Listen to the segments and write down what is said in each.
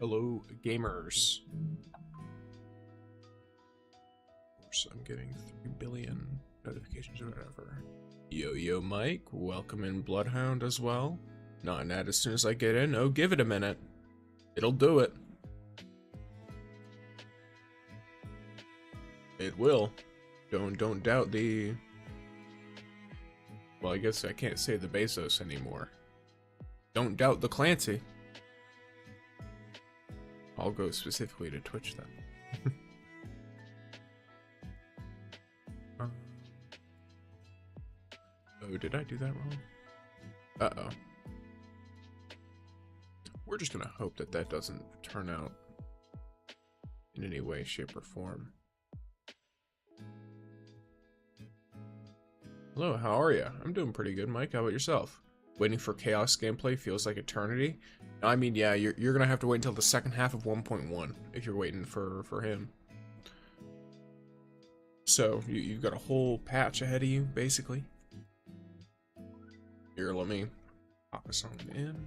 Hello, gamers. Of course, I'm getting 3 billion notifications or whatever. Yo, Mike. Welcome in, Bloodhound, as well. Not an ad as soon as I get in. Oh, give it a minute. It'll do it. It will. Don't doubt the... Well, I guess I can't say the Bezos anymore. Don't doubt the Clancy. I'll go specifically to Twitch then. Oh, did I do that wrong? Uh-oh. We're just gonna hope that that doesn't turn out in any way, shape, or form. Hello, how are you? I'm doing pretty good, Mike. How about yourself? Waiting for Chaos gameplay feels like eternity. I mean, yeah, you're gonna have to wait until the second half of 1.1 if you're waiting for him. So you've got a whole patch ahead of you, basically. Here, let me pop this on in.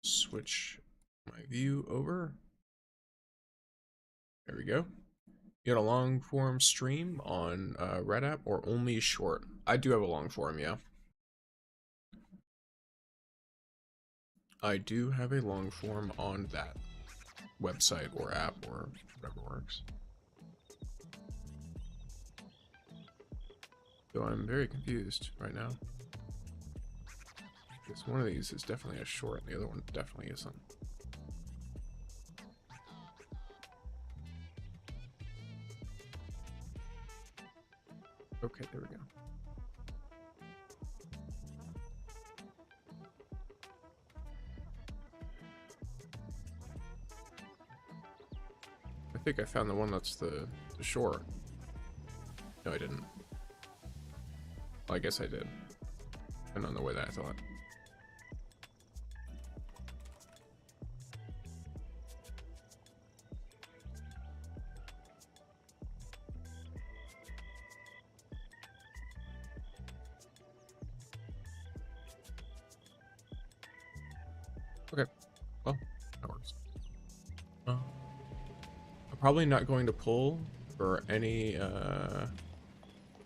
Switch my view over. There we go. You got a long form stream on Red App or only short? I do have a long form, yeah. I do have a long form on that website or app or whatever works. So I'm very confused right now. Because one of these is definitely a short and the other one definitely isn't. Okay, there we go. I think I found the one that's the short. No, I didn't. Well, I guess I did. And on the way that I thought. Okay, well, that works. I'm probably not going to pull for any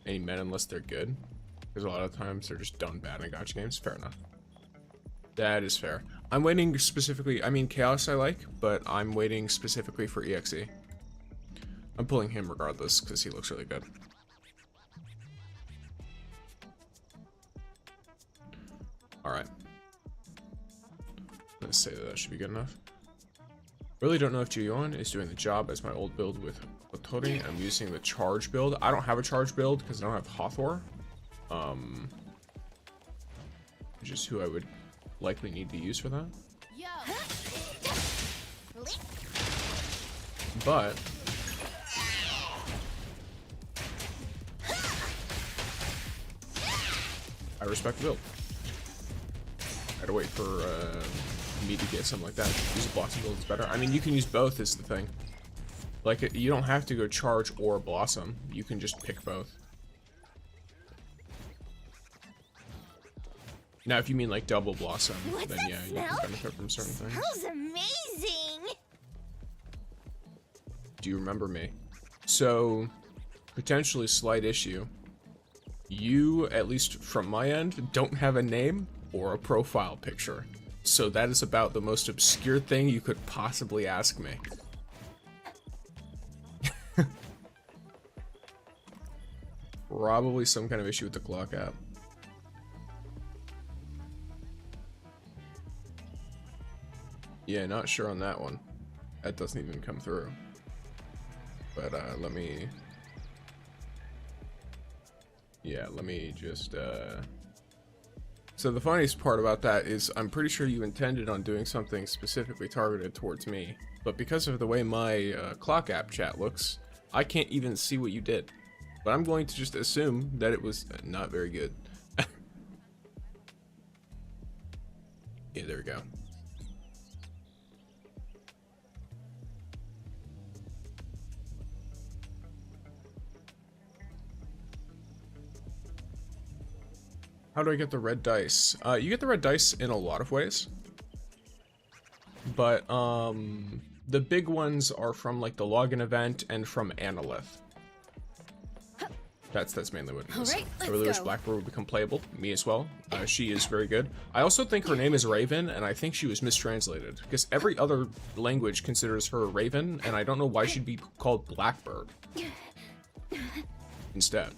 men unless they're good, because a lot of times they're just done bad in gacha games. Fair enough. That is fair. I'm waiting specifically. I mean, Chaos I like, but I'm waiting specifically for EXE. I'm pulling him regardless because he looks really good. All right. Let's say that should be good enough. Really don't know if Juyon is doing the job as my old build with Hotori. I'm using the charge build. I don't have a charge build because I don't have Hotor. Which is who I would likely need to use for that. But I respect the build. I had to wait for me to get something like that. Use a Blossom build is better. I mean, you can use both is the thing. Like, you don't have to go Charge or Blossom. You can just pick both. Now, if you mean like double Blossom, then yeah, you can benefit from certain things. Smells amazing. Do you remember me? So, potentially slight issue. You, at least from my end, don't have a name or a profile picture. So that is about the most obscure thing you could possibly ask me. Probably some kind of issue with the clock app. Yeah, not sure on that one. That doesn't even come through. But let me... Yeah, let me just... So the funniest part about that is I'm pretty sure you intended on doing something specifically targeted towards me, but because of the way my clock app chat looks, I can't even see what you did. But I'm going to just assume that it was not very good. Yeah, there we go. How do I get the red dice? You get the red dice in a lot of ways. but the big ones are from like the login event and from Analyth. That's mainly what it is. Alright, I really wish Blackbird would become playable. Me as well. She is very good. I also think her name is Raven, and I think she was mistranslated, because every other language considers her Raven, and I don't know why she'd be called Blackbird instead.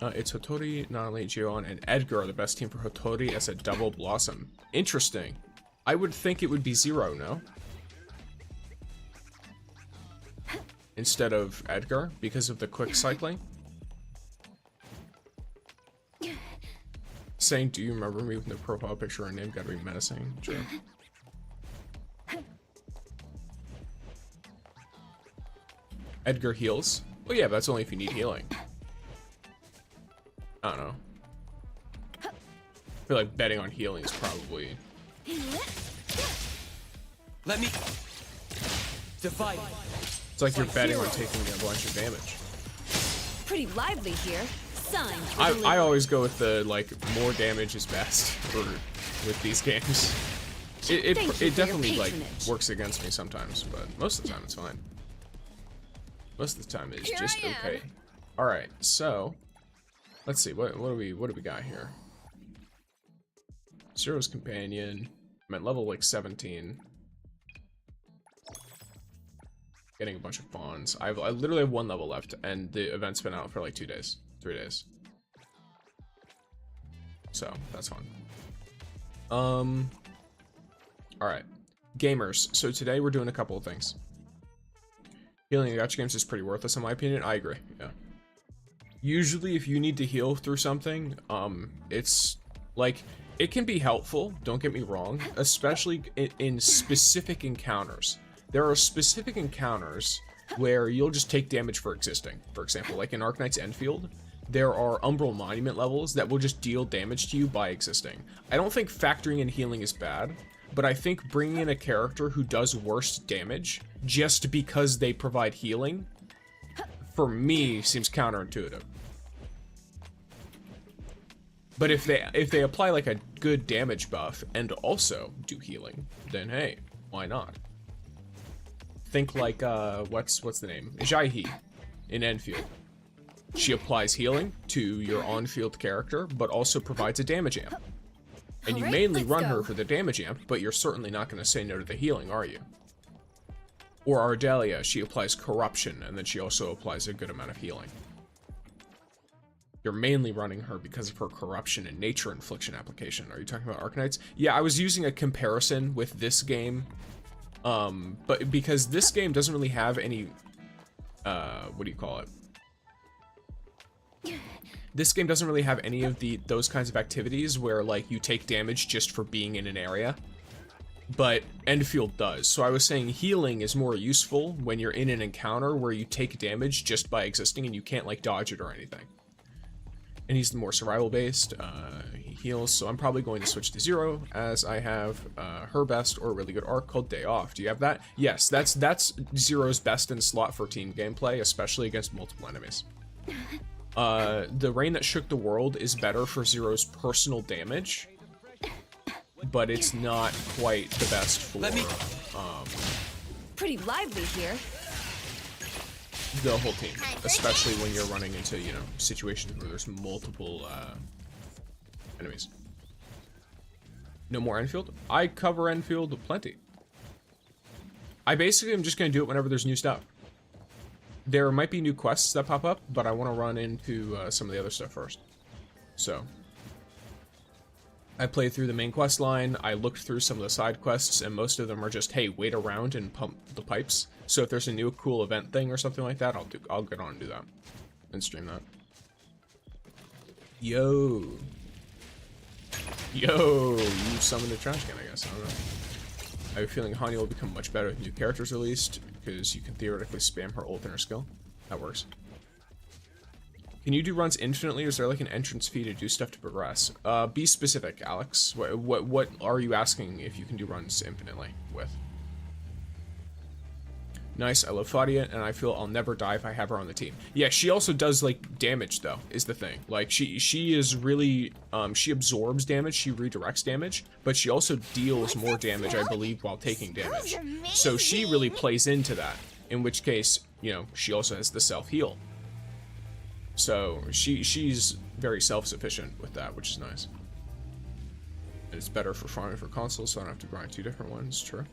It's Hotori, not only Jion, and Edgar are the best team for Hotori as a double blossom. Interesting. I would think it would be Zero, no? Instead of Edgar, because of the quick cycling. Saying, do you remember me with no profile picture or name? Gotta be menacing. Sure. Edgar heals. Well, yeah, but that's only if you need healing. I don't know. I feel like betting on healing is probably... Let me divide. It's like you're betting on taking a bunch of damage. Pretty lively here. Sign. I always go with the, like, more damage is best with these games. It definitely, like, works against me sometimes, but most of the time it's fine. Most of the time it's just okay. Alright, so let's see, what do we got here? Zero's companion. I'm at level like 17. Getting a bunch of fons. I literally have 1 level left, and the event's been out for like 3 days. So that's fun. Alright. Gamers. So today we're doing a couple of things. Healing in gacha games is pretty worthless in my opinion. I agree, yeah. Usually if you need to heal through something, it's like, it can be helpful, don't get me wrong, especially in specific encounters. There are specific encounters where you'll just take damage for existing. For example, like in Arknight's Enfield, there are Umbral Monument levels that will just deal damage to you by existing. I don't think factoring in healing is bad, but I think bringing in a character who does worse damage just because they provide healing, for me, seems counterintuitive. But if they apply like a good damage buff and also do healing, then hey, why not? Think like what's the name? Jaihi in Enfield. She applies healing to your on-field character, but also provides a damage amp. And you mainly run her for the damage amp, but you're certainly not going to say no to the healing, are you? Or Ardelia, she applies corruption, and then she also applies a good amount of healing. You're mainly running her because of her corruption and nature infliction application. Are you talking about Arknights? Yeah, I was using a comparison with this game. But because this game doesn't really have any, what do you call it? This game doesn't really have any of those kinds of activities where, like, you take damage just for being in an area. But Enfield does. So I was saying healing is more useful when you're in an encounter where you take damage just by existing and you can't, like, dodge it or anything. And he's the more survival-based. He heals, so I'm probably going to switch to Zero, as I have her best or a really good arc called Day Off. Do you have that? Yes, that's Zero's best in slot for team gameplay, especially against multiple enemies. The Rain That Shook the World is better for Zero's personal damage, but it's not quite the best for, pretty lively here. The whole team, especially when you're running into, you know, situations where there's multiple enemies. No more Enfield? I cover Enfield plenty. I basically am just going to do it whenever there's new stuff. There might be new quests that pop up, but I want to run into some of the other stuff first. So, I played through the main quest line, I looked through some of the side quests, and most of them are just, hey, wait around and pump the pipes. So if there's a new cool event thing or something like that, I'll get on and do that. And stream that. Yo, you summoned a trash can, I guess. I don't know. I have a feeling Hanya will become much better with new characters released, because you can theoretically spam her ult and her skill. That works. Can you do runs infinitely, or is there like an entrance fee to do stuff to progress? Be specific, Alex. What are you asking if you can do runs infinitely with? Nice, I love Fadia, and I feel I'll never die if I have her on the team. Yeah, she also does, like, damage, though, is the thing. Like, she is really, she absorbs damage, she redirects damage, but she also deals more damage, I believe, while taking damage. So she really plays into that, in which case, you know, she also has the self-heal. So she's very self-sufficient with that, which is nice. And it's better for farming for consoles, so I don't have to grind 2 different ones, true.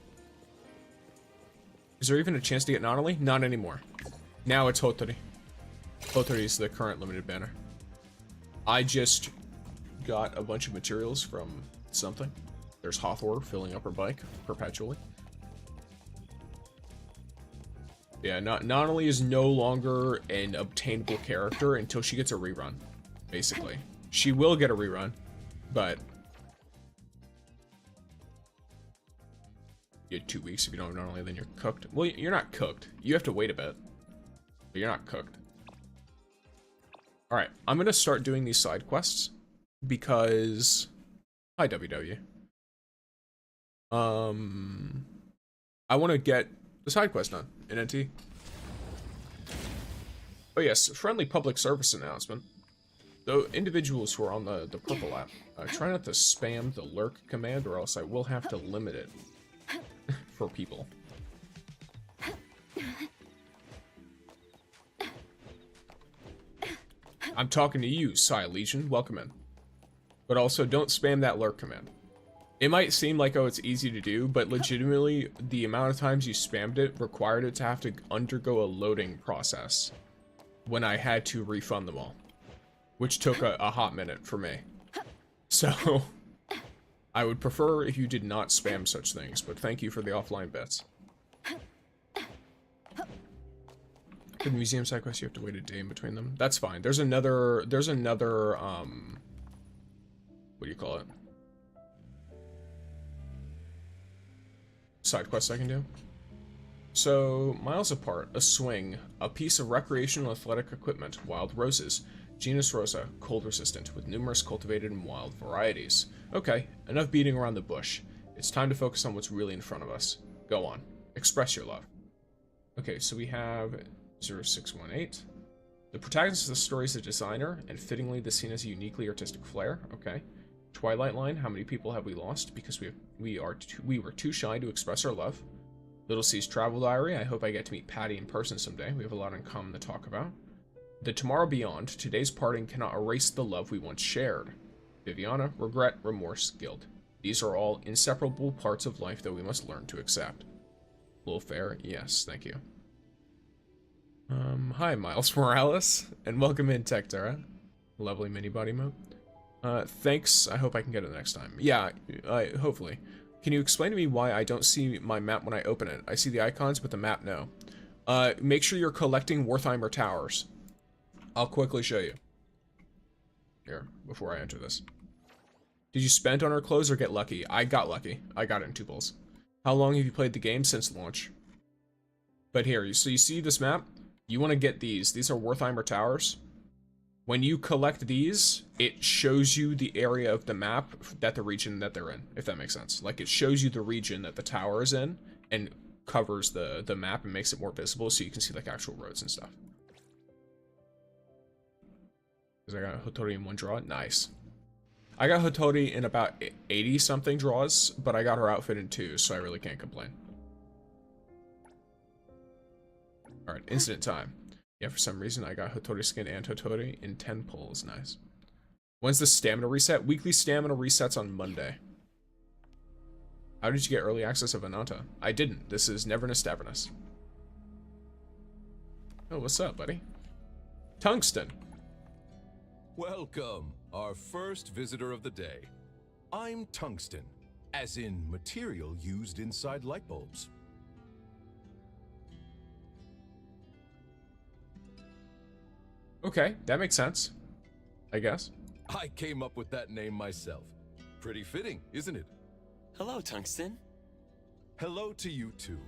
Is there even a chance to get Nanali? Not anymore. Now it's Hotori. Hotori is the current limited banner. I just got a bunch of materials from something. There's Hotori filling up her bike perpetually. Yeah, Nanali is no longer an obtainable character until she gets a rerun, basically. She will get a rerun, but you had 2 weeks if you don't have Nanali, then you're cooked. Well, you're not cooked. You have to wait a bit, but you're not cooked. All right, I'm gonna start doing these side quests because hi WW. I want to get the side quest done in NT. Oh yes, friendly public service announcement. Though individuals who are on the purple app, try not to spam the lurk command or else I will have to limit it for people. I'm talking to you, Psy Legion, welcome in. But also don't spam that lurk command. It might seem like, oh, it's easy to do, but legitimately, the amount of times you spammed it required it to have to undergo a loading process when I had to refund them all, which took a hot minute for me. So, I would prefer if you did not spam such things, but thank you for the offline bets. For the museum side quest, you have to wait a day in between them. That's fine. There's another, what do you call it? Side quest I can do. So, miles apart, a swing, a piece of recreational athletic equipment, wild roses, genus rosa, cold resistant, with numerous cultivated and wild varieties. Okay, enough beating around the bush. It's time to focus on what's really in front of us. Go on, express your love. Okay, so we have 0618. The protagonist of the story is a designer, and fittingly the scene has a uniquely artistic flair. Okay. Twilight Line, how many people have we lost because we were too shy to express our love? Little C's travel diary, I hope I get to meet Patty in person someday. We have a lot in common to talk about. The Tomorrow Beyond, today's parting cannot erase the love we once shared. Viviana, regret, remorse, guilt. These are all inseparable parts of life that we must learn to accept. Little fair, yes, thank you. Hi Miles Morales, and welcome in Tectera. Lovely mini body mode. Thanks. I hope I can get it next time. Yeah, hopefully. Can you explain to me why I don't see my map when I open it? I see the icons, but the map, no. Make sure you're collecting Wertheimer Towers. I'll quickly show you. Here, before I enter this. Did you spend on our clothes or get lucky? I got lucky. I got it in 2 pulls. How long have you played the game? Since launch. But here, so you see this map? You want to get these. These are Wertheimer Towers. When you collect these, it shows you the area of the map that the region that they're in, if that makes sense. Like, it shows you the region that the tower is in and covers the map and makes it more visible so you can see, like, actual roads and stuff. Because I got Hotori in 1 draw. Nice. I got Hotori in about 80-something draws, but I got her outfit in 2, so I really can't complain. Alright, incident time. Yeah, for some reason, I got Hotori skin and Hotori in 10 pulls. Nice. When's the stamina reset? Weekly stamina resets on Monday. How did you get early access of Ananta? I didn't. This is neverness to everness. Oh, what's up, buddy? Tungsten. Welcome, our first visitor of the day. I'm tungsten, as in material used inside light bulbs. Okay, that makes sense, I guess. I came up with that name myself. Pretty fitting, isn't it? Hello, Tungsten. Hello to you too.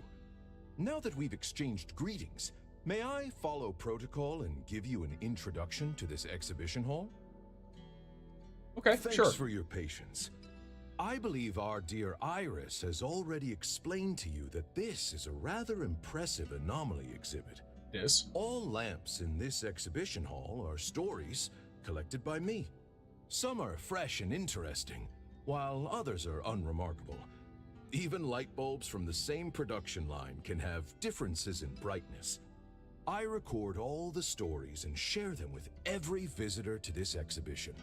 Now that we've exchanged greetings, may I follow protocol and give you an introduction to this exhibition hall? Okay, Thanks sure. for your patience. I believe our dear Iris has already explained to you that this is a rather impressive anomaly exhibit. Yes. All lamps in this exhibition hall are stories collected by me. Some are fresh and interesting, while others are unremarkable. Even light bulbs from the same production line can have differences in brightness. I record all the stories and share them with every visitor to this exhibition.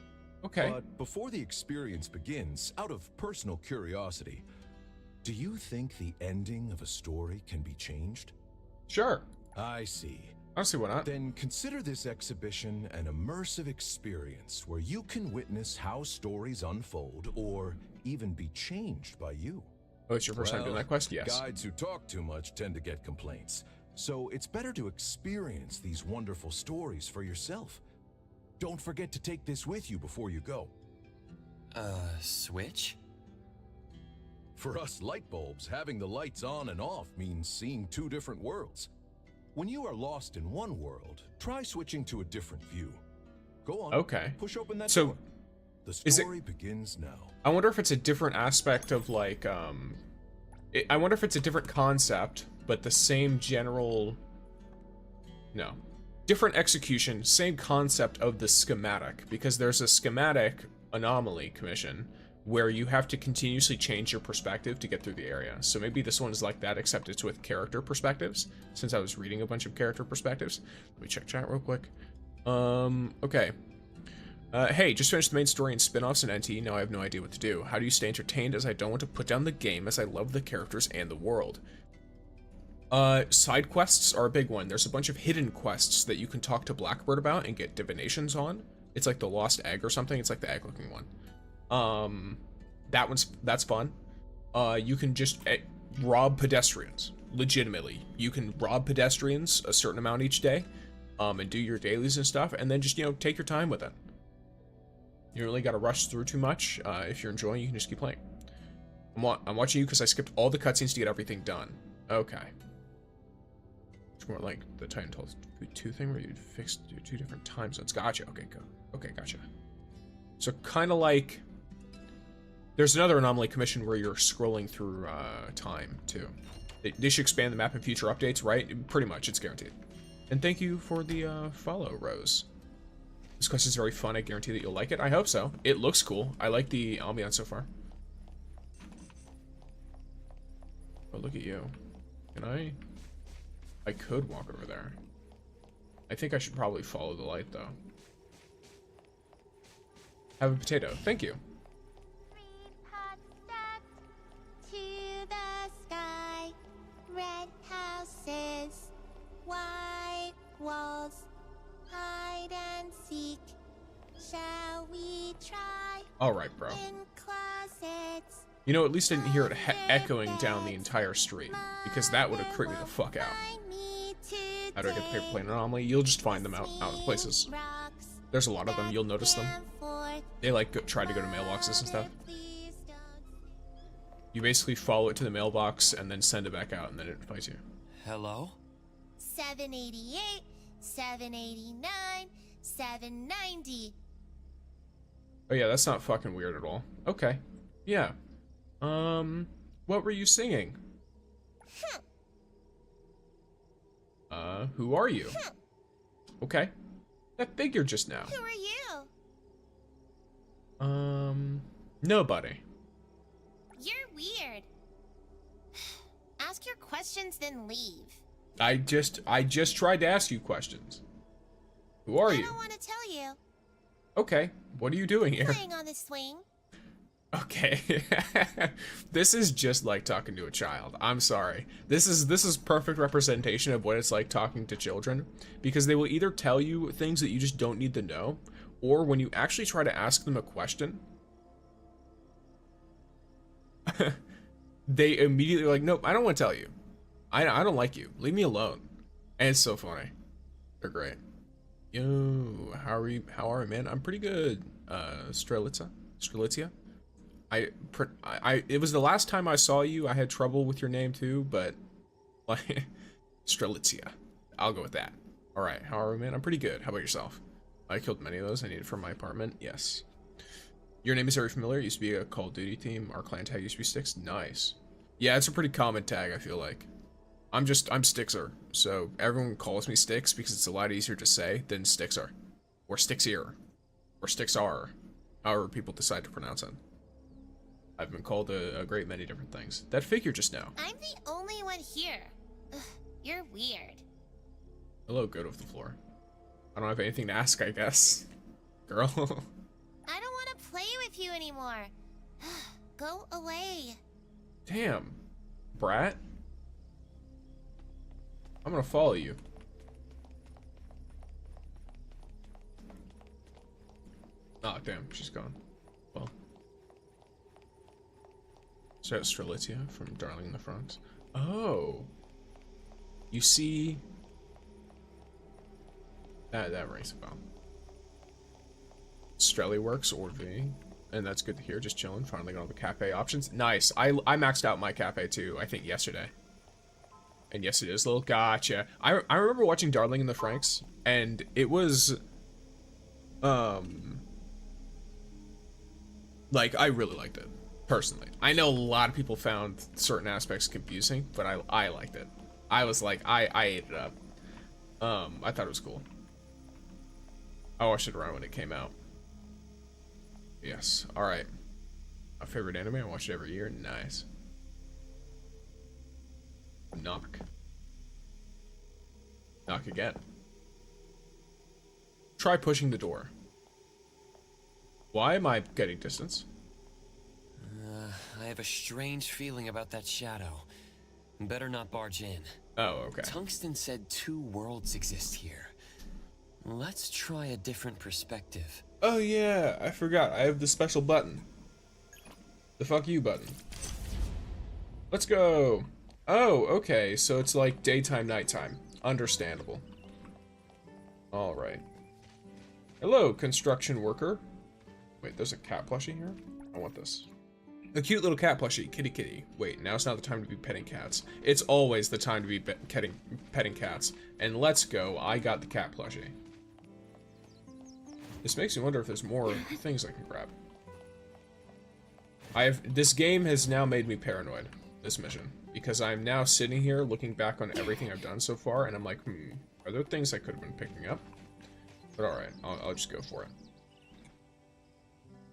Okay. But before the experience begins, out of personal curiosity, do you think the ending of a story can be changed? Sure. I see. I don't see why not. Then consider this exhibition an immersive experience where you can witness how stories unfold or even be changed by you. Oh, it's your first time doing that quest? Yes. Guides who talk too much tend to get complaints. So it's better to experience these wonderful stories for yourself. Don't forget to take this with you before you go. Switch? For us light bulbs, having the lights on and off means seeing two different worlds. When you are lost in one world, try switching to a different view. Go on. Okay. Push open that So, door. The story begins now. I wonder if it's a different aspect of like, I wonder if it's a different concept, but the same general, no. Different execution, same concept of the schematic, because there's a schematic anomaly commission where you have to continuously change your perspective to get through the area. So maybe this one is like that, except it's with character perspectives, since I was reading a bunch of character perspectives. Let me check chat real quick. Okay. Hey, just finished the main story and spin-offs in NT, now I have no idea what to do. How do you stay entertained, as I don't want to put down the game, as I love the characters and the world? Side quests are a big one. There's a bunch of hidden quests that you can talk to Blackbird about and get divinations on. It's like the lost egg or something. It's like the egg-looking one. That's fun. You can just rob pedestrians. Legitimately. You can rob pedestrians a certain amount each day, and do your dailies and stuff, and then just, you know, take your time with it. You don't really gotta rush through too much. If you're enjoying, you can just keep playing. I'm watching you because I skipped all the cutscenes to get everything done. Okay. It's more like the Titan Tales 2 thing where you'd fix two different time zones. Gotcha. Okay, go. Okay, gotcha. So kind of like, there's another anomaly commission where you're scrolling through time too. They should expand the map in future updates, right? Pretty much, it's guaranteed. And thank you for the follow, Rose. This quest is very fun. I guarantee that you'll like it. I hope so. It looks cool. I like the ambiance so far. Oh, look at you. Can I could walk over there. I think I should probably follow the light, though. Have a potato. Thank you. To the sky, red houses, white walls, hide and seek. Shall we try? All right, bro. In closets. You know, at least I didn't hear it echoing down the entire street, because that would have creeped me the fuck out. How do I get the paper plane anomaly? You'll just find them out of places. There's a lot of them. You'll notice them. They like try to go to mailboxes and stuff. You basically follow it to the mailbox and then send it back out, and then it fights you. Hello? 788, 789, 790. Oh yeah, that's not fucking weird at all. Okay. Yeah. What were you singing? Who are you? Okay. That figured just now. Who are you? Nobody. You're weird. Ask your questions, then leave. I just tried to ask you questions. Who are I you? don't want to tell you. Okay. What are you doing here? Playing on the swing. Okay. This is just like talking to a child. I'm sorry. This is perfect representation of what it's like talking to children, because they will either tell you things that you just don't need to know, or when you actually try to ask them a question, they immediately are like, nope, I don't want to tell you. I don't like you. Leave me alone. And it's so funny. They're great. Yo, how are you, man? I'm pretty good. Strelitzia? It was the last time I saw you. I had trouble with your name too, but like Strelitzia. I'll go with that. All right, how are we, man? I'm pretty good. How about yourself? I killed many of those. I need it for my apartment. Yes. Your name is very familiar. It used to be a Call of Duty team. Our clan tag used to be Sticks. Nice. Yeah, it's a pretty common tag, I feel like. I'm Stickser, so everyone calls me Sticks because it's a lot easier to say than Stickser. Or Stixier. Or Stixar. However people decide to pronounce it. I've been called a great many different things. That figure just now. I'm the only one here. Ugh, you're weird. Hello, good of the floor. I don't have anything to ask, I guess. Girl. I don't want to play with you anymore. Go away. Damn. Brat? I'm gonna follow you. Oh, damn, she's gone. Well. So that's Strelitzia from Darling in the Franxx. Oh. You see... That rings a bell. Strelly works or V. And that's good to hear. Just chilling. Finally got all the cafe options. Nice. I maxed out my cafe too, I think yesterday. And yes, it is a little gacha. I remember watching Darling in the Franxx, and it was, like, I really liked it, personally. I know a lot of people found certain aspects confusing, but I liked it. I was like, I ate it up. I thought it was cool. I watched it around when it came out. Yes, alright. My favorite anime, I watch it every year, nice. Knock. Knock again. Try pushing the door. Why am I getting distance? I have a strange feeling about that shadow. Better not barge in. Oh, okay. Tungsten said 2 worlds exist here. Let's try a different perspective. Oh yeah, I forgot. I have the special button. The fuck you button. Let's go. Oh, okay. So it's like daytime, nighttime. Understandable. Alright. Hello, construction worker. Wait, there's a cat plushie here? I want this. A cute little cat plushie. Kitty kitty. Wait, now's not the time to be petting cats. It's always the time to be petting cats. And let's go. I got the cat plushie. This makes me wonder if there's more things I can grab. This game has now made me paranoid, this mission. Because I'm now sitting here looking back on everything I've done so far, and I'm like, are there things I could have been picking up? But alright, I'll just go for it.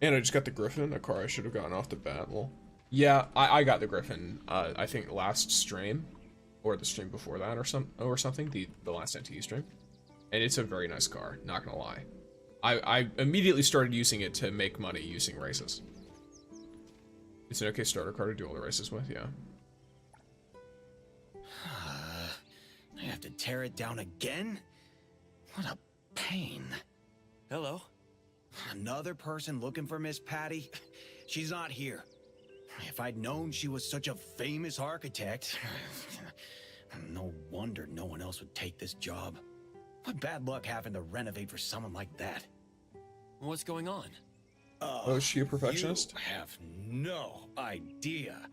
And I just got the Griffin, a car I should have gotten off the bat. Well, yeah, I got the Griffin, I think last stream, or the stream before that, or something, the last NTE stream. And it's a very nice car, not gonna lie. I immediately started using it to make money using races. It's an okay starter car to do all the races with, yeah. I have to tear it down again? What a pain. Hello? Another person looking for Miss Patty? She's not here. If I'd known she was such a famous architect, no wonder no one else would take this job. What bad luck having to renovate for someone like that. What's going on? Oh, is she a perfectionist? You have no idea.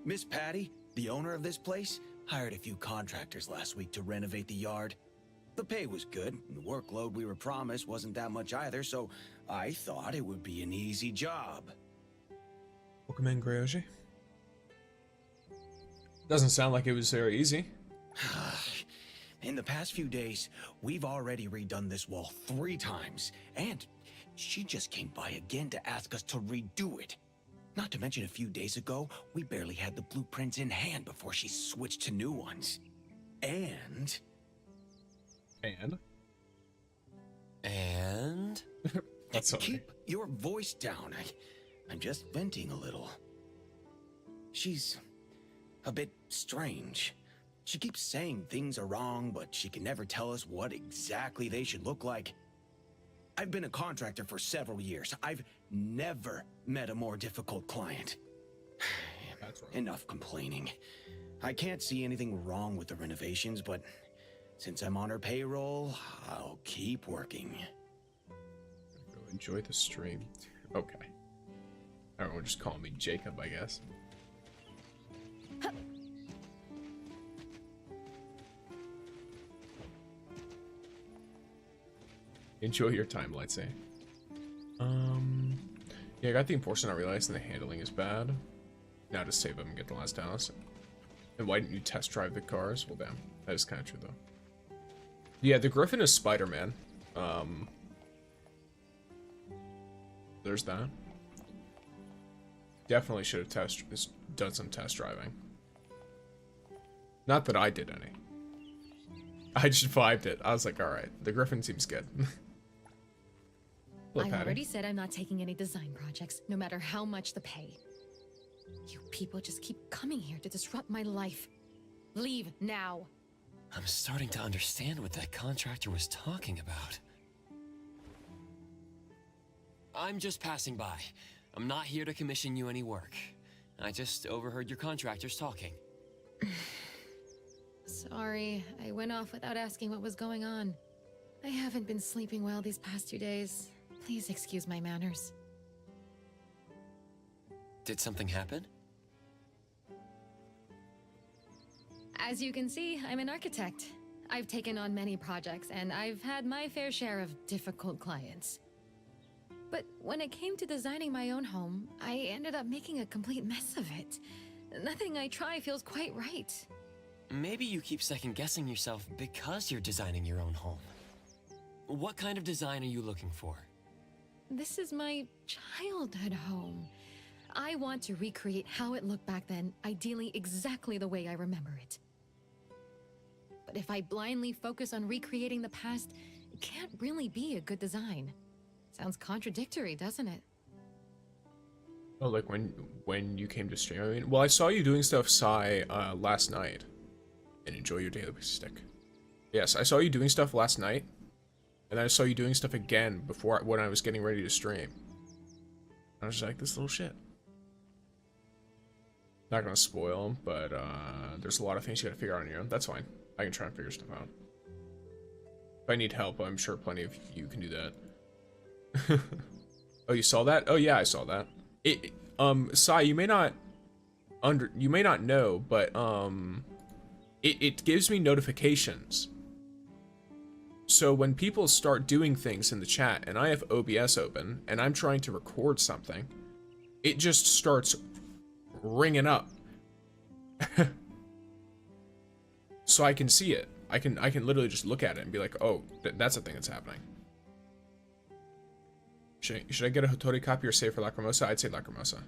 Miss Patty, the owner of this place, hired a few contractors last week to renovate the yard. The pay was good, and the workload we were promised wasn't that much either, so I thought it would be an easy job. Welcome in, Gryoji. Doesn't sound like it was very easy. In the past few days, we've already redone this wall 3 times, and she just came by again to ask us to redo it. Not to mention a few days ago, we barely had the blueprints in hand before she switched to new ones. And? That's okay. Keep your voice down. I'm just venting a little. She's a bit strange. She keeps saying things are wrong, but she can never tell us what exactly they should look like. I've been a contractor for several years. I've never met a more difficult client. That's right. Enough complaining. I can't see anything wrong with the renovations, but since I'm on her payroll, I'll keep working. Go enjoy the stream. Okay. Everyone just call me Jacob, I guess. Enjoy your time, let's say. Yeah, I got the enforcer not realizing the handling is bad. Now to save them and get the last house. And why didn't you test drive the cars? Well, damn. That is kind of true, though. Yeah, the Griffin is Spider-Man. There's that. Definitely should have done some test driving. Not that I did any. I just vibed it. I was like, alright, the Griffin seems good. Hello, I Patty. already said I'm not taking any design projects, no matter how much the pay. You people just keep coming here to disrupt my life. Leave now. I'm starting to understand what that contractor was talking about. I'm just passing by. I'm not here to commission you any work. I just overheard your contractors talking. Sorry, I went off without asking what was going on. I haven't been sleeping well these past 2 days. Please excuse my manners. Did something happen? As you can see, I'm an architect. I've taken on many projects, and I've had my fair share of difficult clients. But when it came to designing my own home, I ended up making a complete mess of it. Nothing I try feels quite right. Maybe you keep second-guessing yourself because you're designing your own home. What kind of design are you looking for? This is my childhood home. I want to recreate how it looked back then, ideally exactly the way I remember it. But if I blindly focus on recreating the past, it can't really be a good design. Sounds contradictory, doesn't it? Oh, like when you came to stream, I mean, well, I saw you doing stuff, Sai, last night. And enjoy your daily stick. Yes, I saw you doing stuff last night. And then I saw you doing stuff again when I was getting ready to stream. I was just like, this little shit. Not gonna spoil them, but there's a lot of things you gotta figure out on your own. That's fine. I can try and figure stuff out. If I need help, I'm sure plenty of you can do that. Oh, you saw that? Oh yeah, I saw that. Sai, you may not know, but it gives me notifications. So when people start doing things in the chat, and I have OBS open, and I'm trying to record something, it just starts ringing up. So I can see it. I can literally just look at it and be like, oh, that's a thing that's happening. Should I get a Hotori copy or save for Lacrimosa? I'd say Lacrimosa.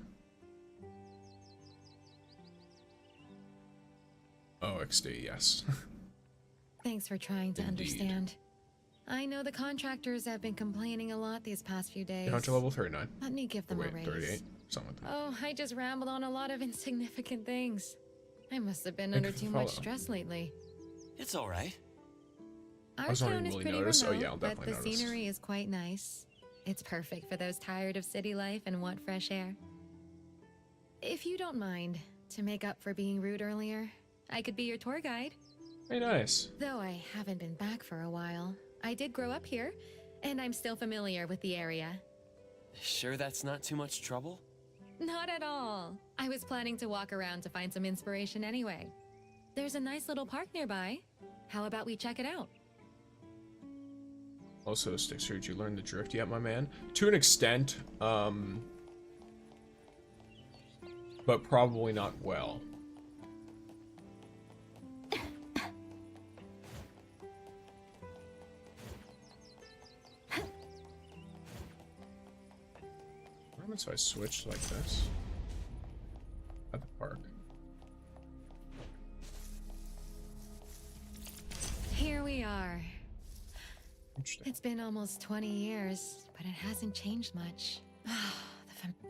Oh, XD, yes. Thanks for trying to Indeed. understand. I know the contractors have been complaining a lot these past few days. Hunter level 39. Let me give them Wait, a raise. 38? Something like that. Oh, I just rambled on a lot of insignificant things. I must have been Thank under you for too much follow. stress lately. It's alright. Our was wondering, town is will you pretty notice? Oh, remote, yeah, I'll but definitely the notice. scenery is quite nice. It's perfect for those tired of city life and want fresh air. If you don't mind, to make up for being rude earlier, I could be your tour guide. Hey, nice. Though I haven't been back for a while, I did grow up here, and I'm still familiar with the area. Sure that's not too much trouble? Not at all. I was planning to walk around to find some inspiration anyway. There's a nice little park nearby. How about we check it out? Also, Stixer, did you learn the drift yet, my man? To an extent, but probably not well. What happens if I switch like this? At the park. Here we are. Interesting. It's been almost 20 years, but it hasn't changed much.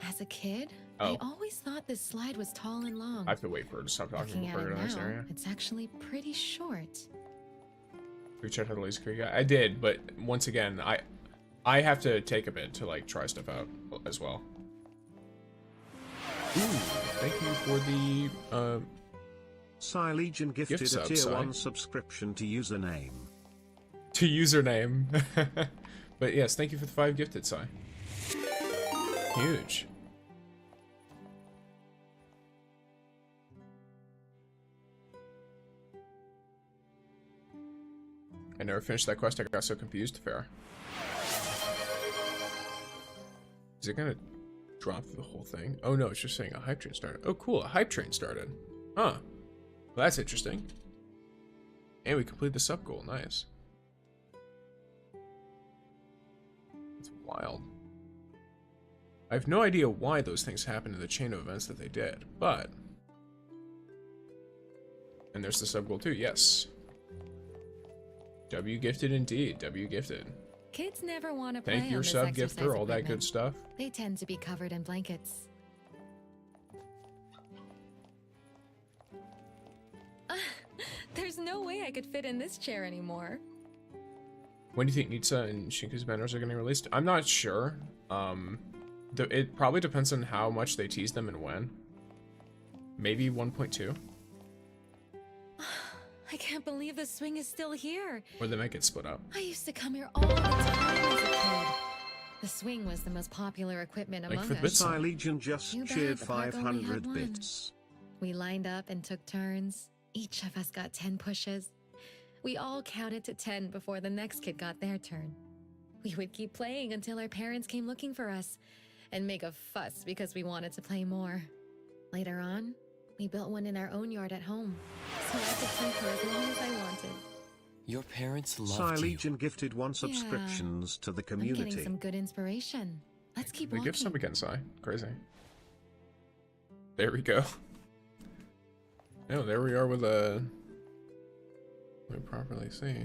As a kid, I Oh. always thought this slide was tall and long. I have to wait for her to stop talking Looking at before I it go to the next now, area. it's actually pretty short. We checked out the laser creek. I did, but once again, I have to take a bit to like try stuff out as well. Ooh, thank you for the Psy Legion gifted Gift a sub, tier Psy. 1 subscription to username. username. But yes, thank you for the 5 gifted, Sai. Huge. I never finished that quest. I got so confused. Fair. Is it gonna drop the whole thing. Oh no, it's just saying a hype train started. Oh cool, a hype train started. Huh. Well, that's interesting. And we completed the sub goal. Nice. That's wild. I have no idea why those things happened in the chain of events that they did, but... And there's the sub goal too, yes. W gifted indeed, W gifted. Kids never want to play Thank on your this sub exercise gifter, all that equipment. good stuff. They tend to be covered in blankets. There's no way I could fit in this chair anymore. When do you think Nitsa and Shinku's banners are getting released? I'm not sure. It probably depends on how much they tease them and when. Maybe 1.2. I can't believe the swing is still here. Or they might get split up. I used to come here all the time as a kid. The swing was the most popular equipment Like among for the us. bits. Legion just Too bad cheered the park only had 500 one. bits. We lined up and took turns. Each of us got 10 pushes. We all counted to 10 before the next kid got their turn. We would keep playing until our parents came looking for us and make a fuss because we wanted to play more. Later on, we built one in our own yard at home, so I could play for as long as I wanted. Your parents loved you. Legion gifted 1 subscriptions to the I'm getting community. some good inspiration. Let's keep We walking. give some again, Sai. Crazy. There we go. Oh, there we are with a... Let me properly see.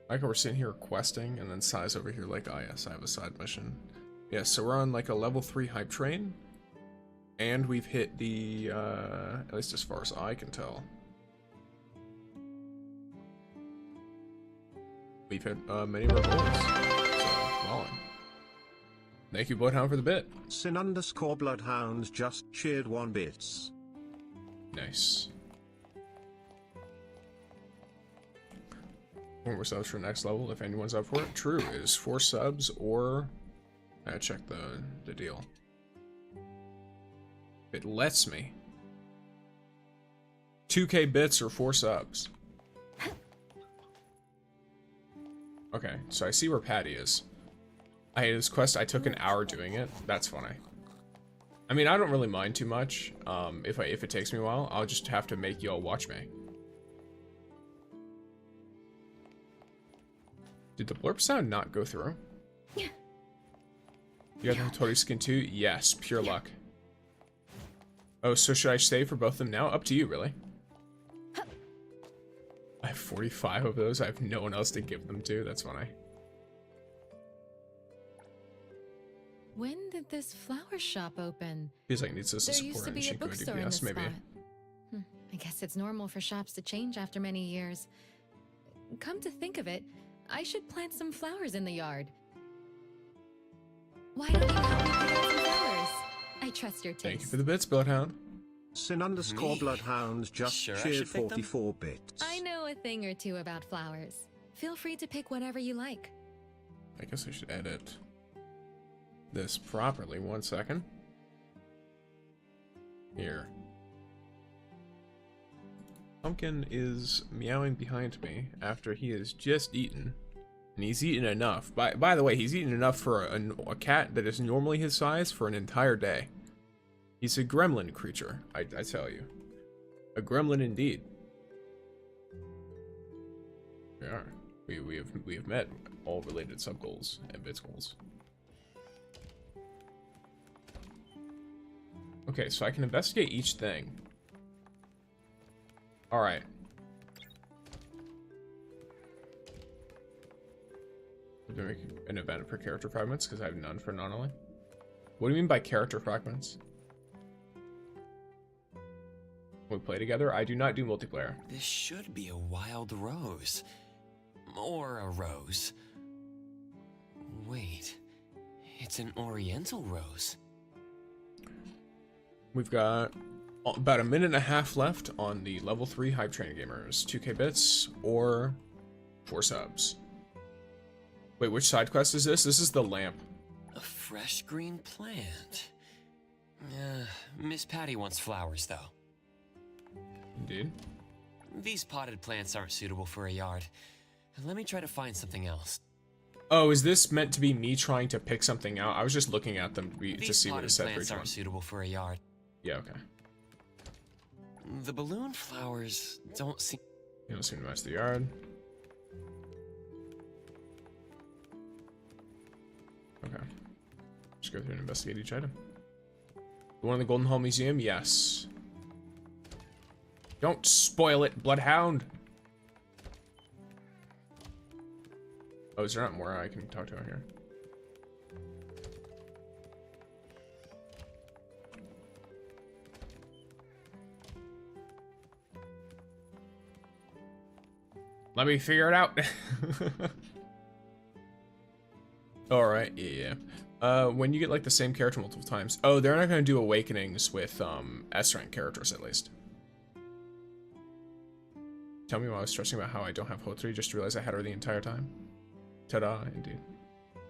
Like we're sitting here questing, and then Sai's over here like, oh yes, I have a side mission. Yeah, so we're on like a level 3 hype train. And we've hit the, at least as far as I can tell. We've hit many of our goals. So, well, thank you, Bloodhound, for the bit. Sin_Bloodhound just cheered 1 bits. Nice. 4 more subs for next level, if anyone's up for it. True, is 4 subs or... I check the deal. It lets me. 2k bits or 4 subs. Okay, so I see where Patty is. This quest, I took an hour doing it. That's funny. I mean, I don't really mind too much. If it takes me a while, I'll just have to make y'all watch me. Did the blurb sound not go through? Yeah. You got the Hotori skin too? Yes, pure luck. Oh, so should I save for both of them now? Up to you, really. I have 45 of those. I have no one else to give them to. That's funny. When did this flower shop open? Feels like it needs us to There used support to and be a Shinko bookstore in DPS, this maybe. spot. I guess it's normal for shops to change after many years. Come to think of it, I should plant some flowers in the yard. Why don't you help me plant some flowers? I trust your taste. Thank you for the bits, Bloodhound. Sin_Bloodhound just Sure I cheered should pick them? 44 bits. I know a thing or two about flowers. Feel free to pick whatever you like. I guess I should edit this properly. 1 second. Here. Pumpkin is meowing behind me after he has just eaten. And he's eaten enough. By the way, he's eaten enough for a cat that is normally his size for an entire day. He's a gremlin creature, I tell you. A gremlin indeed. We are. We have met all related sub goals and bits goals. Okay, so I can investigate each thing. Alright. Do I make an event per character fragments? Because I have none for non-only. What do you mean by character fragments? We play together? I do not do multiplayer. This should be a wild rose. Or a rose. Wait. It's an oriental rose. We've got about a minute and a half left on the level 3 hype train gamers. 2k bits or 4 subs. Wait, which side quest is this? This is the lamp. A fresh green plant. Miss Patty wants flowers, though. Indeed. These potted plants aren't suitable for a yard. Let me try to find something else. Oh, is this meant to be me trying to pick something out? I was just looking at them to These see what it potted said for plants each one. aren't suitable for a yard. Yeah, okay. The balloon flowers don't seem... You don't seem to match the yard. Okay. Just go through and investigate each item. The one in the Golden Hall Museum? Yes. Don't spoil it, Bloodhound! Oh, is there not more I can talk to out here? Let me figure it out. Alright, yeah. When you get like the same character multiple times. Oh, they're not gonna do awakenings with S rank characters at least. Tell me why I was stressing about how I don't have Hotori, just to realize I had her the entire time. Ta-da, indeed.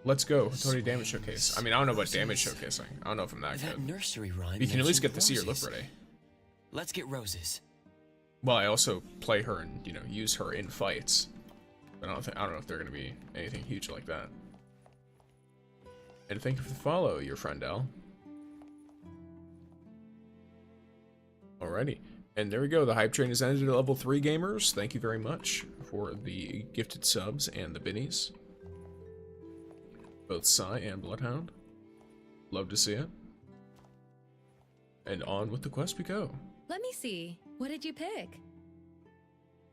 Let's go, Hotori damage showcase. I mean, I don't know about damage showcasing. I don't know if I'm that That good. nursery rhyme You can at least mentioned get to see her look roses. pretty. Let's get roses. Well, I also play her and, you know, use her in fights. But I don't know if they're gonna be anything huge like that. And thank you for the follow, your friend L. Alrighty. And there we go. The hype train has ended at level 3 gamers. Thank you very much for the gifted subs and the binnies. Both Psy and Bloodhound. Love to see it. And on with the quest we go. Let me see. What did you pick?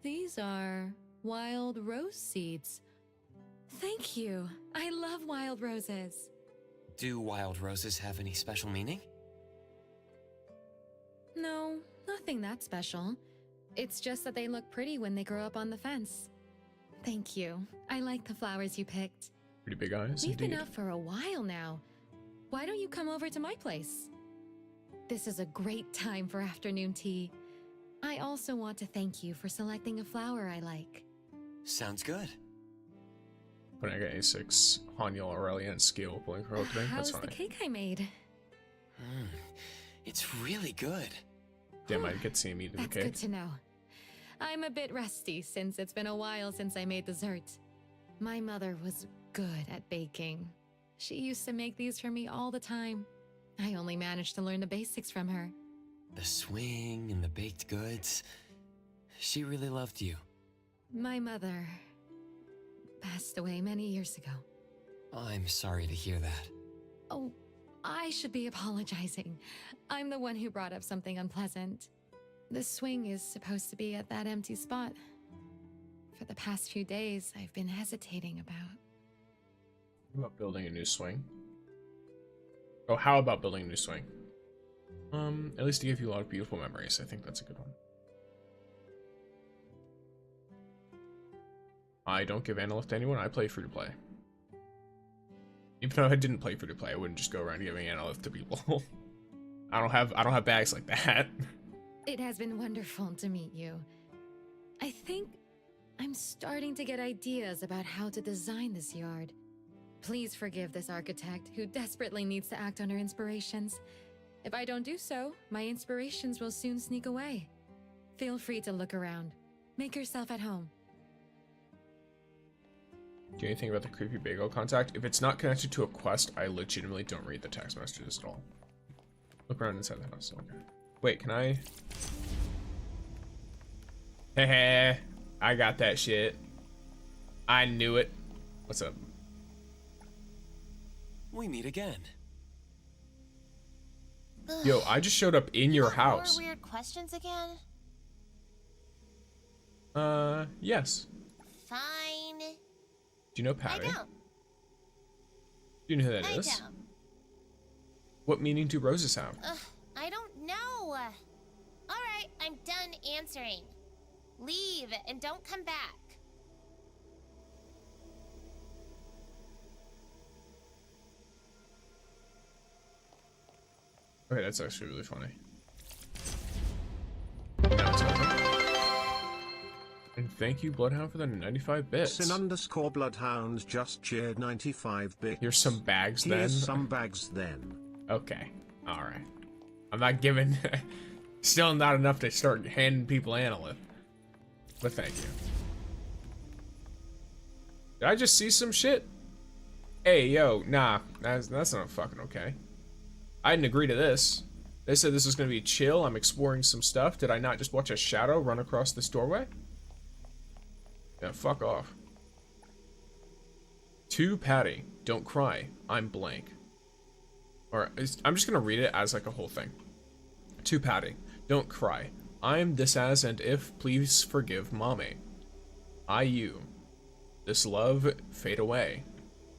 These are wild rose seeds. Thank you. I love wild roses. Do wild roses have any special meaning? No, nothing that special. It's just that they look pretty when they grow up on the fence. Thank you. I like the flowers you picked. Pretty big eyes, We've indeed. been out for a while now. Why don't you come over to my place? This is a great time for afternoon tea. I also want to thank you for selecting a flower I like. Sounds good. When I get A6, Haniel, Aurelia, and Scale pulling for Hotori, that's How's fine. the cake I made? It's really good. Damn, I get to see him eat the That's good cake. to know. I'm a bit rusty since it's been a while since I made dessert. My mother was good at baking. She used to make these for me all the time. I only managed to learn the basics from her. The swing and the baked goods. She really loved you. My mother passed away many years ago. I'm sorry to hear that. Oh, I should be apologizing. I'm the one who brought up something unpleasant. The swing is supposed to be at that empty spot. For the past few days, I've been hesitating about. How about building a new swing? Oh, how about building a new swing? At least to give you a lot of beautiful memories. I think that's a good one. I don't give Analyst to anyone. I play free to play. Even though I didn't play free to play, I wouldn't just go around giving Analyst to people. I don't have bags like that. It has been wonderful to meet you. I think I'm starting to get ideas about how to design this yard. Please forgive this architect who desperately needs to act on her inspirations. If I don't do so, my inspirations will soon sneak away. Feel free to look around. Make yourself at home. Do anything about the creepy bagel contact? If it's not connected to a quest, I legitimately don't read the text messages at all. Look around inside the house. Okay. Wait, can I? Hehe. I got that shit. I knew it. What's up? We meet again. Yo, I just showed up in your Have house. More weird questions again? Yes. Fine. Do you know Patty? I don't. Do you know who that I is? don't. What meaning do roses have? I don't know. Alright, I'm done answering. Leave and don't come back. Okay, that's actually really funny. Now it's over. And thank you, Bloodhound, for the 95 bits. Sin_Bloodhound just cheered 95 bits. Here's some bags then. Here's some bags then. Okay. Alright. I'm not giving... Still not enough to start handing people Analyth. But thank you. Did I just see some shit? Hey, yo, nah, that's not fucking okay. I didn't agree to this. They said this was gonna be chill, I'm exploring some stuff. Did I not just watch a shadow run across this doorway? Yeah, fuck off. To Patty, don't cry, I'm blank. Alright, I'm just gonna read it as like a whole thing. To Patty, don't cry. I'm this as and if, please forgive mommy. I you. This love fade away.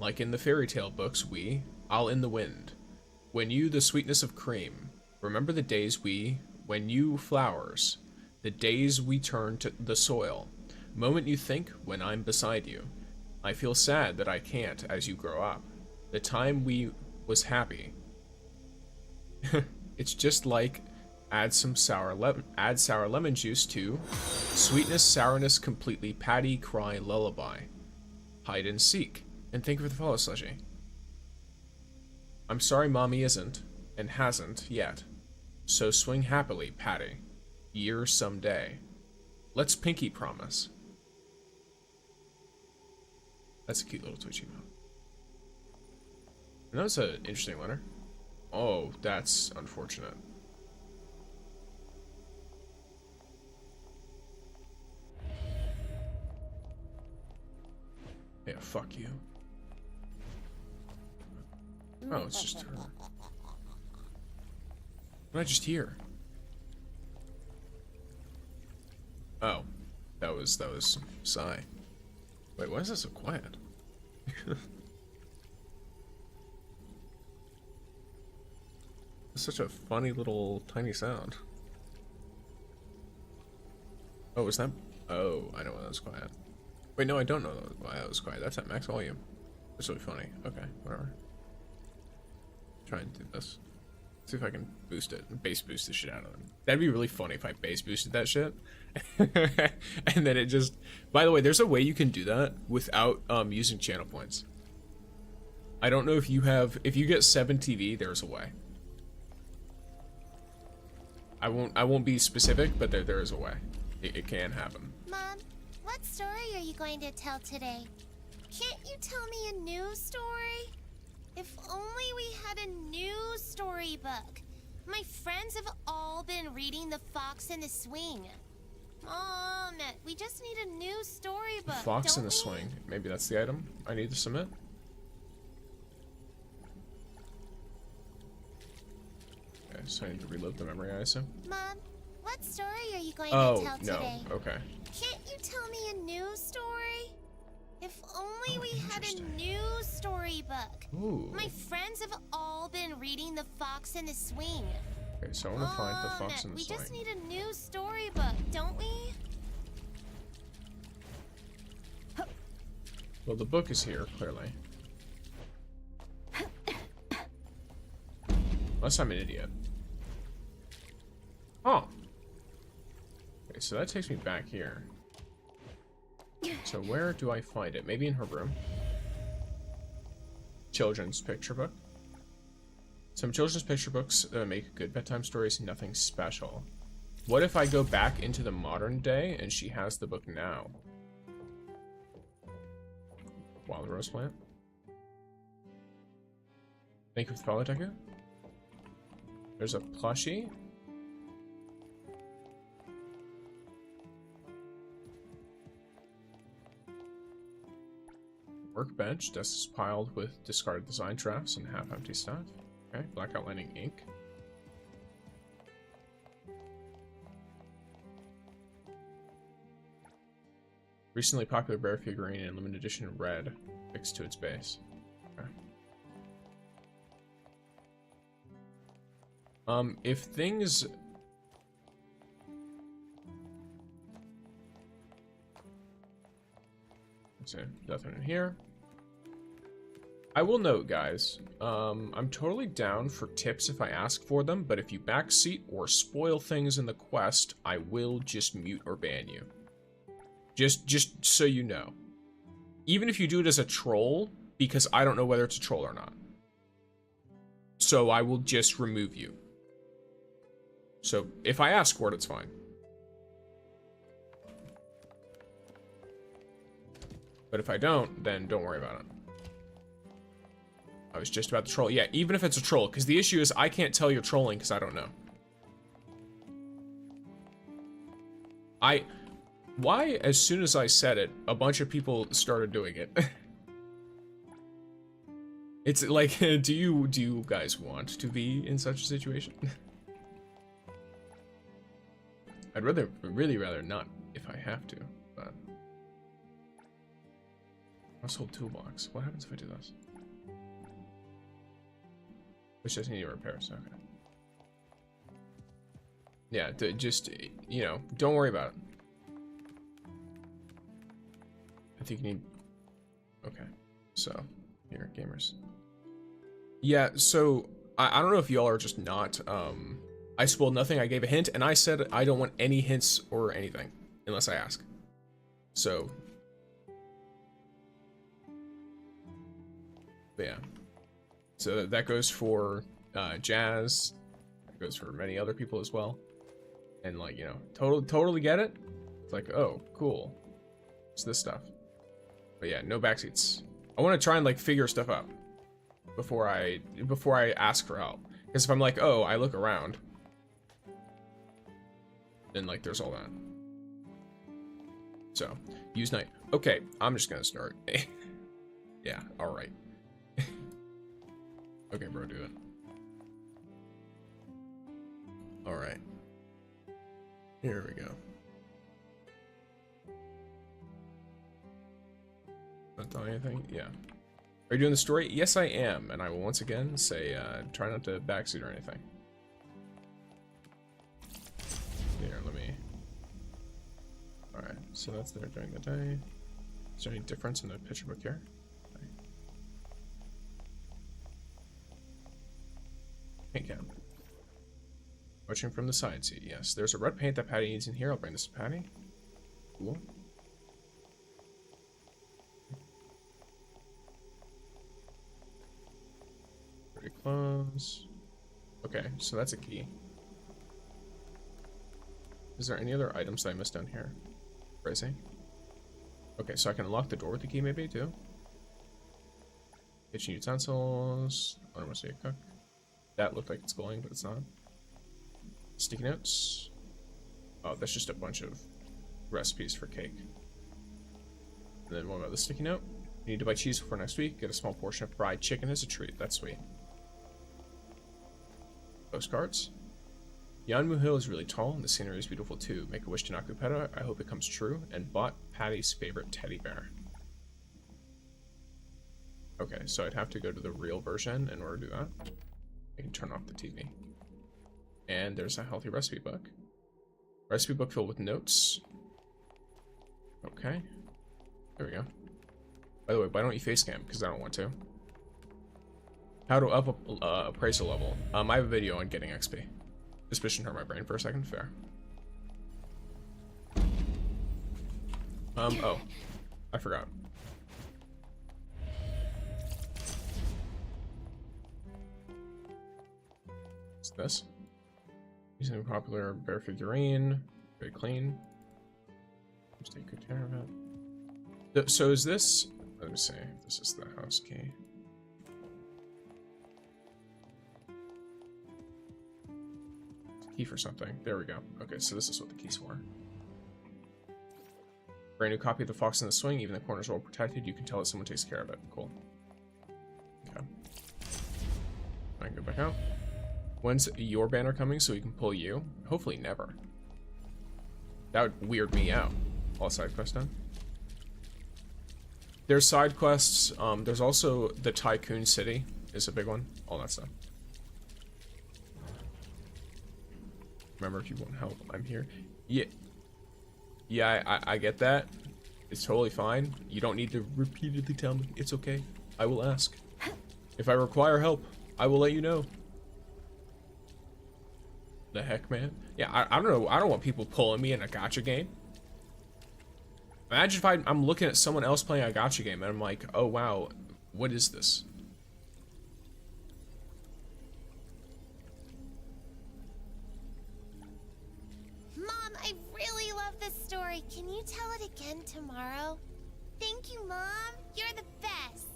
Like in the fairy tale books I'll in the wind. When you the sweetness of cream. Remember the days when you flowers. The days we turn to the soil. Moment you think when I'm beside you. I feel sad that I can't as you grow up. The time we was happy. It's just like add sour lemon juice to sweetness, sourness completely Patty cry lullaby. Hide and seek. And think of the follow slushy. I'm sorry mommy isn't and hasn't yet. So swing happily, Patty. Year someday. Let's pinky promise. That's a cute little Twitchy mouth. And that was an interesting letter. Oh, that's unfortunate. Yeah, fuck you. Oh, it's just her. What did I just hear? Oh, that was Sigh. Wait, why is this so quiet? It's such a funny little tiny sound. Oh, is that? Oh, I know why that was quiet. Wait, no, I don't know why that was quiet. That's at max volume. That's really funny. Okay, whatever. Try and do this. See if I can boost it. Bass boost the shit out of it. That'd be really funny if I bass boosted that shit. And then it just... By the way, there's a way you can do that without using channel points. I don't know if you have... If you get 7 TV, there's a way. I won't be specific, but there is a way. It can happen. Mom, what story are you going to tell today? Can't you tell me a new story? If only we had a new storybook. My friends have all been reading The Fox and the Swing. Mom, we just need a new storybook. Fox and the Swing. Maybe that's the item I need to submit. Okay, so I need to reload the memory, I assume. Mom, what story are you going to tell today? Oh, no. Okay. Can't you tell me a new story? If only we had a new storybook. Ooh. My friends have all been reading The Fox and the Swing. Okay, so I want to find The Fox and the Swing. We just need a new storybook, don't we? Well, the book is here, clearly. Unless I'm an idiot. Oh. Okay, so that takes me back here. So where do I find it? Maybe in her room. Children's picture book. Some children's picture books make good bedtime stories, nothing special. What if I go back into the modern day and she has the book now? Wild Rose Plant. Think of the Polyteca. There's a plushie. Workbench. Desk is piled with discarded design drafts and half-empty stuff. Okay, black outlining ink. Recently popular bear figurine in limited edition red fixed to its base. Okay. If things... Let's see, nothing in here. I will note, guys, I'm totally down for tips if I ask for them, but if you backseat or spoil things in the quest, I will just mute or ban you. Just so you know. Even if you do it as a troll, because I don't know whether it's a troll or not. So I will just remove you. So if I ask for it, it's fine. But if I don't, then don't worry about it. I was just about to troll. Yeah, even if it's a troll, because the issue is I can't tell you're trolling because I don't know. Why, as soon as I said it, a bunch of people started doing it? It's like, do you guys want to be in such a situation? I'd really rather not if I have to, but... Household toolbox. What happens if I do this? Which doesn't need repairs, okay. Yeah, just, you know, don't worry about it. I think you need... Okay, so, here, gamers. Yeah, so, I don't know if y'all are just not, I spoiled nothing, I gave a hint, and I said I don't want any hints or anything, unless I ask. So... But yeah. So that goes for, Jazz, that goes for many other people as well. And like, you know, totally get it. It's like, oh, cool. It's this stuff. But yeah, no backseats. I want to try and like figure stuff out before I ask for help. Because if I'm like, oh, I look around, then like there's all that. So use night. Okay, I'm just gonna start. Yeah, all right. Okay, bro, do it. All right. Here we go. Not telling anything? Yeah. Are you doing the story? Yes, I am. And I will once again say, try not to backseat or anything. Here, let me... Alright, so that's there during the day. Is there any difference in the picture book here? Okay. Paint cap. Watching from the side seat, yes. There's a red paint that Patty needs in here. I'll bring this to Patty. Cool. Pretty close. Okay, so that's a key. Is there any other items that I missed down here? Crazy. Okay, so I can unlock the door with the key maybe too. Kitchen utensils. I don't want to see a cook. That looked like it's glowing, but it's not. Sticky notes. Oh, that's just a bunch of recipes for cake. And then what about the sticky note? You need to buy cheese for next week. Get a small portion of fried chicken as a treat. That's sweet. Postcards. Yanmu Hill is really tall, and the scenery is beautiful too. Make a wish to Nakupeta. I hope it comes true. And bought Patty's favorite teddy bear. Okay, so I'd have to go to the real version in order to do that. I can turn off the TV. And there's a healthy recipe book. Recipe book filled with notes. Okay. There we go. By the way, why don't you face cam? Because I don't want to. How to up appraisal level. I have a video on getting XP. Suspicion hurt my brain for a second. Fair. Oh. I forgot. What's this? Using a popular bear figurine. Very clean. Just take good care of it. So is this... Let me see if this is the house key. Key for something. There we go. Okay, so this is what the key's for. Brand new copy of The Fox in the Swing. Even the corners are all protected. You can tell that someone takes care of it. Cool. Okay. I can go back out. When's your banner coming so we can pull you? Hopefully never. That would weird me out. All side quests done. There's side quests. There's also the Tycoon City is a big one. All that stuff. Remember, if you want help, I'm here. Yeah. Yeah, I get that. It's totally fine. You don't need to repeatedly tell me. It's okay. I will ask. If I require help, I will let you know. The heck, man? Yeah, I don't know. I don't want people pulling me in a gacha game. Imagine if I'm looking at someone else playing a gacha game and I'm like, oh wow, what is this? Mom, I really love this story. Can you tell it again tomorrow? Thank you, Mom. You're the best.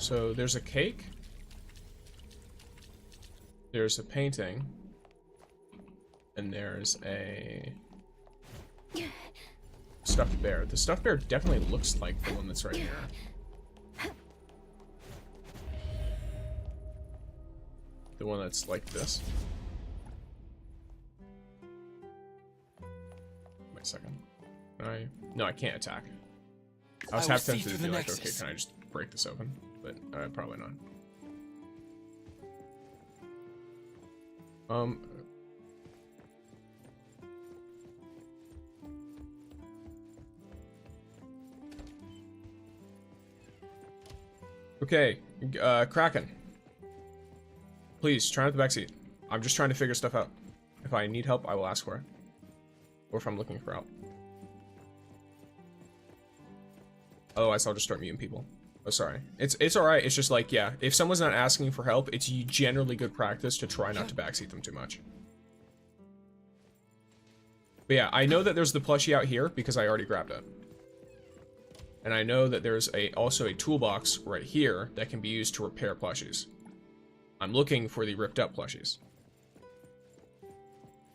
So there's a cake. There's a painting. And there's a stuffed bear. The stuffed bear definitely looks like the one that's right here. The one that's like this. Wait a second. Can I? No, I can't attack. I was I will half see tempted to through be the like, okay, nexus. can I just break this open? But probably not. Okay, Kraken. Please, try not the backseat. I'm just trying to figure stuff out. If I need help, I will ask for it. Or if I'm looking for help. Otherwise, I'll just start muting people. Oh, sorry. It's alright, it's just like, yeah, if someone's not asking for help, it's generally good practice to try not to backseat them too much. But yeah, I know that there's the plushie out here because I already grabbed it. And I know that there's also a toolbox right here that can be used to repair plushies. I'm looking for the ripped up plushies.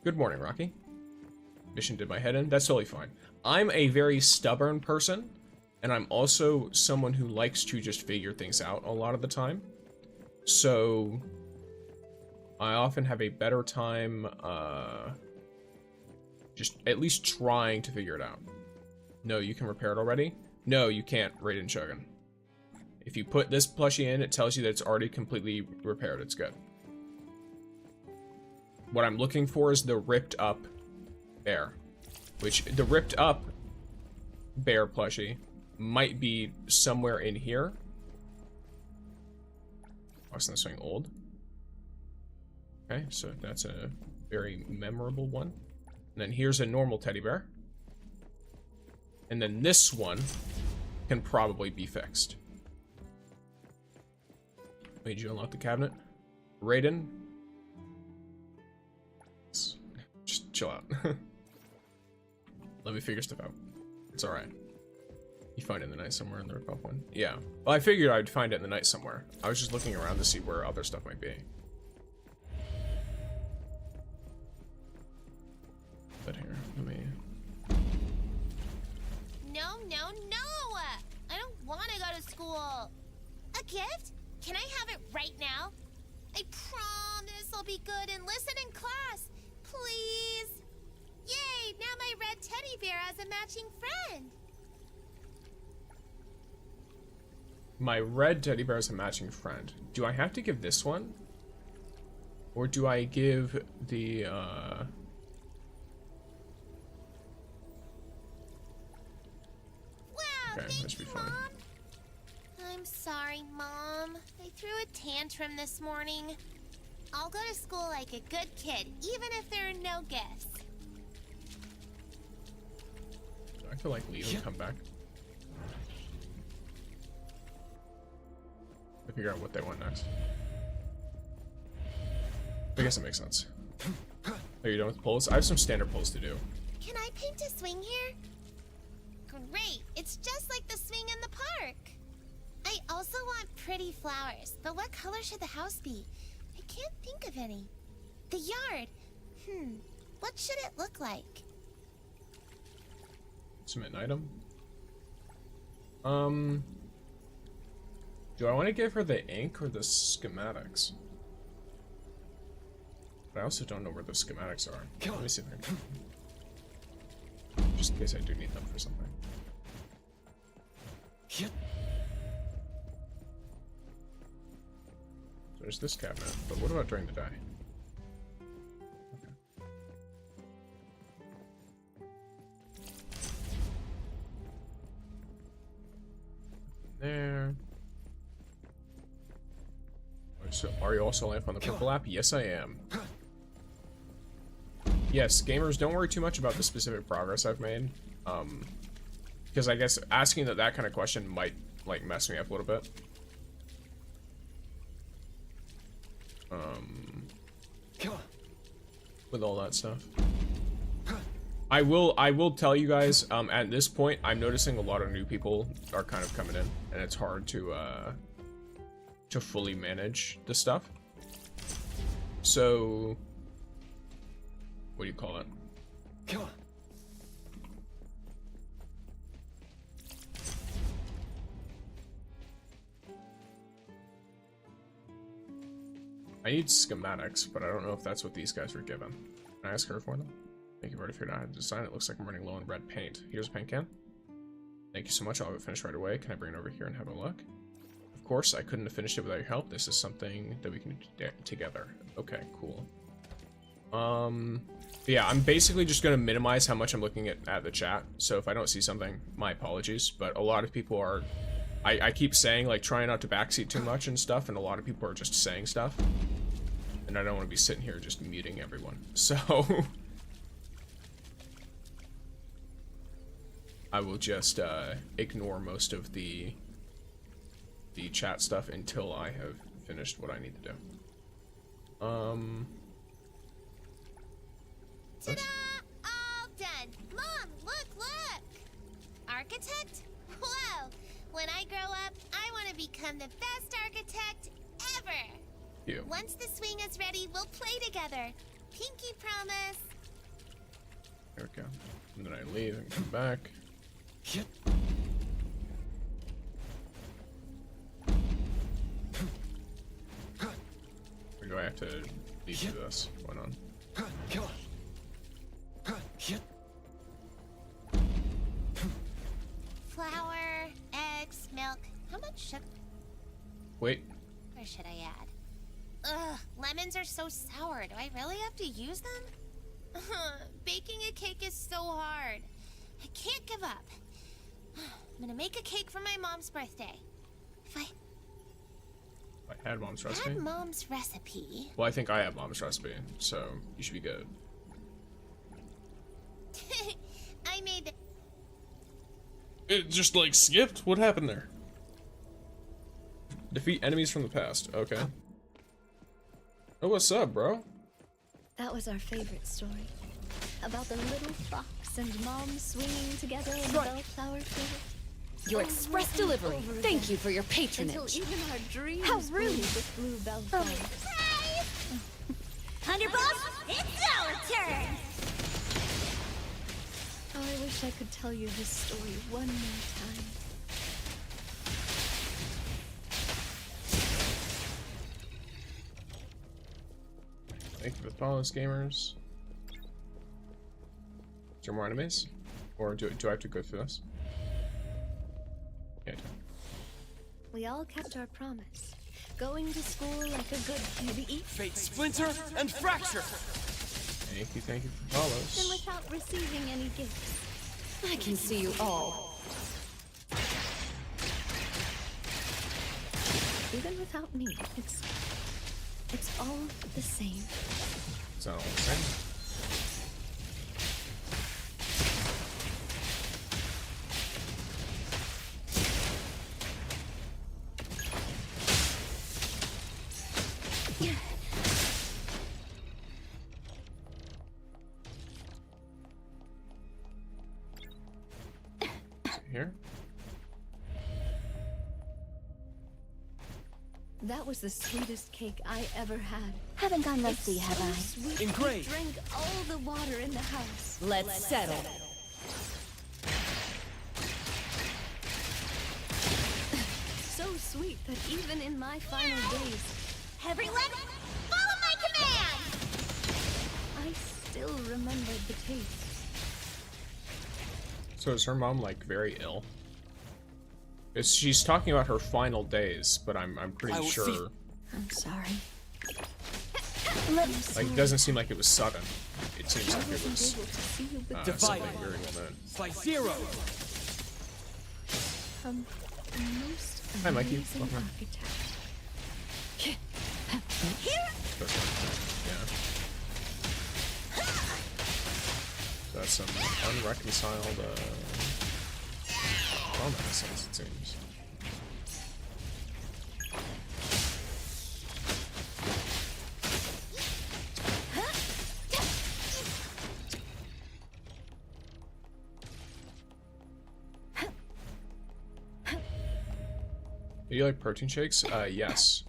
Good morning, Rocky. Mission did my head in. That's totally fine. I'm a very stubborn person, and I'm also someone who likes to just figure things out a lot of the time. So I often have a better time just at least trying to figure it out. No, you can repair it already? No, you can't, Raiden Shogun. If you put this plushie in, it tells you that it's already completely repaired. It's good. What I'm looking for is the ripped up bear. Which, the ripped up bear plushie might be somewhere in here. Wasn't this thing old? Okay, so that's a very memorable one. And then here's a normal teddy bear. And then this one can probably be fixed. Wait, did you unlock the cabinet? Raiden? Just chill out. Let me figure stuff out. It's alright. You find it in the night somewhere in the rip-off one? Yeah. Well, I figured I'd find it in the night somewhere. I was just looking around to see where other stuff might be. But here, let me... No, no, no! I don't want to go to school. A gift? Can I have it right now? I promise I'll be good and listen in class. Please. Yay! Now my red teddy bear has a matching friend. My red teddy bear is a matching friend. Do I have to give this one? Or do I give the, Wow, Okay, that thank should be you, fine. Mom. I'm sorry, Mom. I threw a tantrum this morning. I'll go to school like a good kid, even if there are no gifts. I feel like leave and come back. To figure out what they want next. I guess it makes sense. Are you done with the polls? I have some standard polls to do. Can I paint a swing here? Great! It's just like the swing in the park. I also want pretty flowers, but what color should the house be? I can't think of any. The yard. What should it look like? Submit an item. Do I want to give her the ink or the schematics? But I also don't know where the schematics are. Let me see if I can. Just in case I do need them for something. So there's this cabinet, but what about during the day? Okay. There. So, are you also live on the purple app? Yes, I am. Yes, gamers, don't worry too much about the specific progress I've made. Because I guess asking that kind of question might, like, mess me up a little bit. With all that stuff. I will tell you guys, at this point, I'm noticing a lot of new people are kind of coming in, and it's hard to, to fully manage the stuff. So, what do you call it? Come on. I need schematics, but I don't know if that's what these guys were given. Can I ask her for them? Thank you, I've already figured out how to design it. Looks like I'm running low on red paint. Here's a paint can. Thank you so much, I'll have it finished right away. Can I bring it over here and have a look? Of course, I couldn't have finished it without your help. This is something that we can do together. Okay, cool. Yeah, I'm basically just going to minimize how much I'm looking at the chat. So if I don't see something, my apologies. But a lot of people are... I keep saying, like, trying not to backseat too much and stuff, and a lot of people are just saying stuff. And I don't want to be sitting here just muting everyone. So... I will just ignore most of the chat stuff until I have finished what I need to do. Ta-da! All done. Mom, look! Architect? Whoa! When I grow up, I want to become the best architect ever. You. Once the swing is ready, we'll play together. Pinky promise. There we go. And then I leave and come back. Yep. Or do I have to leave through this? Why not? Come on. Yep. Flour, eggs, milk. How much sugar Wait. should I add? Ugh, lemons are so sour. Do I really have to use them? Baking a cake is so hard. I can't give up. I'm gonna make a cake for my mom's birthday. If I I had mom's recipe. had mom's recipe... Well, I think I have mom's recipe, so you should be good. I made the... It just, like, skipped? What happened there? Defeat enemies from the past. Okay. Oh, what's up, bro? That was our favorite story. About the little fox and mom swinging together in the bellflower field. Your express delivery. Thank you for your patronage. Until even our dreams How grew rude. with blue bellflowers. Surprise! Thunderbolt, it's our turn! Oh, I wish I could tell you this story one more time. Thank you for the follows, gamers. Is there more enemies? Or do I have to go through this? Yeah, I do. We all kept our promise. Going to school like a good kid, eat Fate splinter and fracture. Thank you for and follows. without receiving any gifts. I can see you all. Even without me, it's all the same. It's not all the same. Here? That was the sweetest cake I ever had. Haven't gone rusty, have I? Sweet. Engraved. We drank all the water in the house. Let's settle. So sweet that even in my final days, Everyone, follow my command! I still remembered the taste. So is her mom, like, very ill? She's talking about her final days, but I'm I pretty will sure... see- I'm sorry. Like, it doesn't seem like it was sudden. It seems I like it wasn't was able to see you, but Divided. something very well done. By zero. from the most Hi, Mikey. amazing Welcome. architect. That's yeah. So that's some unreconciled, romance, it seems. Do you like protein shakes? Yes.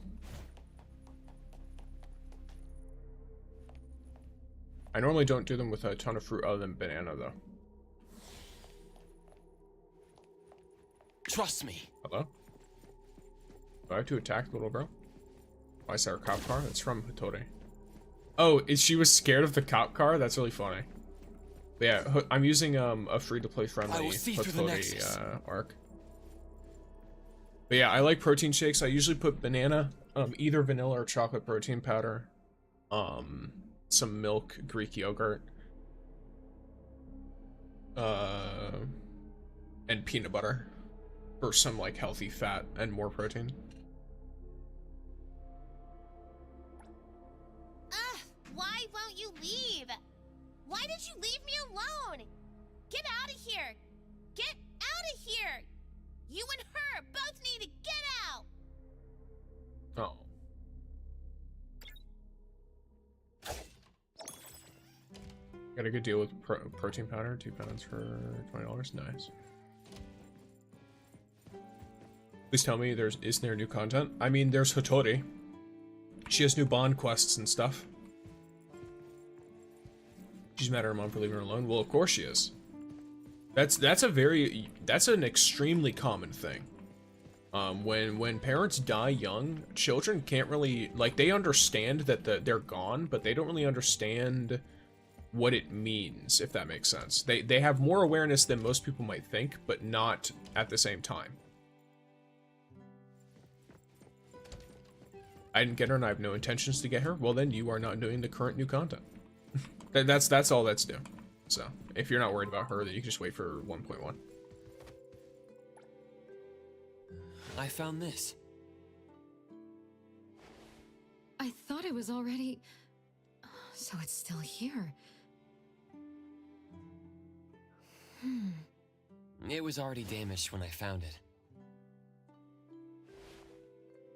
I normally don't do them with a ton of fruit other than banana, though. Trust me. Hello? Do I have to attack the little girl? Why is there a cop car? That's from Hotori. Oh, she was scared of the cop car? That's really funny. But yeah, I'm using a free-to-play friendly Hotori arc. But yeah, I like protein shakes. I usually put banana, either vanilla or chocolate protein powder, some milk, Greek yogurt, and peanut butter for some like healthy fat and more protein. Why won't you leave? Why did you leave me alone? Get out of here! Get out of here! You and her both need to get out! Oh. Got a good deal with protein powder, 2 pounds for $20. Nice. Please tell me isn't there new content? I mean, there's Hotori. She has new bond quests and stuff. She's mad at her mom for leaving her alone. Well, of course she is. That's an extremely common thing. When parents die young, children can't really, like, they understand that they're gone, but they don't really understand what it means, if that makes sense. They have more awareness than most people might think, but not at the same time. I didn't get her and I have no intentions to get her. Well, then you are not doing the current new content. That's all that's due. So, if you're not worried about her, then you can just wait for 1.1. I found this. I thought it was already... So it's still here. It was already damaged when I found it.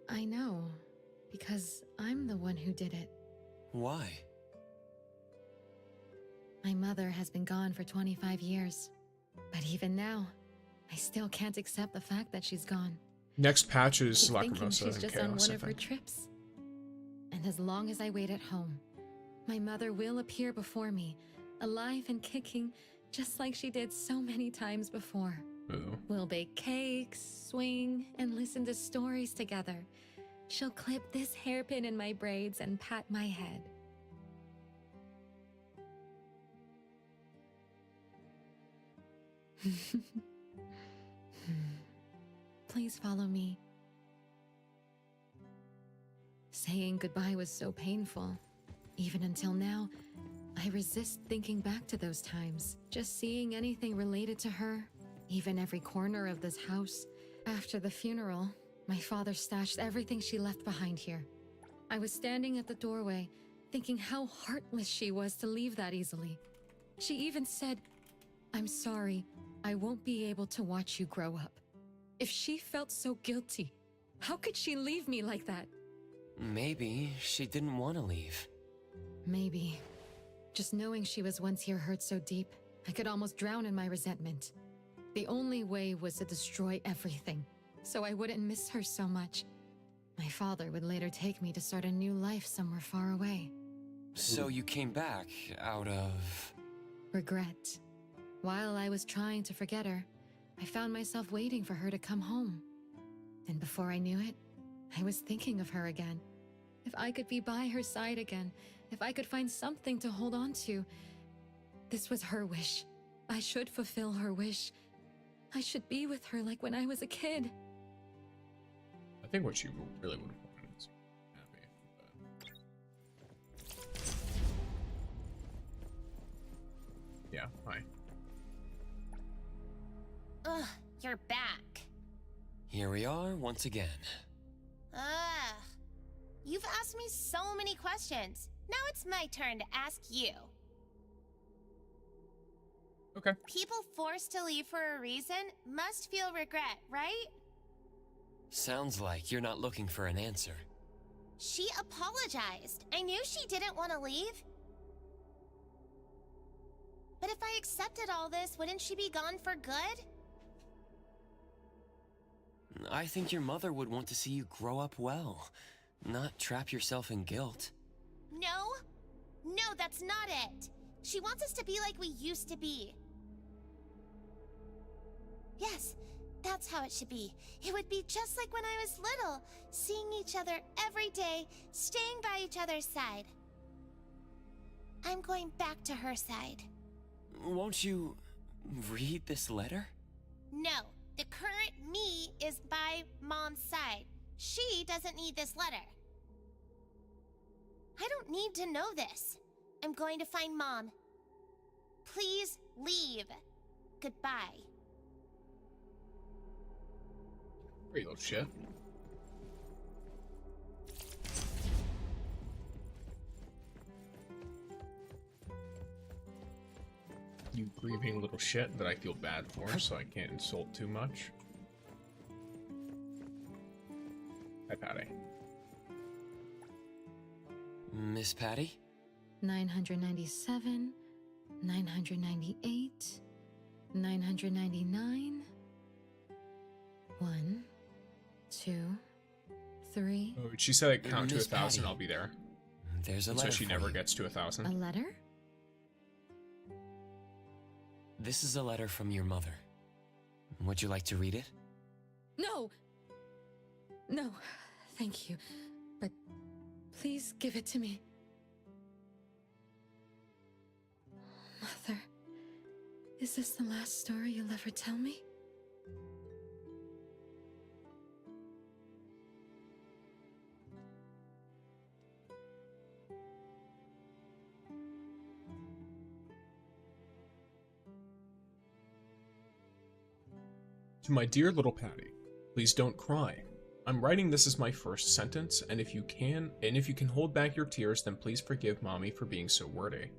I know, because I'm the one who did it. Why? My mother has been gone for 25 years. But even now, I still can't accept the fact that she's gone. Next patch is Keep thinking Lacrimosa she's and just on Chaos, one I of her think. trips. And as long as I wait at home, my mother will appear before me, alive and kicking, just like she did so many times before. Ooh. We'll bake cakes, swing, and listen to stories together. She'll clip this hairpin in my braids and pat my head. Please follow me. Saying goodbye was so painful. Even until now, I resist thinking back to those times. Just seeing anything related to her, even every corner of this house. After the funeral, my father stashed everything she left behind here. I was standing at the doorway, thinking how heartless she was to leave that easily. She even said, "I'm sorry, I won't be able to watch you grow up." If she felt so guilty, how could she leave me like that? Maybe she didn't want to leave. Maybe. Just knowing she was once here hurt so deep, I could almost drown in my resentment. The only way was to destroy everything, so I wouldn't miss her so much. My father would later take me to start a new life somewhere far away. So you came back out of... Regret. While I was trying to forget her, I found myself waiting for her to come home. And before I knew it, I was thinking of her again. If I could be by her side again, if I could find something to hold on to. This was her wish. I should fulfill her wish. I should be with her like when I was a kid. I think what you really would have wanted is happy. But... yeah, hi. Ugh, you're back. Here we are once again. Ugh. You've asked me so many questions. Now it's my turn to ask you. Okay. People forced to leave for a reason must feel regret, right? Sounds like you're not looking for an answer. She apologized. I knew she didn't want to leave. But if I accepted all this, wouldn't she be gone for good? I think your mother would want to see you grow up well, not trap yourself in guilt. No? No, that's not it. She wants us to be like we used to be. Yes, that's how it should be. It would be just like when I was little, seeing each other every day, staying by each other's side. I'm going back to her side. Won't you read this letter? No, the current me is by Mom's side. She doesn't need this letter. I don't need to know this. I'm going to find Mom. Please leave. Goodbye. Pretty little shit. You grieving little shit that I feel bad for, so I can't insult too much. Hi, Patty. Miss Patty? 997, 998, 999. 1, 2, 3. Oh, she said it count to Miss 1,000. Patty, I'll be there. There's a And letter so she for never you. gets to A 1,000. letter? This is a letter from your mother. Would you like to read it? No! No, thank you. But please give it to me. Mother, is this the last story you'll ever tell me? To my dear little Patty, please don't cry. I'm writing this as my first sentence, and if you can hold back your tears, then please forgive Mommy for being so wordy.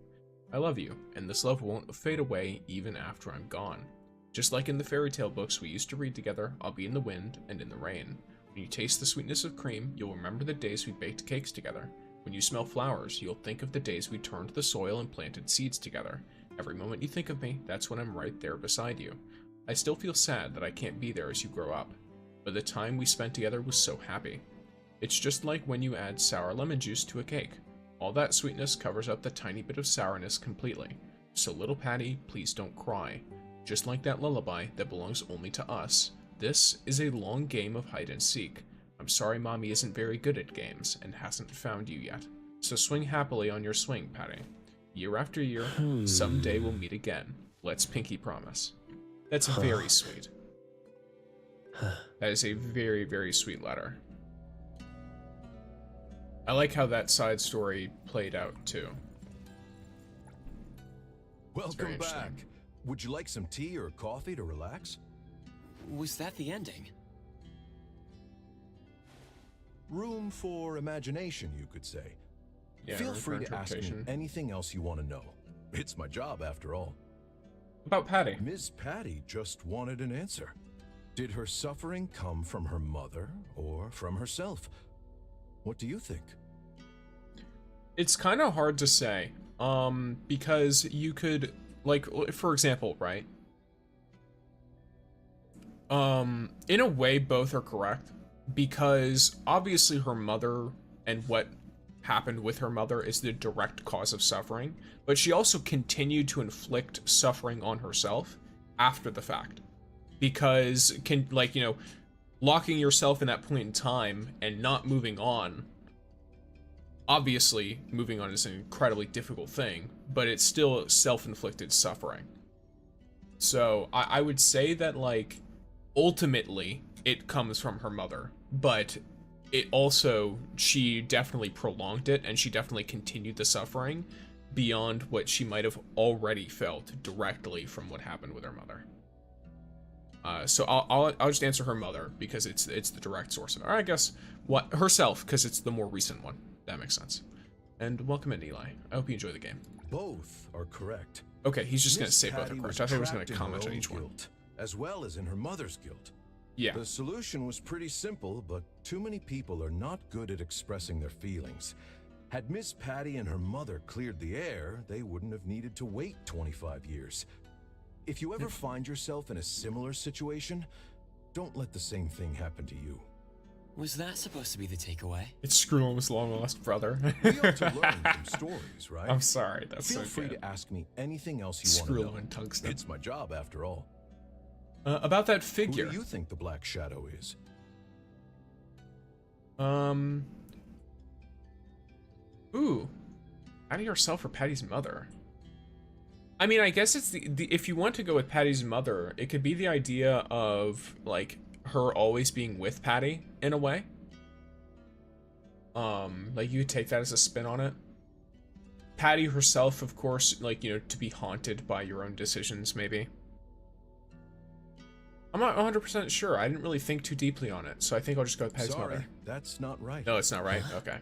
I love you, and this love won't fade away even after I'm gone. Just like in the fairy tale books we used to read together, I'll be in the wind and in the rain. When you taste the sweetness of cream, you'll remember the days we baked cakes together. When you smell flowers, you'll think of the days we turned the soil and planted seeds together. Every moment you think of me, that's when I'm right there beside you. I still feel sad that I can't be there as you grow up, but the time we spent together was so happy. It's just like when you add sour lemon juice to a cake. All that sweetness covers up the tiny bit of sourness completely. So little Patty, please don't cry. Just like that lullaby that belongs only to us, this is a long game of hide and seek. I'm sorry Mommy isn't very good at games and hasn't found you yet. So swing happily on your swing, Patty. Year after year, someday we'll meet again. Let's pinky promise. That's very sweet. That is a very, very sweet letter. I like how that side story played out, too. Welcome back. Would you like some tea or coffee to relax? Was that the ending? Room for imagination, you could say. Yeah, Feel room for free to ask me interpretation. anything else you want to know. It's my job, after all. About Patty. Miss Patty just wanted an answer. Did her suffering come from her mother or from herself? What do you think? It's kind of hard to say, because you could, like, for example, right? In a way, both are correct, because obviously her mother and what happened with her mother is the direct cause of suffering, but she also continued to inflict suffering on herself after the fact, because locking yourself in that point in time and not moving on. Obviously, moving on is an incredibly difficult thing, but it's still self-inflicted suffering. So I would say that, like, ultimately it comes from her mother, but it also, she definitely prolonged it, and she definitely continued the suffering beyond what she might have already felt directly from what happened with her mother. So I'll just answer her mother because it's the direct source of it. Or I guess what herself, because it's the more recent one. That makes sense. And welcome in, Eli. I hope you enjoy the game. Both are correct. Okay, he's just going to Miss say both are Patty correct. I thought he was going trapped to in her comment on own each one. guilt, as well as in her mother's guilt. Yeah. The solution was pretty simple, but too many people are not good at expressing their feelings. Had Miss Patty and her mother cleared the air, they wouldn't have needed to wait 25 years. If you ever find yourself in a similar situation, don't let the same thing happen to you. Was that supposed to be the takeaway? It's Screwum's long lost brother. We ought to learn from stories, right? I'm sorry, that's Feel so free good. to ask me anything else you want to Screwum know. and Tungsten. It's my job, after all. About that Who figure. do you think the Black Shadow is? Ooh. Patty herself or Patty's mother? I mean, I guess it's the if you want to go with Patty's mother, it could be the idea of, like, her always being with Patty, in a way. Like, you could take that as a spin on it. Patty herself, of course, like, you know, to be haunted by your own decisions, maybe. I'm not 100% sure. I didn't really think too deeply on it, so I think I'll just go with Patty's Sorry, mother. that's not right. No, it's not right? Okay.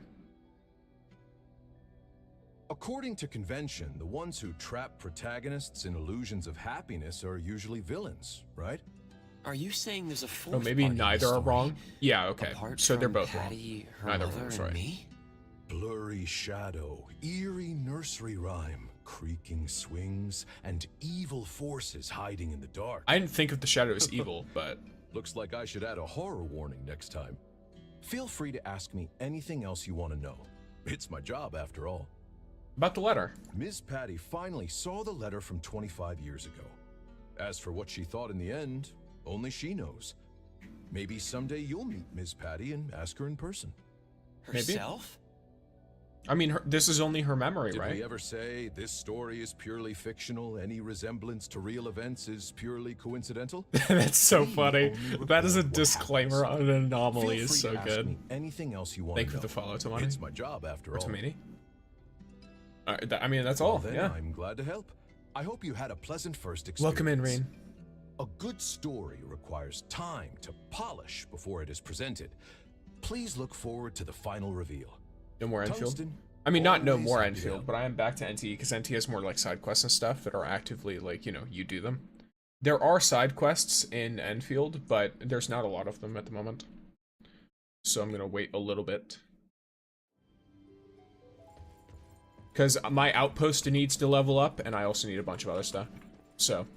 According to convention, the ones who trap protagonists in illusions of happiness are usually villains, right? Are you saying there's a fourth Oh, maybe party in the neither are story, wrong? Yeah, okay. apart So they're from both wrong. Patty, her Neither mother, one was and right. me? Blurry shadow, eerie nursery rhyme, creaking swings, and evil forces hiding in the dark. I didn't think of the shadow as evil, but... Looks like I should add a horror warning next time. Feel free to ask me anything else you want to know. It's my job, after all. About the letter. Ms. Patty finally saw the letter from 25 years ago. As for what she thought in the end, only she knows. Maybe someday you'll meet Ms. Patty and ask her in person. Maybe. Herself? I mean, this is only her memory, Did right? we ever say this story is purely fictional? Any resemblance to real events is purely coincidental? That's so We funny. only That is a record what disclaimer happens. on an anomaly Feel is free so to ask good. me anything else you want Thank to you know. for the follow, Tamani. It's my job, after Or all. Tamini. I mean, that's all, Well, then yeah. I'm glad to help. I hope you had a pleasant first experience. Welcome in, Reen. A good story requires time to polish before it is presented. Please look forward to the final reveal. No more Enfield? Tungsten, I mean, not no always more happy to Enfield, help. but I am back to NT because NT has more like side quests and stuff that are actively like, you know, you do them. There are side quests in Enfield, but there's not a lot of them at the moment. So I'm gonna wait a little bit. Because my outpost needs to level up, and I also need a bunch of other stuff. So,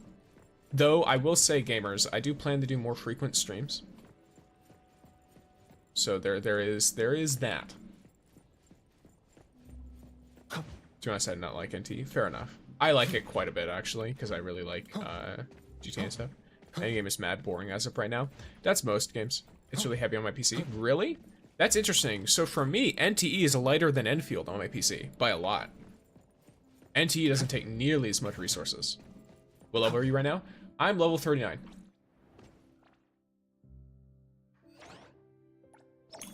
though I will say, gamers, I do plan to do more frequent streams. So there is that. Do I said not like NT? Fair enough. I like it quite a bit actually, because I really like GTA and stuff. Any game is mad boring as of right now. That's most games. It's really heavy on my PC. Really? That's interesting. So for me, NTE is lighter than Enfield on my PC by a lot. NTE doesn't take nearly as much resources. What level are you right now? I'm level 39.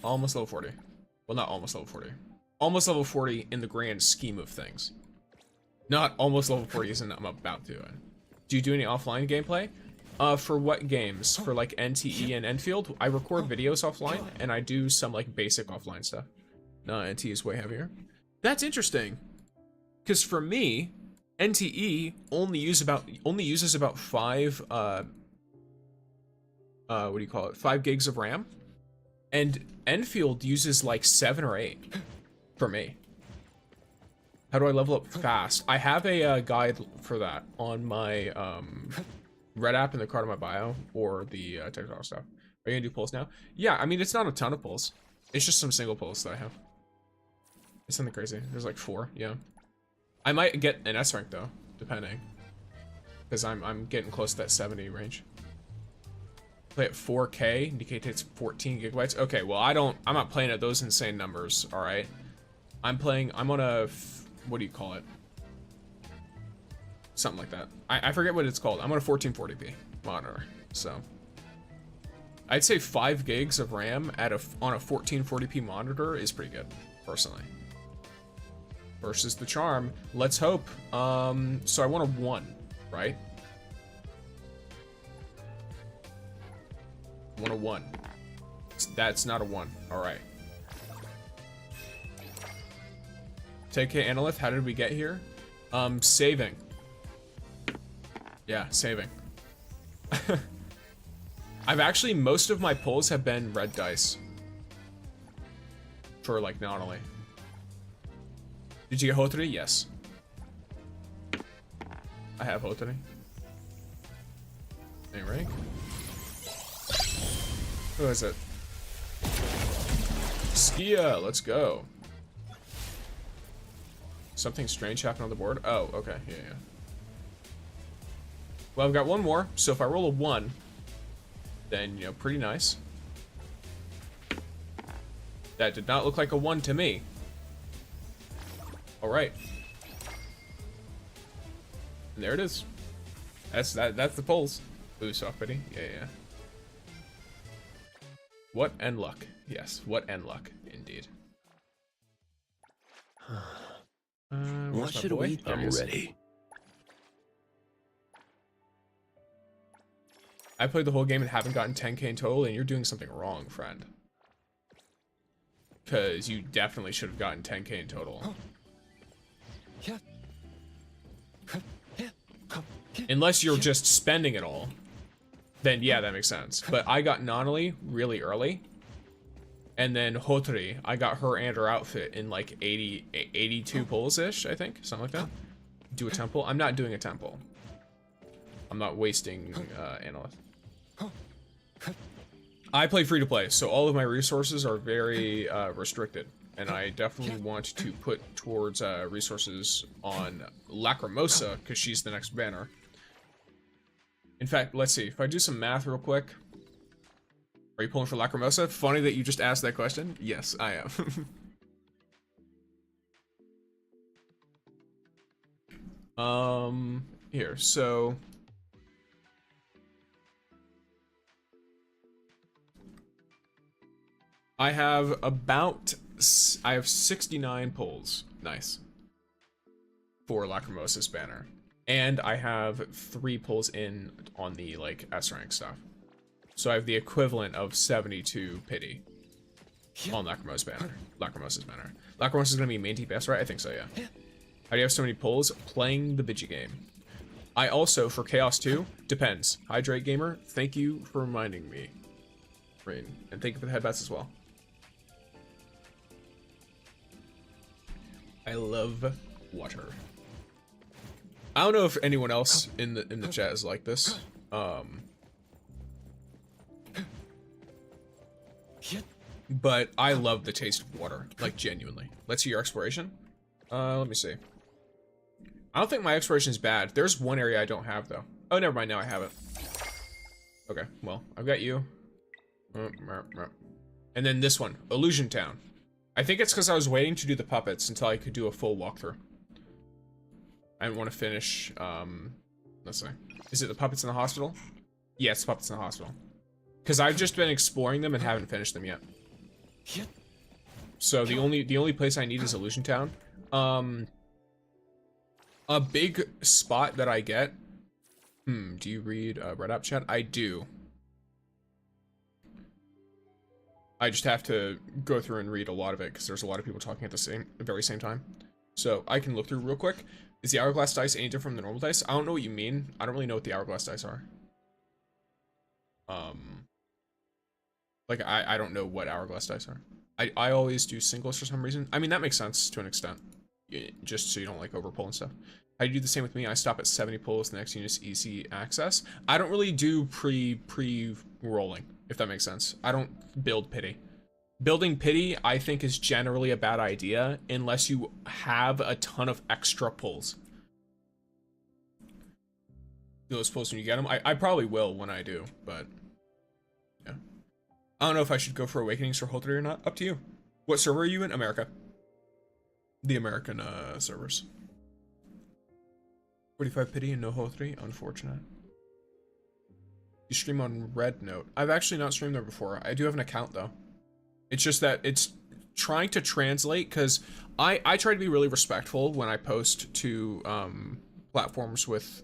Almost level 40. Well, not almost level 40. Almost level 40 in the grand scheme of things. Not almost level 40 isn't I'm about to. Do you do any offline gameplay? For what games? For like NTE and Enfield? I record videos offline and I do some like basic offline stuff. No, NTE is way heavier. That's interesting. Because for me, NTE only uses about 5 what do you call it? 5 gigs of RAM. And Enfield uses like 7 or 8 for me. How do I level up fast? I have a guide for that on my Red app in the card of my bio or the TikTok stuff. Are you gonna do pulls now? Yeah, I mean, it's not a ton of pulls. It's just some single pulls that I have. It's something crazy. There's like 4, yeah. I might get an S rank though, depending. Because I'm getting close to that 70 range. Play at 4K, indicate it's 14 gigabytes. Okay, well I'm not playing at those insane numbers, alright? I'm on a, what do you call it? Something like that. I forget what it's called. I'm on a 1440p monitor, so. I'd say 5 gigs of RAM on a 1440p monitor is pretty good, personally. Versus the Charm, let's hope. So I want a 1, right? I want a 1. That's not a 1, alright. 10K Analyth, how did we get here? Saving. Yeah, saving. I've actually, most of my pulls have been red dice. For like, not only. Did you get Hotori? Yes. I have Hotori. Any rank? Who is it? Skia, let's go. Something strange happened on the board? Oh, okay, yeah. Well, I've got one more, so if I roll a 1, then, you know, pretty nice. That did not look like a 1 to me. Alright. And there it is. That's the pulls. Ooh, soft pity. Yeah. What and luck. Yes, what and luck, indeed. What should we? I'm ready. I played the whole game and haven't gotten 10k in total, and you're doing something wrong, friend. Because you definitely should have gotten 10k in total. Unless you're just spending it all. Then yeah, that makes sense. But I got Nonali really early. And then Hotori, I got her and her outfit in like 82 pulls-ish, I think. Something like that. Do a temple. I'm not doing a temple. I'm not wasting analyst. I play free-to-play, so all of my resources are very restricted. And I definitely want to put towards resources on Lacrimosa, because she's the next banner. In fact, let's see. If I do some math real quick. Are you pulling for Lacrimosa? Funny that you just asked that question. Yes, I am. Here, so... I have 69 pulls. Nice. For Lacrimosa's banner. And I have 3 pulls in on the, like, S rank stuff. So I have the equivalent of 72 pity on Lacrimosa's banner. Lacrimosa's gonna be main DPS, right? I think so, yeah. How do you have so many pulls? Playing the Bidgy game. I also, for Chaos 2, depends. Hydrate Gamer, thank you for reminding me. Rain. And thank you for the headbats as well. I love water. I don't know if anyone else in the chat is like this. But I love the taste of water, like genuinely. Let's see your exploration. Let me see. I don't think my exploration is bad. There's one area I don't have though. Oh, never mind. Now I have it. Okay, well, I've got you. And then this one, Illusion Town. I think it's because I was waiting to do the puppets until I could do a full walkthrough. I didn't want to finish, let's see. Is it the puppets in the hospital? Yeah, it's the puppets in the hospital. Because I've just been exploring them and haven't finished them yet. So the only place I need is Illusion Town. A big spot that I get. Do you read Red App chat? I do. I just have to go through and read a lot of it because there's a lot of people talking at the very same time. So I can look through real quick. Is the hourglass dice any different from the normal dice? I don't know what you mean. I don't really know what the hourglass dice are. Like I don't know what hourglass dice are. I always do singles for some reason. I mean, that makes sense to an extent. Just so you don't like overpull and stuff. I do the same with me. I stop at 70 pulls. The next unit's easy access. I don't really do pre-rolling, if that makes sense. I don't build pity. Building pity, I think, is generally a bad idea unless you have a ton of extra pulls. Those pulls when you get them. I probably will when I do, but yeah. I don't know if I should go for Awakenings for Hotori or not. Up to you. What server are you in? America. The American servers. 45 pity and no Hotori. Unfortunate. You stream on Red Note. I've actually not streamed there before. I do have an account though. It's just that it's trying to translate because I try to be really respectful when I post to platforms with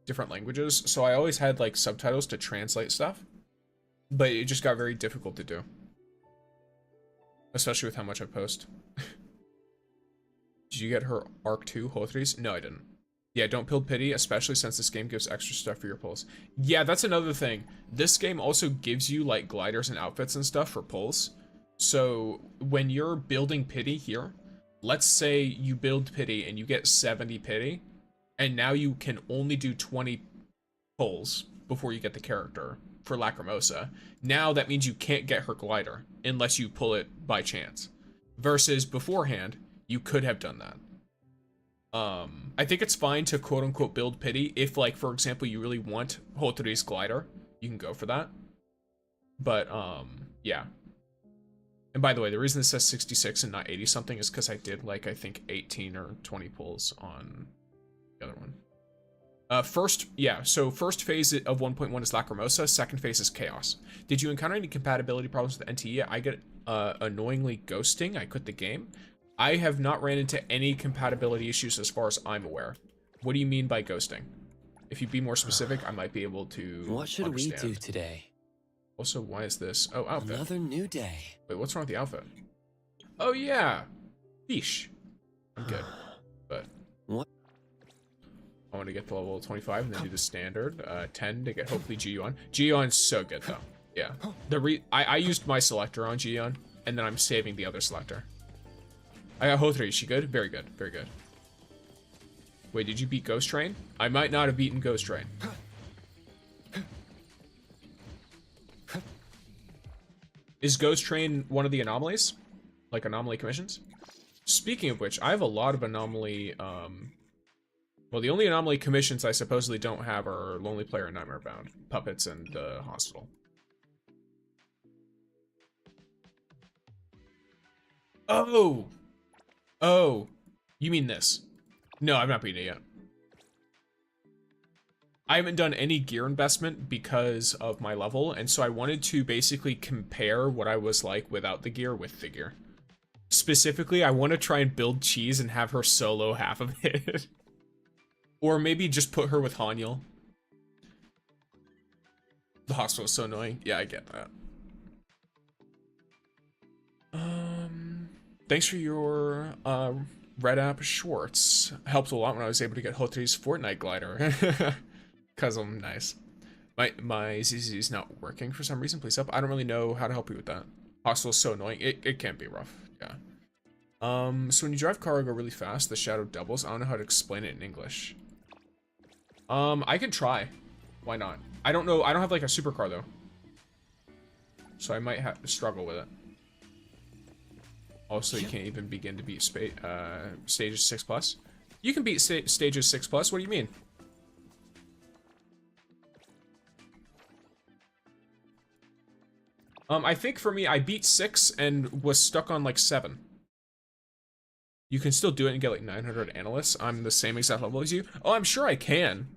different languages. So I always had like subtitles to translate stuff, but it just got very difficult to do, especially with how much I post. Did you get her Arc 2 Hothries? No, I didn't. Yeah, don't build pity, especially since this game gives extra stuff for your pulls. Yeah, that's another thing. This game also gives you like gliders and outfits and stuff for pulls. So when you're building pity here, let's say you build pity and you get 70 pity, and now you can only do 20 pulls before you get the character. for Lacrimosa. Now that means you can't get her glider unless you pull it by chance. Versus beforehand, you could have done that. I think it's fine to quote-unquote build pity if, like, for example, you really want Hotori's glider. You can go for that. But, yeah. And by the way, the reason this says 66 and not 80-something is because I did, like, I think 18 or 20 pulls on the other one. So first phase of 1.1 is Lacrimosa, second phase is Chaos. Did you encounter any compatibility problems with NTE? I get annoyingly ghosting. I quit the game. I have not ran into any compatibility issues as far as I'm aware. What do you mean by ghosting? If you be more specific, I might be able to What should understand. we do today? Also, why is this? Oh, outfit. Another new day. Wait, what's wrong with the outfit? Oh, yeah. Yeesh. I'm good. But What? I want to get to level 25 and then do the standard. 10 to get hopefully Gi-on. Gi-on's so good, though. Yeah. I used my selector on Gi-on, and then I'm saving the other selector. I got Hotori. Is she good? Very good. Very good. Wait, did you beat Ghost Train? I might not have beaten Ghost Train. Is Ghost Train one of the anomalies? Like anomaly commissions? Speaking of which, I have a lot of anomaly, well, the only anomaly commissions I supposedly don't have are Lonely Player and Nightmare Bound, Puppets, and Hospital. Oh! Oh, you mean this? No, I'm not beating it yet. I haven't done any gear investment because of my level, and so I wanted to basically compare what I was like without the gear with the gear. Specifically, I want to try and build Cheese and have her solo half of it. Or maybe just put her with Hanyul. The hospital is so annoying. Yeah, I get that. Thanks for your Red App Schwartz. Helped a lot when I was able to get Hotori's Fortnite glider. Cause I'm nice. My ZZ is not working for some reason. Please help. I don't really know how to help you with that. Hospital is so annoying. It can be rough. Yeah. So when you drive cargo really fast, the shadow doubles. I don't know how to explain it in English. I can try. Why not? I don't know. I don't have like a supercar though. So I might have to struggle with it. Also, you can't even begin to beat stages 6+. You can beat stages 6+. What do you mean? I think for me, I beat 6 and was stuck on like 7. You can still do it and get like 900 analysts. I'm the same exact level as you. Oh, I'm sure I can.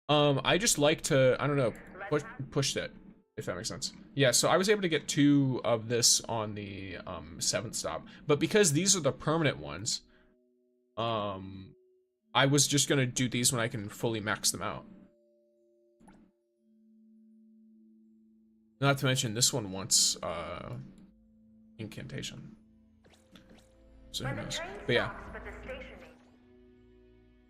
I just like to, I don't know, push it, if that makes sense. Yeah, so I was able to get 2 of this on the 7th stop. But because these are the permanent ones, I was just gonna do these when I can fully max them out. Not to mention, this one wants incantation. So who knows? But yeah.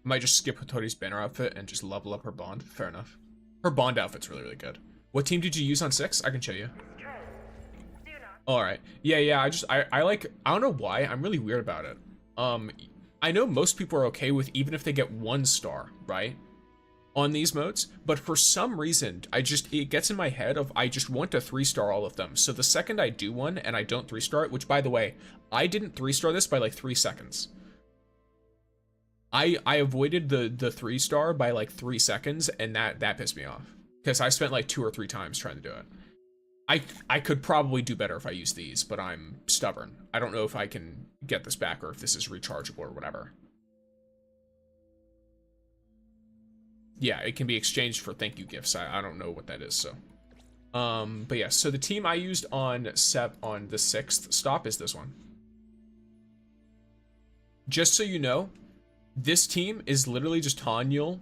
Might just skip Hotori's banner outfit and just level up her bond. Fair enough. Her bond outfit's really, really good. What team did you use on 6? I can show you. Alright. Yeah, I like, I don't know why. I'm really weird about it. I know most people are okay with even if they get 1 star, right? On these modes, but for some reason, it gets in my head of I just want to 3-star all of them. So the second I do one and I don't 3-star it, which by the way, I didn't 3-star this by like 3 seconds. I avoided the 3-star by like 3 seconds, and that pissed me off. Because I spent like 2 or 3 times trying to do it. I could probably do better if I use these, but I'm stubborn. I don't know if I can get this back or if this is rechargeable or whatever. Yeah, it can be exchanged for thank you gifts. I don't know what that is, so. But yeah, so the team I used on the 6th stop is this one. Just so you know, this team is literally just Hanyul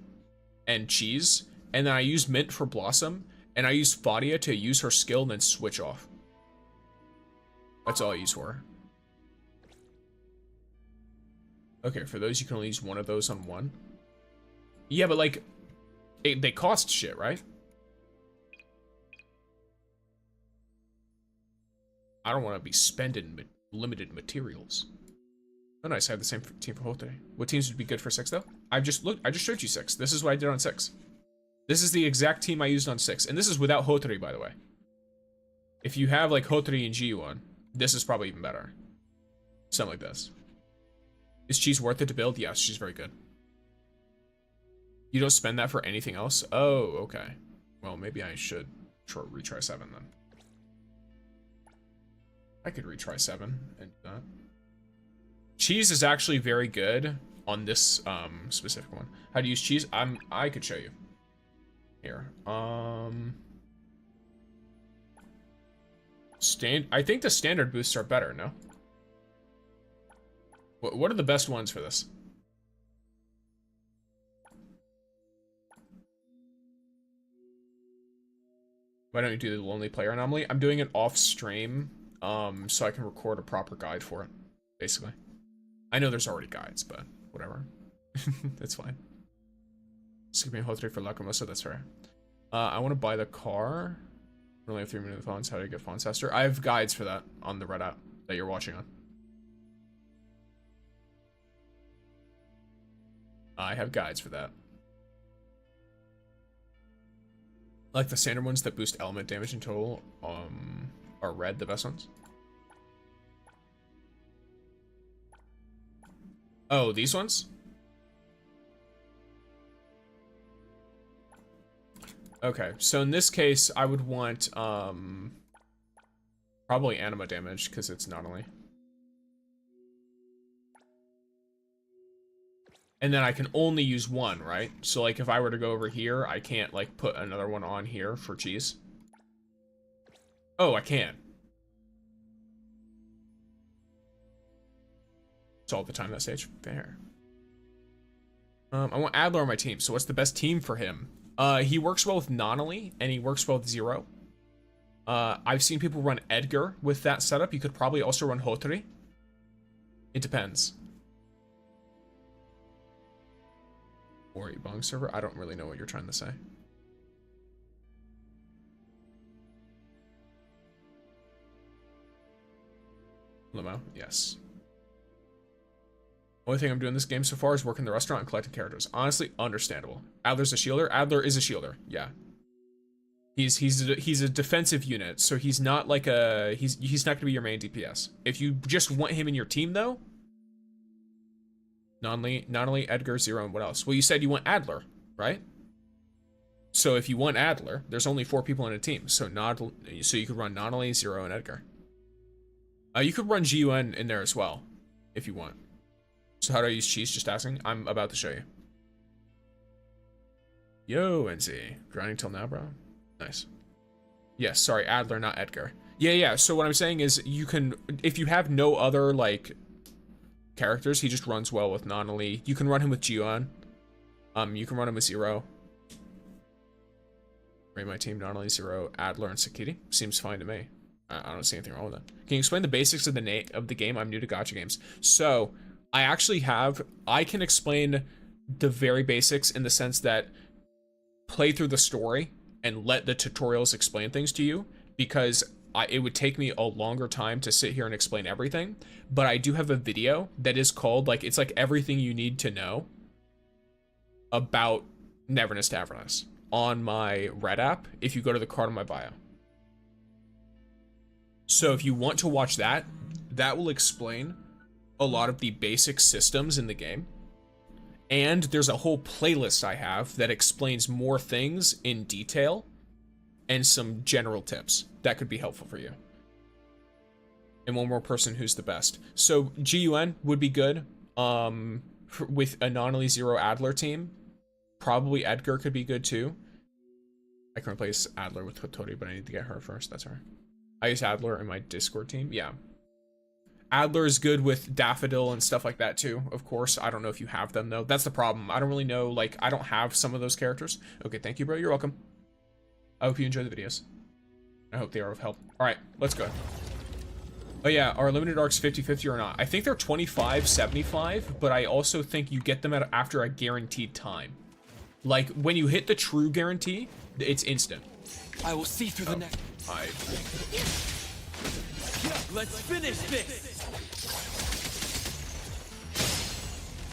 and Cheese, and then I use Mint for Blossom, and I use Fadia to use her skill and then switch off. That's all I use for her. Okay, for those, you can only use one of those on one. Yeah, but like, they cost shit, right? I don't want to be spending limited materials. Oh, nice. I have the same team for Hotori. What teams would be good for 6 though? I just showed you 6. This is what I did on 6. This is the exact team I used on 6, and this is without Hotori, by the way. If you have like Hotori and G1, this is probably even better. Something like this. Is cheese worth it to build? Yes, she's very good. You don't spend that for anything else? Oh, okay. Well, maybe I should retry 7 then. I could retry 7 and do that. Cheese is actually very good on this specific one. How to use cheese? I could show you. Here. I think the standard boosts are better, no? What are the best ones for this? Why don't you do the lonely player anomaly? I'm doing it off stream, so I can record a proper guide for it, basically. I know there's already guides, but whatever. It's fine. Skipping Hotori for Lacrimosa, that's fair. I want to buy the car. We only have 3 minutes of fonts. How do you get fonts faster? I have guides for that on the Red app that you're watching on. I have guides for that. Like the standard ones that boost element damage in total are red, the best ones. Oh, these ones? Okay, so in this case, I would want probably anima damage because it's not only. And then I can only use one, right? So like if I were to go over here, I can't like put another one on here for cheese. Oh, I can. It's all the time that stage. Fair. I want Adler on my team. So what's the best team for him? He works well with Nonali, and he works well with Zero. I've seen people run Edgar with that setup. You could probably also run Hotori. It depends. Or a bong server? I don't really know what you're trying to say. Limo, yes. Only thing I'm doing this game so far is working the restaurant and collecting characters. Honestly, understandable. Adler's a shielder. Adler is a shielder. Yeah. He's a defensive unit, so he's not like a he's not gonna be your main DPS. If you just want him in your team though, not only Edgar, Zero, and what else? Well, you said you want Adler, right? So if you want Adler, there's only 4 people in a team, so you could run Nonali, Zero, and Edgar. You could run GUN in there as well, if you want. So how do I use cheese? Just asking. I'm about to show you. Yo, NZ. Grinding till now, bro. Nice. Yes, sorry, Adler, not Edgar. Yeah. So what I'm saying is you can, if you have no other, like, characters, he just runs well with Nonali. You can run him with GUN. You can run him with Zero. Rate my team, Nonali, Zero, Adler, and Sakiti. Seems fine to me. I don't see anything wrong with that. Can you explain the basics of the game? I'm new to gacha games. So, I can explain the very basics in the sense that play through the story and let the tutorials explain things to you, because it would take me a longer time to sit here and explain everything. But I do have a video that is called, like, it's like everything you need to know about Neverness to Everness on my Red app if you go to the card on my bio. So if you want to watch that, that will explain a lot of the basic systems in the game. And there's a whole playlist I have that explains more things in detail and some general tips that could be helpful for you. And one more person who's the best. So GUN would be good with a Nonali, Zero, Adler team. Probably Edgar could be good too. I can replace Adler with Hotori, but I need to get her first. That's all right. I use Adler in my Discord team. Yeah. Adler is good with Daffodil and stuff like that too, of course. I don't know if you have them though. That's the problem. I don't really know, like, I don't have some of those characters. Okay, thank you, bro. You're welcome. I hope you enjoy the videos. I hope they are of help. All right, let's go. Oh yeah, are limited arcs 50-50 or not? I think they're 25-75, but I also think you get them after a guaranteed time. Like, when you hit the true guarantee, it's instant. I will see through the neck. Let's finish this!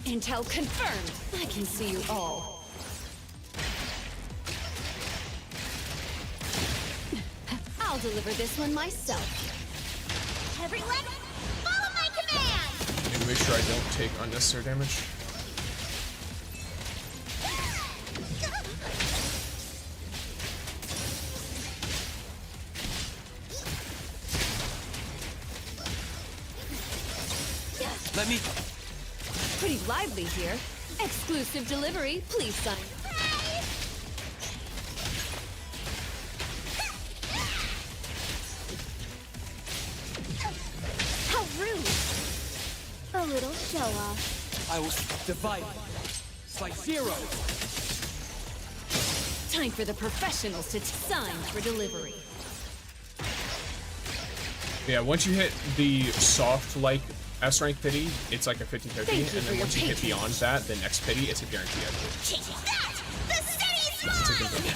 Intel confirmed. I can see you all. deliver this one myself. Everyone, follow my command! Need to make sure I don't take unnecessary damage. Let me... Pretty lively here. Exclusive delivery, please sign. How rude! A little show off. I will divide. Slice zero. Time for the professionals to sign for delivery. Yeah, once you hit the soft, like, S rank pity, it's like a 50-50, Thank you and for then your once you hit patience. beyond that, the next pity, it's a guaranteed exit. Take that! The city's It's a mine! good thing.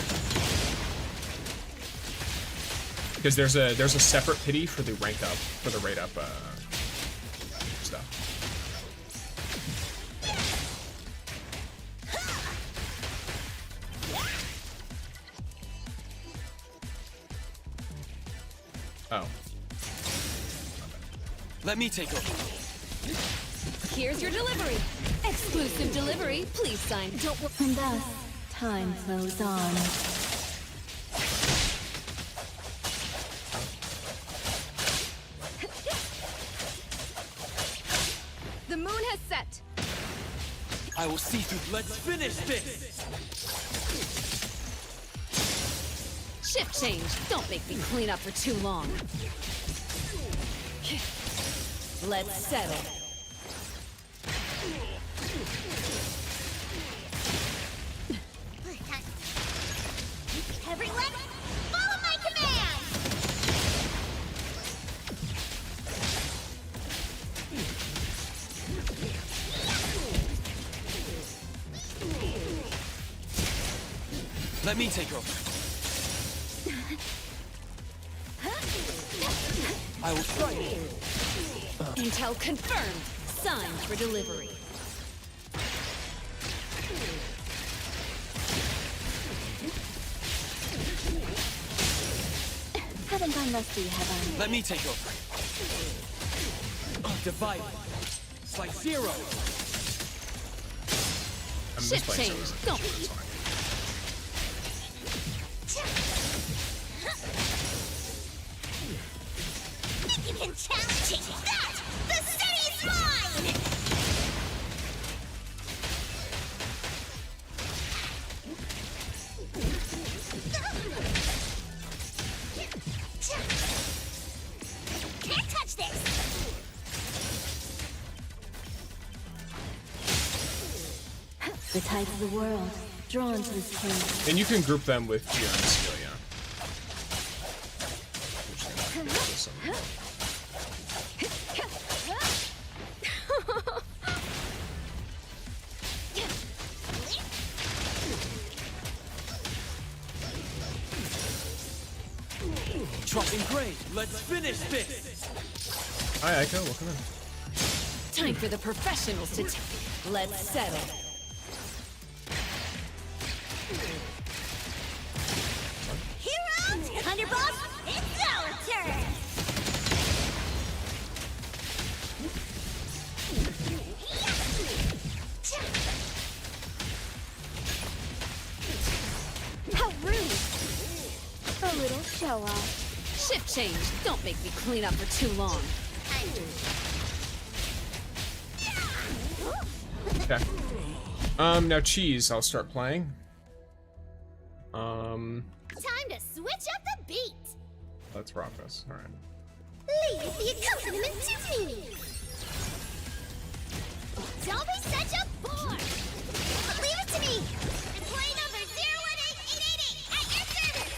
Because there's a separate pity for the rank up, for the rate up stuff. Oh. Let me take over. Here's your delivery. Exclusive delivery, please sign. Don't worry. And thus, time flows on. The moon has set. I will see through. Let's finish this! Shift change. Don't make me clean up for too long. Let's settle. Everyone, follow my command! Let me take over. I will strike. Intel confirmed. Signed for delivery. Haven't gone rusty, have I? Let me take over. Divide. Slice zero. I'm Shift misplaying change. some of Don't. it. It's fine. You can challenge that! The city's mine! Can't touch this! The tide of the world, drawn to this place. And you can group them with Geo and skill, yeah. Which they might some. Dropping grade. Let's finish this! Hi, Aiko, welcome in. Time for the professionals to let's settle. Heroes, Thunderbolts, it's our turn! How rude! A little show off. Shift change. Don't make me clean up for too long. Okay. Now cheese, I'll start playing. Time to switch up the beat! Let's rock this. Alright. Leave the accompaniment to me! Don't be such a bore! Leave it to me! Employee number 018888 at your service!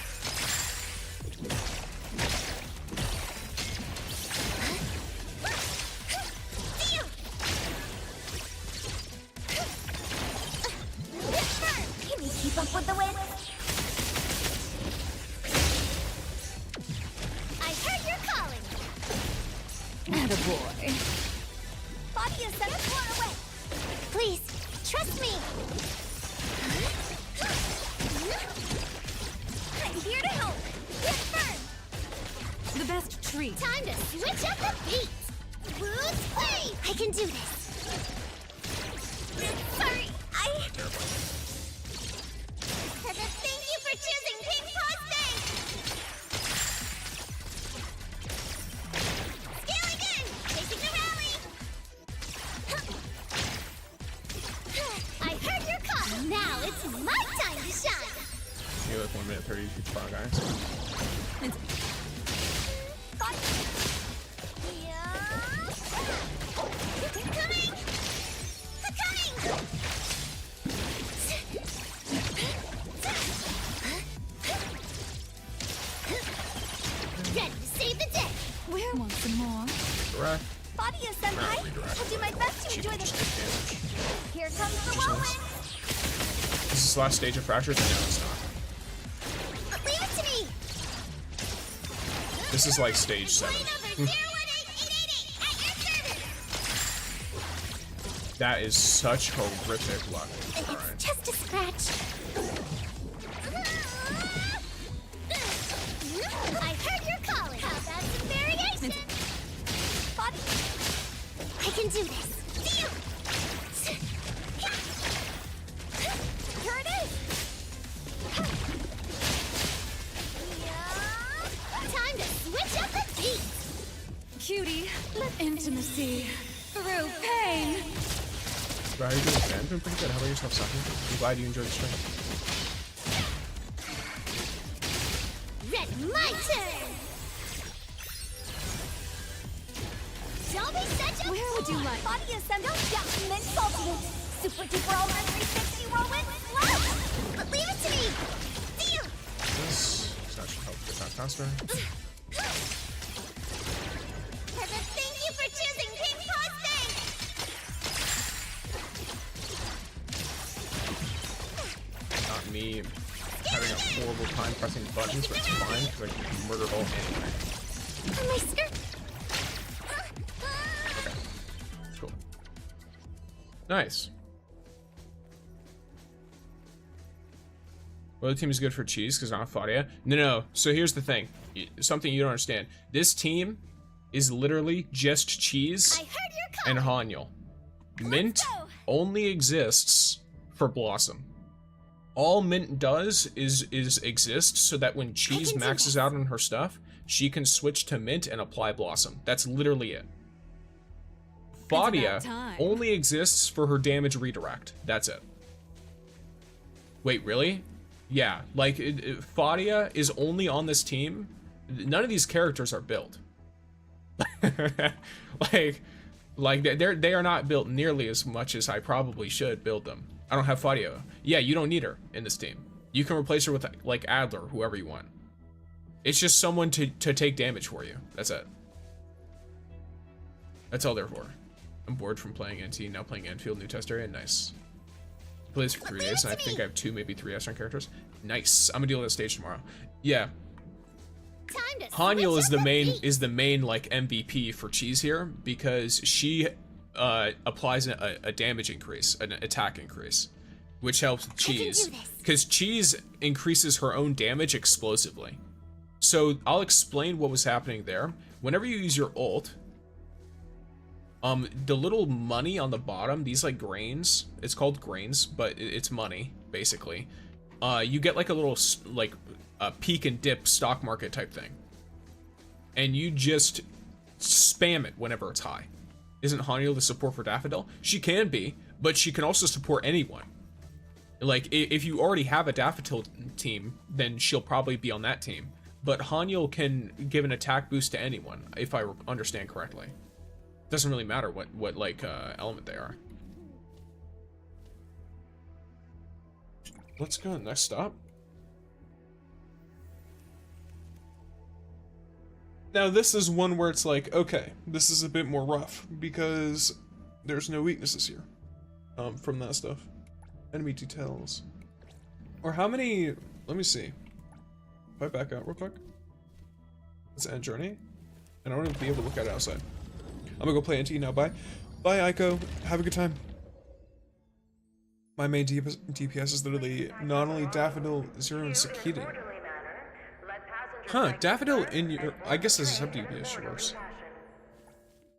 Damn! Can you keep up with the wind? I heard you're calling! Attaboy. Bobby is set far away! Please, trust me! I'm here to help! Get firm! 3. Time to switch up the beat. Who's play? I can do this. Sorry, Thank you for choosing Pink Paws Bank. Scaling in, chasing the rally. I heard your call. Now it's my time to shine. You like 1 minute 30 to far, guys. Ready to save the day. Where want some more? Direct. Senpai, I'll do my best to enjoy this. Here comes the whirlwind. This is the last stage of Fractures? No, it's not. Leave it to me. This is like stage 7. Plane number 018888 at your service. That is such horrific luck. It's Alright. just a scratch. I heard your calling. How about some variation? Body. I can do this. Deal. Here it is. Time to switch up the beat. Cutie, intimacy through pain. How are you doing, fan? Doing pretty good. How about yourself, Saki? I'm glad you enjoyed the stream. Ready, my turn. Don't be such a Where would you fool. like? Body assemble, document, ultimate, super duper ultimate 360 whirlwind, love. But leave it to me. Deal. This should help get that faster. Thank you for choosing Pink Paws Bank. Not me having a horrible time pressing buttons, but it's fine because I can murder all anyway. On my skirt. Okay. Cool. Nice. Well, the team is good for cheese because not Fadia. No. So here's the thing. Something you don't understand. This team is literally just cheese I heard your and call. Hanyul. Mint go. only exists for Blossom. All Mint does is exist so that when Cheese can do maxes this. out on her stuff, she can switch to Mint and apply Blossom. That's literally it. Fadia time. only exists for her damage redirect. That's it. Wait, really? Yeah, like Fadia is only on this team. None of these characters are built. like they are not built nearly as much as I probably should build them. I don't have Fadia. Yeah, you don't need her in this team. You can replace her with like Adler, whoever you want. It's just someone to take damage for you. That's it. That's all they're for. I'm bored from playing NT, now playing Enfield, new test area. Nice. Play this for 3 days, and I think I have 2, maybe 3 Astron characters. Nice. I'm gonna deal with that stage tomorrow. Yeah. Time to Hanyul switch is the up main beat. like MVP for Cheese here because she applies a damage increase, an attack increase, which helps Cheese do this. because Cheese increases her own damage explosively. So I'll explain what was happening there. Whenever you use your ult, the little money on the bottom, these like grains, it's called grains, but it's money basically. You get like a little like a peak and dip stock market type thing, and you just spam it whenever it's high. Isn't Hanyul the support for Daffodil? She can be, but she can also support anyone. Like if you already have a Daffodil team, then she'll probably be on that team. But Hanyul can give an attack boost to anyone, if I understand correctly. Doesn't really matter what like element they are. Let's go to the next stop. Now this is one where it's like, okay, this is a bit more rough because there's no weaknesses here from that stuff. Enemy details. Or how many, let me see. If I back out real quick. Let's end journey. And I don't even be able to look at it outside. I'm gonna go play NT now, bye. Bye Aiko, have a good time. My main DPS is literally not only Daffodil, Zero, and Sakita. Let pass Huh, Daffodil in your... I guess there's a sub-DPS she works.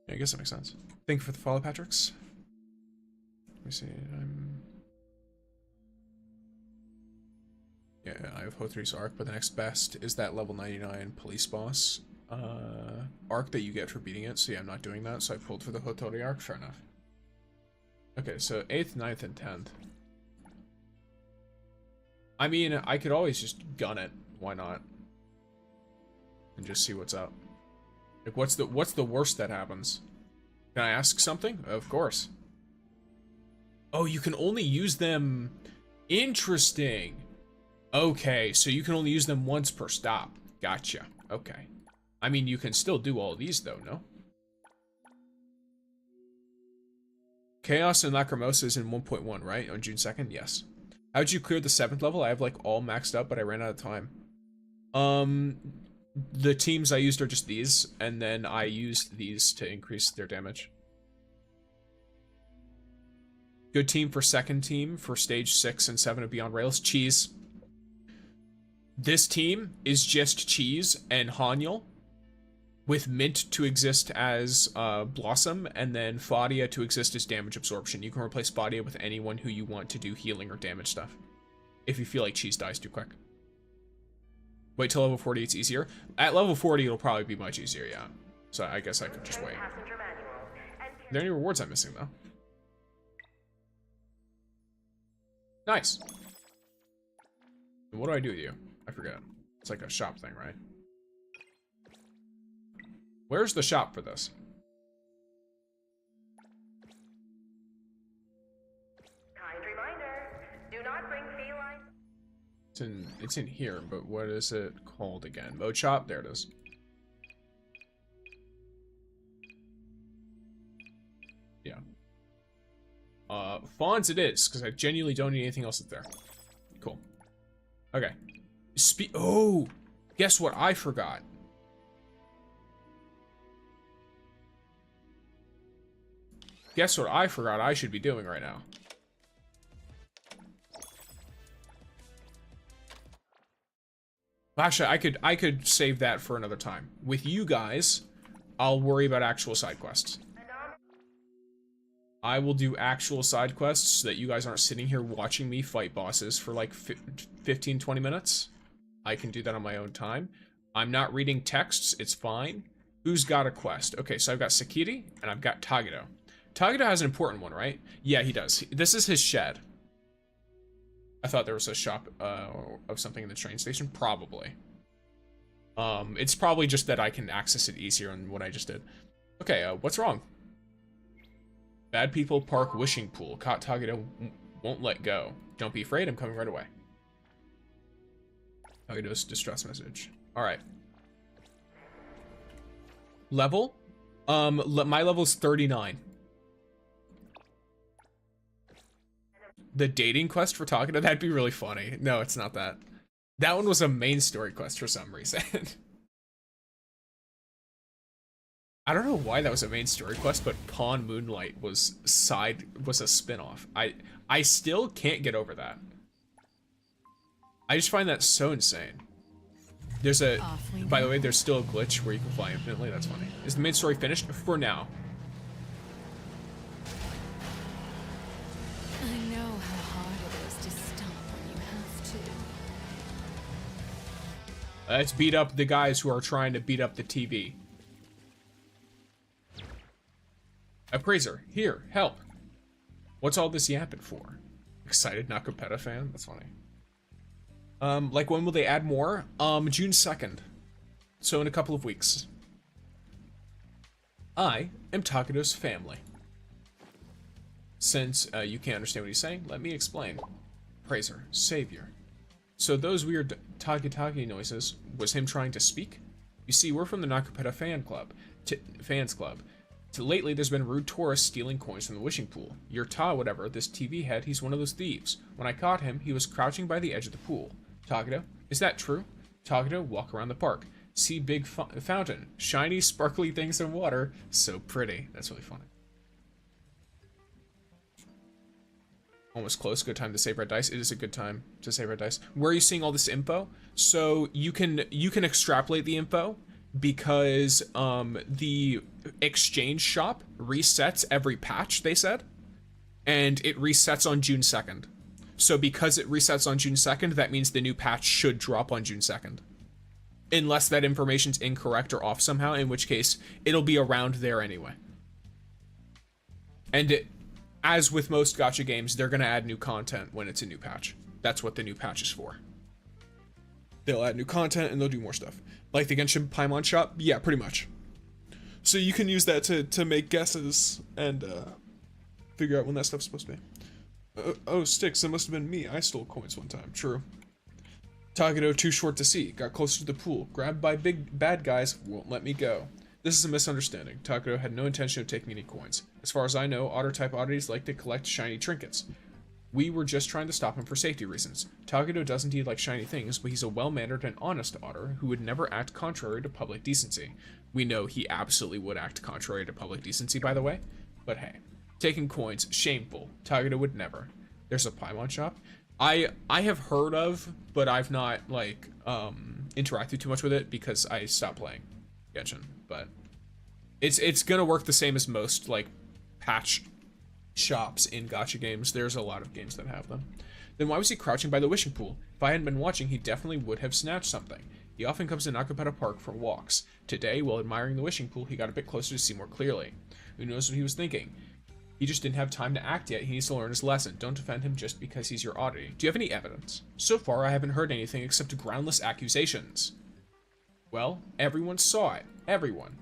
Yeah, I guess that makes sense. Thank you for the follow, Patricks. Let me see, Yeah, I have Hotori's arc, but the next best is that level 99 police boss arc that you get for beating it. So yeah, I'm not doing that, so I pulled for the Hotori arc. Fair enough. Okay, so 8th, 9th, and 10th. I mean, I could always just gun it. Why not? And just see what's up. Like, what's the worst that happens? Can I ask something? Of course. Oh, you can only use them... Interesting. Okay, so you can only use them once per stop. Gotcha. Okay. I mean, you can still do all these, though, no? Chaos and Lacrimosa is in 1.1, right? On June 2nd? Yes. How'd you clear the 7th level? I have, like, all maxed up, but I ran out of time. The teams I used are just these, and then I used these to increase their damage. Good team for second team for stage 6 and 7 of Beyond Rails. Cheese. This team is just Cheese and Hanyul, with Mint to exist as Blossom, and then Fadia to exist as damage absorption. You can replace Fadia with anyone who you want to do healing or damage stuff, if you feel like Cheese dies too quick. Wait till level 40, it's easier. At level 40, it'll probably be much easier, yeah. So I guess I could just wait. Are there any rewards I'm missing, though? Nice. And what do I do with you? I forget. It's like a shop thing, right? Where's the shop for this? Kind reminder, do not bring feline. It's in here, but what is it called again? Mode shop? There it is. Yeah. Fons it is, because I genuinely don't need anything else up there. Cool. Okay. Oh! Guess what I forgot? Guess what I forgot I should be doing right now? Actually, I could save that for another time. With you guys, I'll worry about actual side quests. I will do actual side quests so that you guys aren't sitting here watching me fight bosses for like 15, 20 minutes. I can do that on my own time. I'm not reading texts, it's fine. Who's got a quest? Okay, so I've got Sakiri and I've got Tagedo. Tagedo has an important one, right? Yeah, he does. This is his shed. I thought there was a shop of something in the train station. Probably. It's probably just that I can access it easier than what I just did. Okay, what's wrong? Bad people park wishing pool. Caught Tagedo won't let go. Don't be afraid, I'm coming right away. Tagedo's distress message. Alright. Level? My level's 39. The dating quest for Tagedo? That'd be really funny. No, it's not that. That one was a main story quest for some reason. I don't know why that was a main story quest, but Pawn Moonlight was a spin-off. I still can't get over that. I just find that so insane. There's by the way, there's still a glitch where you can fly infinitely. That's funny. Is the main story finished? For now. I know how hard it is to stop when you have to. Let's beat up the guys who are trying to beat up the TV. Appraiser, here, help. What's all this yapping for? Excited Nakapeta fan? That's funny. Like when will they add more? June 2nd. So in a couple of weeks. I am Takedo's family. Since you can't understand what he's saying, let me explain. Praiser, savior. So those weird Tage noises was him trying to speak? You see, we're from the Nakapeta fans club. Lately, there's been rude tourists stealing coins from the wishing pool. Your whatever, this TV head, he's one of those thieves. When I caught him, he was crouching by the edge of the pool. Tagedo, is that true? Tagedo, walk around the park. See big fountain. Shiny, sparkly things in water. So pretty. That's really funny. Almost close. Good time to save red dice. It is a good time to save red dice. Where are you seeing all this info? So you can extrapolate the info because the exchange shop resets every patch, they said, and it resets on June 2nd. So because it resets on June 2nd, that means the new patch should drop on June 2nd. Unless that information's incorrect or off somehow, in which case it'll be around there anyway. And as with most gacha games, they're going to add new content when it's a new patch. That's what the new patch is for. They'll add new content and they'll do more stuff. Like the Genshin Paimon shop? Yeah, pretty much. So you can use that to make guesses and figure out when that stuff's supposed to be. Oh, Sticks, it must have been me. I stole coins one time. True. Tagato too short to see. Got closer to the pool. Grabbed by big bad guys. Won't let me go. This is a misunderstanding. Tagato had no intention of taking any coins. As far as I know, otter-type oddities like to collect shiny trinkets. We were just trying to stop him for safety reasons. Tagato does indeed like shiny things, but he's a well-mannered and honest otter who would never act contrary to public decency. We know he absolutely would act contrary to public decency, by the way. But hey. Taking coins, shameful. Tagato would never. There's a Paimon shop. I have heard of, but I've not, like, interacted too much with it because I stopped playing Genshin. But it's gonna work the same as most, like, patch shops in gacha games. There's a lot of games that have them. Then why was he crouching by the wishing pool? If I hadn't been watching, he definitely would have snatched something. He often comes to Nakapeta Park for walks. Today, while admiring the wishing pool, he got a bit closer to see more clearly. Who knows what he was thinking? He just didn't have time to act yet. He needs to learn his lesson. Don't defend him just because he's your oddity. Do you have any evidence? So far, I haven't heard anything except groundless accusations. Well, everyone saw it. Everyone.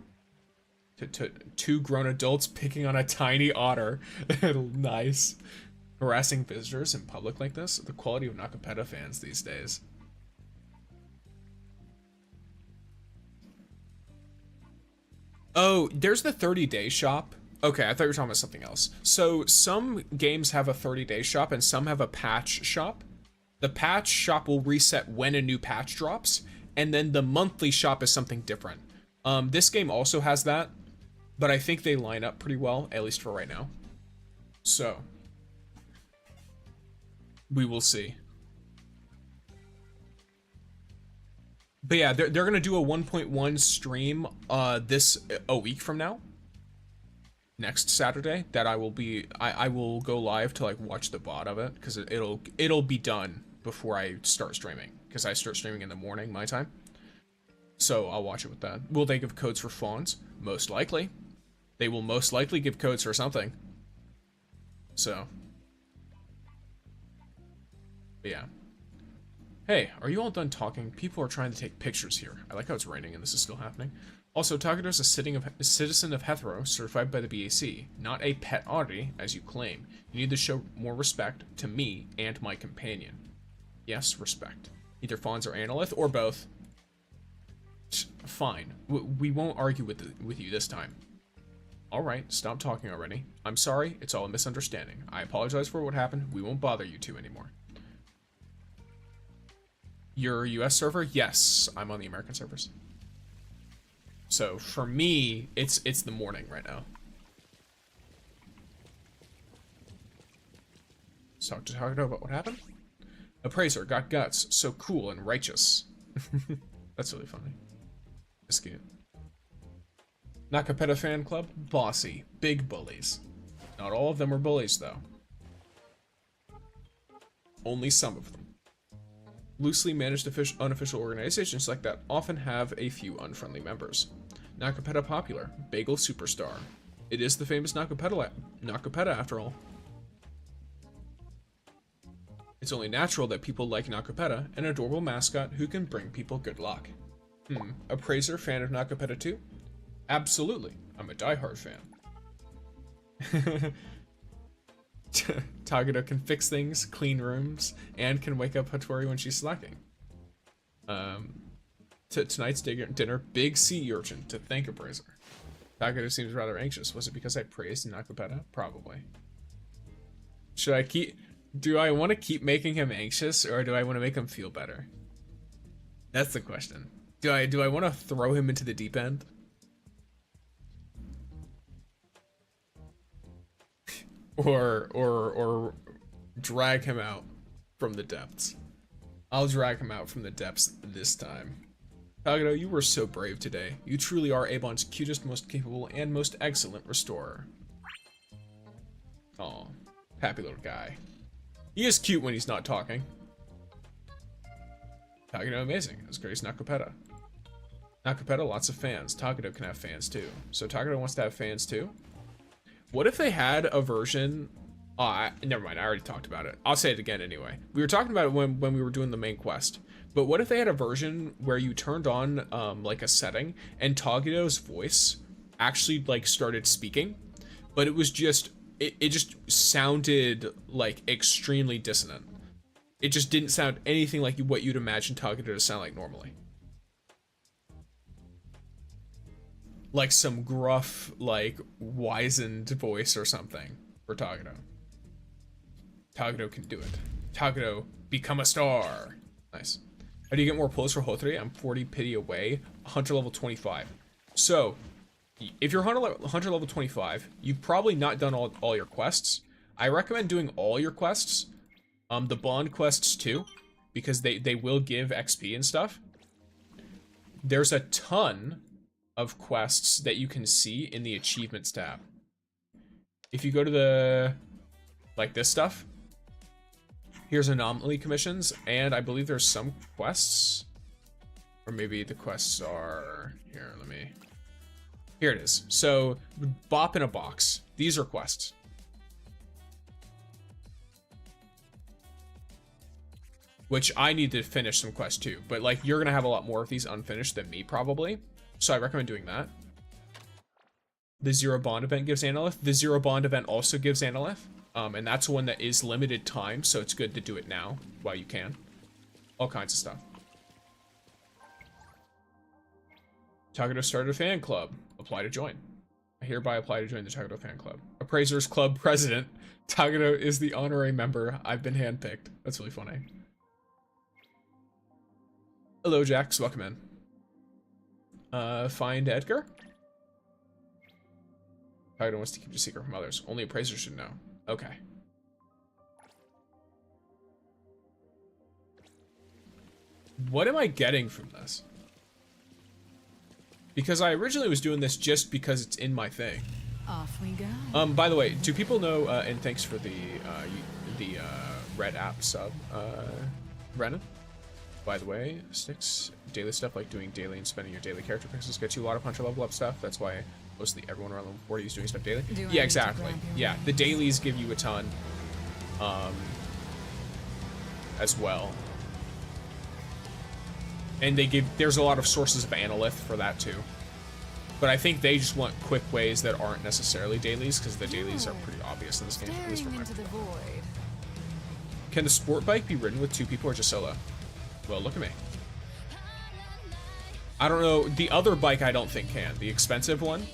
Two grown adults picking on a tiny otter. Nice. Harassing visitors in public like this? The quality of Nakapeta fans these days. Oh, there's the 30-day shop. Okay, I thought you were talking about something else. So some games have a 30-day shop and some have a patch shop. The patch shop will reset when a new patch drops, and then the monthly shop is something different. This game also has that, but I think they line up pretty well, at least for right now. So, we will see. But yeah, they're gonna do a 1.1 stream a week from now. Next Saturday that I will go live to like watch the VOD of it because it'll be done before I start streaming because I start streaming in the morning my time. So I'll watch it with that. Will they give codes for fons? Most likely. They will most likely give codes for something. So. But yeah. Hey, are you all done talking? People are trying to take pictures here. I like how it's raining and this is still happening. Also, Tagato's a citizen of Hetero, certified by the BAC, not a pet oddity, as you claim. You need to show more respect to me and my companion. Yes, respect. Either fawns or Analyth, or both. Fine. We won't argue with you this time. Alright, stop talking already. I'm sorry, it's all a misunderstanding. I apologize for what happened. We won't bother you two anymore. Your US server? Yes, I'm on the American servers. So for me, it's the morning right now. Let's talk to Tagato about what happened. Appraiser got guts, so cool and righteous. That's really funny. That's cute. Nakapeta fan club, bossy, big bullies. Not all of them are bullies though. Only some of them. Loosely managed unofficial organizations like that often have a few unfriendly members. Nakapeta popular, bagel superstar. It is the famous Nakapeta after all. It's only natural that people like Nakapeta, an adorable mascot who can bring people good luck. Appraiser fan of Nakapeta too? Absolutely, I'm a diehard fan. Tagato can fix things, clean rooms, and can wake up Hotori when she's slacking. Tonight's dinner, big sea urchin to thank Appraiser. Tagato seems rather anxious. Was it because I praised Nakapeta? Probably. Should I do I want to keep making him anxious, or do I want to make him feel better? That's the question. Do I want to throw him into the deep end? or Drag him out from the depths. I'll drag him out from the depths this time. Tagato, you were so brave today. You truly are Avon's cutest, most capable, and most excellent restorer. Aw, happy little guy. He is cute when he's not talking. Tagato, amazing. As great as Nakapeta. Nakapeta, lots of fans. Tagato can have fans too. So Tagato wants to have fans too? What if they had a version... never mind, I already talked about it. I'll say it again anyway. We were talking about it when we were doing the main quest. But what if they had a version where you turned on like a setting and Tagato's voice actually like started speaking, but it was just it just sounded like extremely dissonant. It just didn't sound anything like what you'd imagine Tagato to sound like normally. Like some gruff, like wizened voice or something for Tagato. Tagato can do it. Tagato, become a star. Nice. How do you get more pulls for Hotori? I'm 40 pity away. Hunter level 25. So, if you're hunter level 25, you've probably not done all your quests. I recommend doing all your quests. The bond quests too, because they will give XP and stuff. There's a ton of quests that you can see in the achievements tab. If you go to the, like this stuff, here's anomaly commissions, and I believe there's some quests, or maybe the quests are, here, here it is. So, Bop in a Box. These are quests. Which I need to finish some quests too, but like you're gonna have a lot more of these unfinished than me probably. So I recommend doing that. The Zero Bond event gives Analyth. The Zero Bond event also gives Analyth. And that's one that is limited time, so it's good to do it now while you can. All kinds of stuff. Tagato started a fan club. Apply to join. I hereby apply to join the Tagato fan club. Appraisers Club president. Tagato is the honorary member. I've been handpicked. That's really funny. Hello, Jax. Welcome in. Find Edgar. Tagato wants to keep the secret from others. Only appraisers should know. Okay. What am I getting from this? Because I originally was doing this just because it's in my thing. Off we go. By the way, do people know, and thanks for the Red app sub, Brennan? By the way, Sticks, daily stuff like doing daily and spending your daily character pixels gets you a lot of hunter level up stuff. That's why mostly everyone around level 40 is doing stuff daily. Yeah, exactly. Yeah, the dailies give you a ton, as well. And there's a lot of sources of Analyth for that too. But I think they just want quick ways that aren't necessarily dailies, because the dailies are pretty obvious in this game. At least for my void. Can the sport bike be ridden with 2 people or just solo? Well, look at me. I don't know. The other bike I don't think can. The expensive one,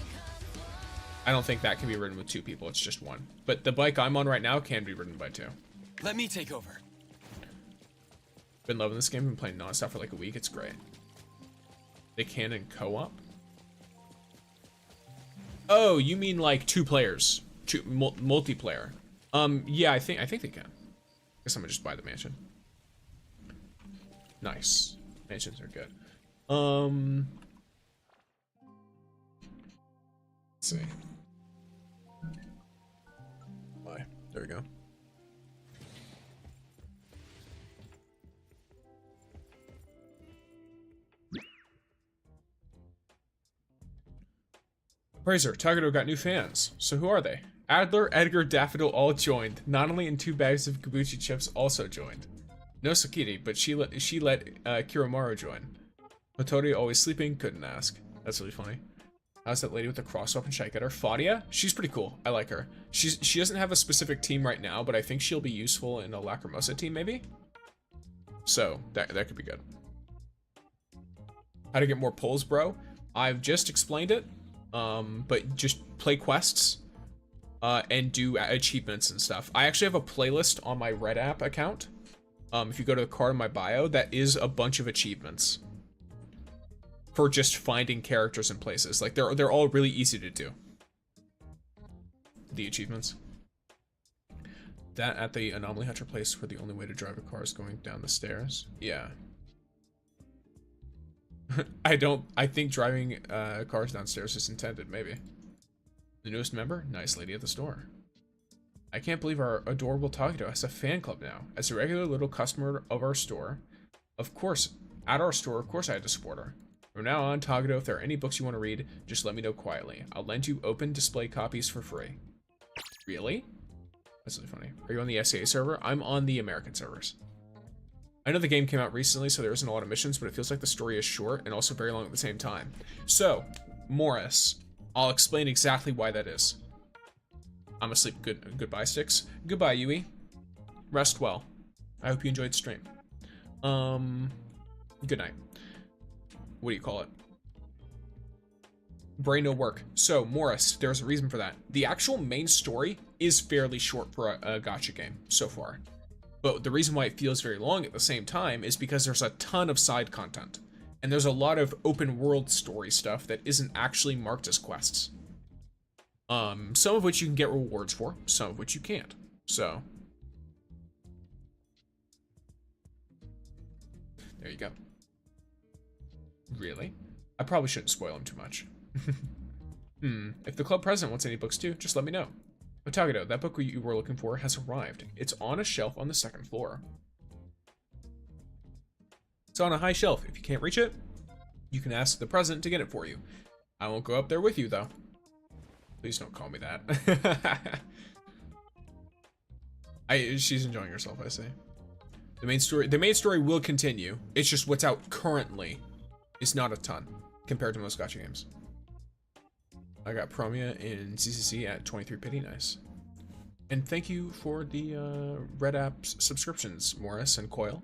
I don't think that can be ridden with 2 people. It's just 1. But the bike I'm on right now can be ridden by 2. Let me take over. Been loving this game. Been playing nonstop for like a week. It's great. They can in co-op. Oh, you mean like 2 players, multiplayer? Yeah, I think they can. Guess I'm gonna just buy the mansion. Nice. Mansions are good. Let's see. Bye. There we go. Appraiser, Tagato got new fans. So who are they? Adler, Edgar, Daffodil all joined. Not only in 2 bags of Kabuchi chips also joined. No Sakiri, but she let Kiromaru join. Hotori always sleeping, couldn't ask. That's really funny. How's that lady with the cross-weapon? Should I get her? Fadia? She's pretty cool. I like her. She doesn't have a specific team right now, but I think she'll be useful in a Lacrimosa team, maybe? So, that could be good. How to get more pulls, bro? I've just explained it. But just play quests, and do achievements and stuff. I actually have a playlist on my Red app account. If you go to the card in my bio, that is a bunch of achievements for just finding characters and places. Like they're all really easy to do. The achievements. That at the Anomaly Hunter place where the only way to drive a car is going down the stairs? Yeah. I think driving cars downstairs is intended, maybe. The newest member? Nice lady at the store. I can't believe our adorable Takedo has a fan club now. As a regular little customer of our store, of course, I had to support her. From now on, Takedo, if there are any books you want to read, just let me know quietly. I'll lend you open display copies for free. Really? That's really funny. Are you on the SAA server? I'm on the American servers. I know the game came out recently, so there isn't a lot of missions, but it feels like the story is short and also very long at the same time. So, Morris, I'll explain exactly why that is. I'm asleep. Goodbye, Sticks. Goodbye, Yui. Rest well. I hope you enjoyed the stream. Good night. What do you call it? Brain no work. So, Morris, there's a reason for that. The actual main story is fairly short for a gacha game so far. But the reason why it feels very long at the same time is because there's a ton of side content. And there's a lot of open world story stuff that isn't actually marked as quests. Some of which you can get rewards for, some of which you can't. So, there you go. Really? I probably shouldn't spoil him too much. If the club president wants any books too, just let me know. Otagedo, that book you were looking for has arrived. It's on a shelf on the second floor. It's on a high shelf. If you can't reach it, you can ask the president to get it for you. I won't go up there with you though. Please don't call me that. She's enjoying herself, I say. The main story will continue. It's just what's out currently is not a ton compared to most gacha games. I got Promia in CCC at 23 pity, nice. And thank you for the Red Apps subscriptions, Morris and Coil.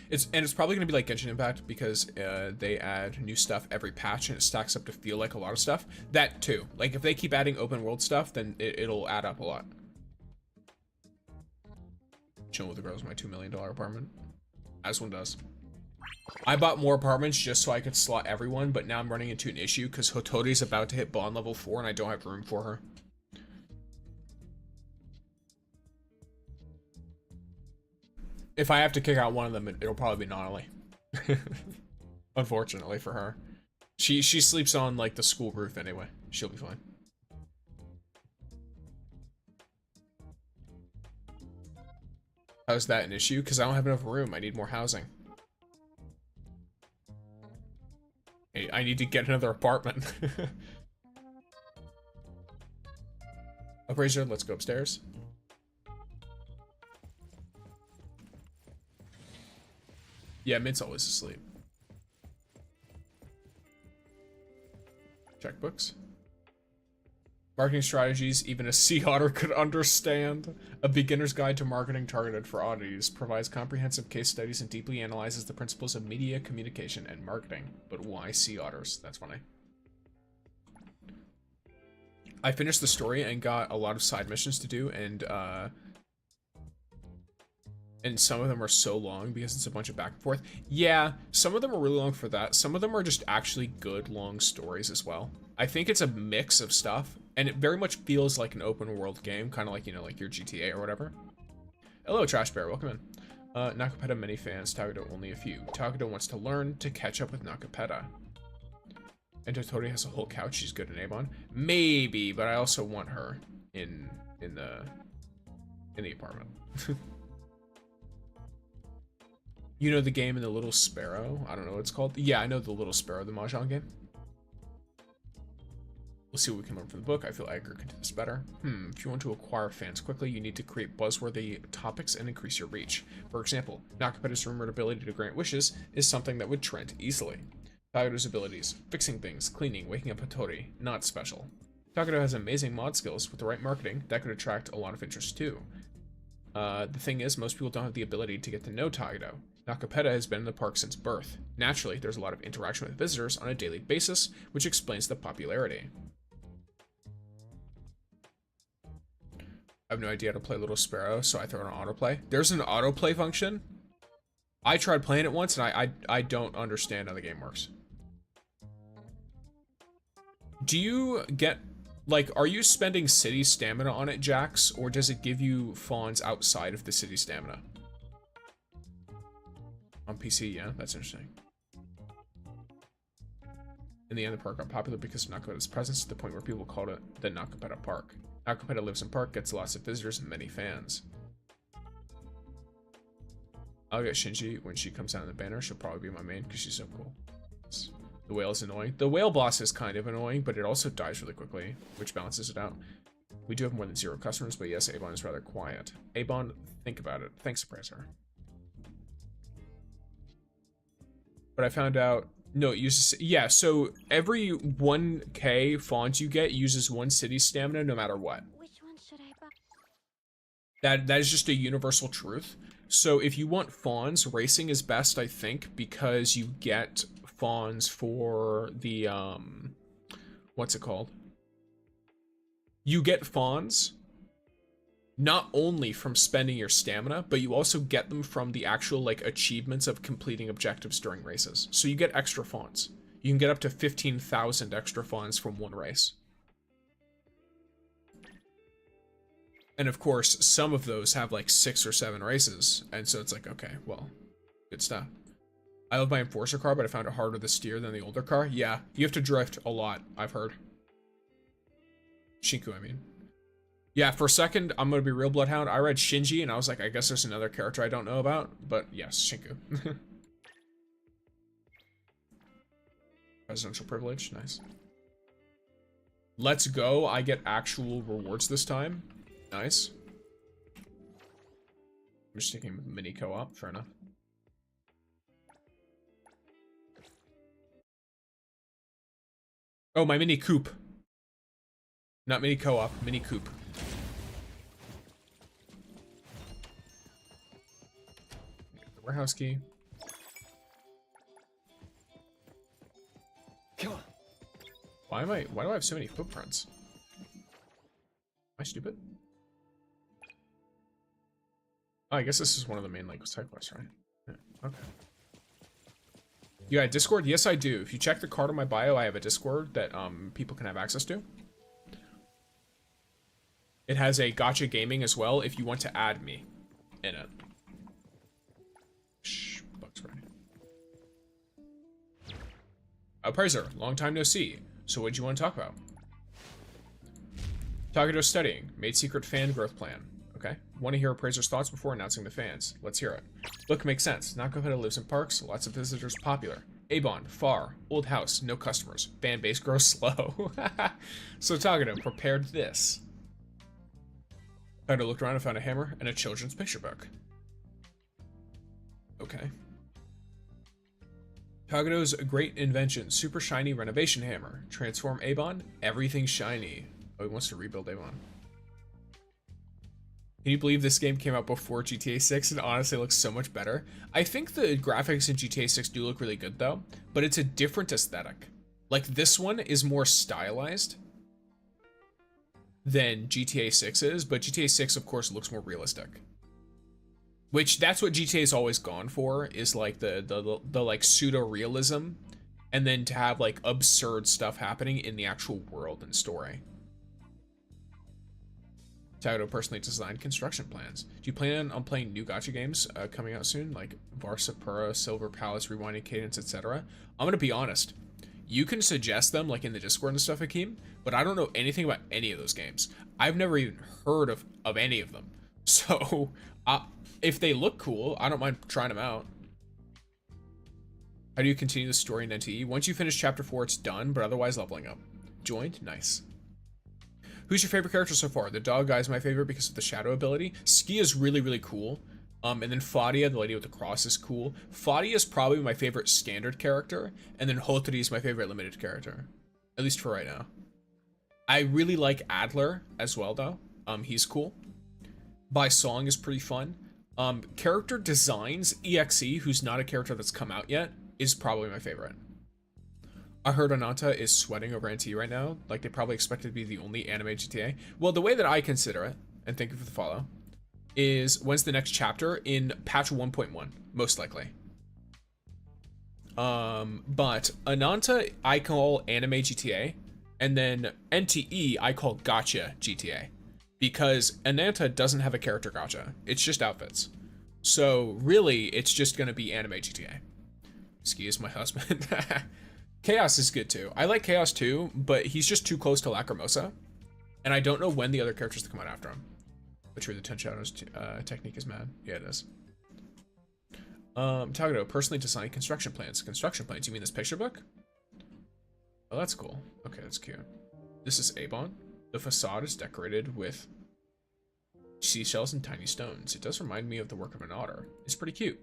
It's probably gonna be like Genshin Impact because they add new stuff every patch and it stacks up to feel like a lot of stuff. That too, like if they keep adding open world stuff, then it'll add up a lot. Chilling with the girls in my $2 million apartment, as one does. I bought more apartments just so I could slot everyone, but now I'm running into an issue because Hotori is about to hit bond level 4 and I don't have room for her. If I have to kick out one of them, it'll probably be Nonali. Unfortunately for her. She sleeps on like the school roof anyway. She'll be fine. How's that an issue? Because I don't have enough room. I need more housing. Hey, I need to get another apartment. Appraiser, let's go upstairs. Yeah, Mint's always asleep. Checkbooks. Marketing strategies even a sea otter could understand. A beginner's guide to marketing targeted for oddities provides comprehensive case studies and deeply analyzes the principles of media, communication, and marketing. But why sea otters? That's funny. I finished the story and got a lot of side missions to do, and some of them are so long because it's a bunch of back and forth. Yeah, some of them are really long for that. Some of them are just actually good long stories as well. I think it's a mix of stuff, and it very much feels like an open world game, kind of like, you know, like your GTA or whatever. Hello, Trash Bear, welcome in. Nakapeta many fans, Takedo only a few. Takedo wants to learn to catch up with Nakapeta. And Hotori has a whole couch she's good to name on. Maybe, but I also want her in the apartment. You know the game in The Little Sparrow? I don't know what it's called. Yeah, I know The Little Sparrow, the Mahjong game. We'll see what we can learn from the book. I feel Edgar can do this better. If you want to acquire fans quickly, you need to create buzzworthy topics and increase your reach. For example, Nakapeta's rumored ability to grant wishes is something that would trend easily. Takedo's abilities: fixing things, cleaning, waking up Hotori, not special. Takedo has amazing mod skills. With the right marketing, that could attract a lot of interest too. The thing is, most people don't have the ability to get to know Takedo. Nakapeta has been in the park since birth. Naturally, there's a lot of interaction with visitors on a daily basis, which explains the popularity. I have no idea how to play Little Sparrow, so I throw it on autoplay. There's an autoplay function. I tried playing it once, and I don't understand how the game works. Do you get Like, are you spending city stamina on it, Jax, or does it give you fawns outside of the city stamina? On PC, yeah, that's interesting. In the end, the park got popular because of Nakapeta's presence to the point where people called it the Nakapeta Park. Nakapeta lives in park, gets lots of visitors and many fans. I'll get Shinji when she comes out in the banner. She'll probably be my main because she's so cool. The whale is annoying. The whale boss is kind of annoying, but it also dies really quickly, which balances it out. We do have more than 0 customers, but yes, Avon is rather quiet. Avon, think about it. Thanks, Appraiser. But I found out, no, it uses, yeah, so every 1k font you get uses 1 city stamina no matter what. Which one should I buy? That is just a universal truth. So if you want fawns, racing is best, I think, because you get fawns for the, what's it called? You get fawns not only from spending your stamina, but you also get them from the actual, like, achievements of completing objectives during races. So you get extra fawns. You can get up to 15,000 extra fawns from 1 race. And of course, some of those have like 6 or 7 races, and so it's like, okay, well, good stuff. I love my Enforcer car, but I found it harder to steer than the older car. Yeah, you have to drift a lot, I've heard. Shinku, I mean. Yeah, for a second, I'm gonna be real Bloodhound. I read Shinji, and I was like, I guess there's another character I don't know about, but yes, Shinku. Presidential privilege, nice. Let's go, I get actual rewards this time. Nice. I'm just taking mini co-op, fair enough. Oh, my mini coupe. Not mini co-op, mini coupe. The warehouse key. Come on. Why do I have so many footprints? Am I stupid? Oh, I guess this is one of the main, like, side quests, right? Yeah, okay. You got a Discord? Yes, I do. If you check the card on my bio, I have a Discord that people can have access to. It has a gacha gaming as well if you want to add me in it. Shh, Bugs ready. Appraiser, long time no see. So what do you want to talk about? Tagato studying. Made secret fan growth plan. Okay. Want to hear Appraiser's thoughts before announcing the fans. Let's hear it. Look, makes sense. Nakapeta lives in parks, lots of visitors, popular. Abon, far, old house, no customers. Fan base grows slow. So Tagato prepared this. Tagato looked around and found a hammer and a children's picture book. Okay. Tagato's great invention, super shiny renovation hammer. Transform Abon, everything shiny. Oh, he wants to rebuild Avon. Can you believe this game came out before GTA 6 and honestly looks so much better? I think the graphics in GTA 6 do look really good though, but it's a different aesthetic. Like this one is more stylized than GTA 6 is, but GTA 6 of course looks more realistic. Which that's what GTA's always gone for, is like the like pseudo-realism, and then to have like absurd stuff happening in the actual world and story. Tagato personally designed construction plans. Do you plan on playing new gacha games coming out soon, like Varsapura, Silver Palace, Rewinding Cadence, etc.? I'm gonna be honest. You can suggest them like in the Discord and stuff, Hakeem, but I don't know anything about any of those games. I've never even heard of any of them. So if they look cool, I don't mind trying them out. How do you continue the story in NTE? Once you finish chapter 4, it's done, but otherwise leveling up. Joined? Nice. Who's your favorite character so far? The dog guy is my favorite because of the shadow ability. Ski is really, really cool. And then Fadia, the lady with the cross, is cool. Fadia is probably my favorite standard character, and then Hotori is my favorite limited character. At least for right now. I really like Adler as well, though. He's cool. By Song is pretty fun. Character designs, EXE, who's not a character that's come out yet, is probably my favorite. I heard Ananta is sweating over NT right now. Like, they probably expect it to be the only anime GTA. Well, the way that I consider it, and thank you for the follow, is when's the next chapter? In patch 1.1, most likely. But Ananta, I call anime GTA And then NTE I call gacha GTA, because Ananta doesn't have a character gacha. It's just outfits. So really, it's just gonna be anime GTA. Excuse my husband. Chaos is good too. I like Chaos too, but he's just too close to Lacrimosa, and I don't know when the other characters to come out after him. But true, the 10 Shadows technique is mad. Yeah, it is. Tagato, personally designing construction plans. Construction plans, you mean this picture book? Oh, that's cool. Okay, that's cute. This is Avon. The facade is decorated with seashells and tiny stones. It does remind me of the work of an otter. It's pretty cute.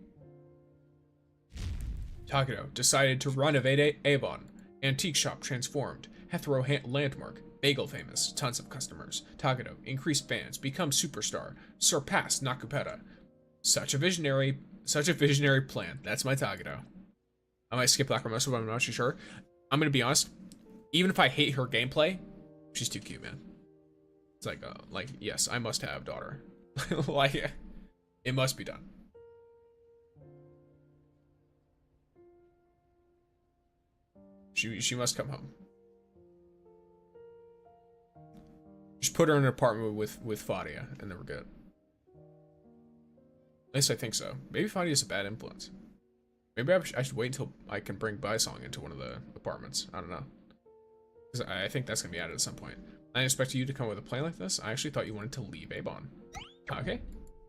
Tagato, decided to renovate Avon. Antique shop transformed. Hethro landmark. Bagel famous. Tons of customers. Tagato, increased fans. Become superstar. Surpass Nakupeta. Such a visionary plan. That's my Tagato. I might skip Lacrimosa, but I'm not too sure. I'm gonna be honest. Even if I hate her gameplay, she's too cute, man. It's like, yes, I must have daughter. Like, it must be done. She must come home. Just put her in an apartment with Fadia, and then we're good. At least I think so. Maybe Fadia is a bad influence. Maybe I should wait until I can bring Baisong into one of the apartments. I don't know. Because I think that's going to be added at some point. I didn't expect you to come with a plan like this. I actually thought you wanted to leave Avon. Okay.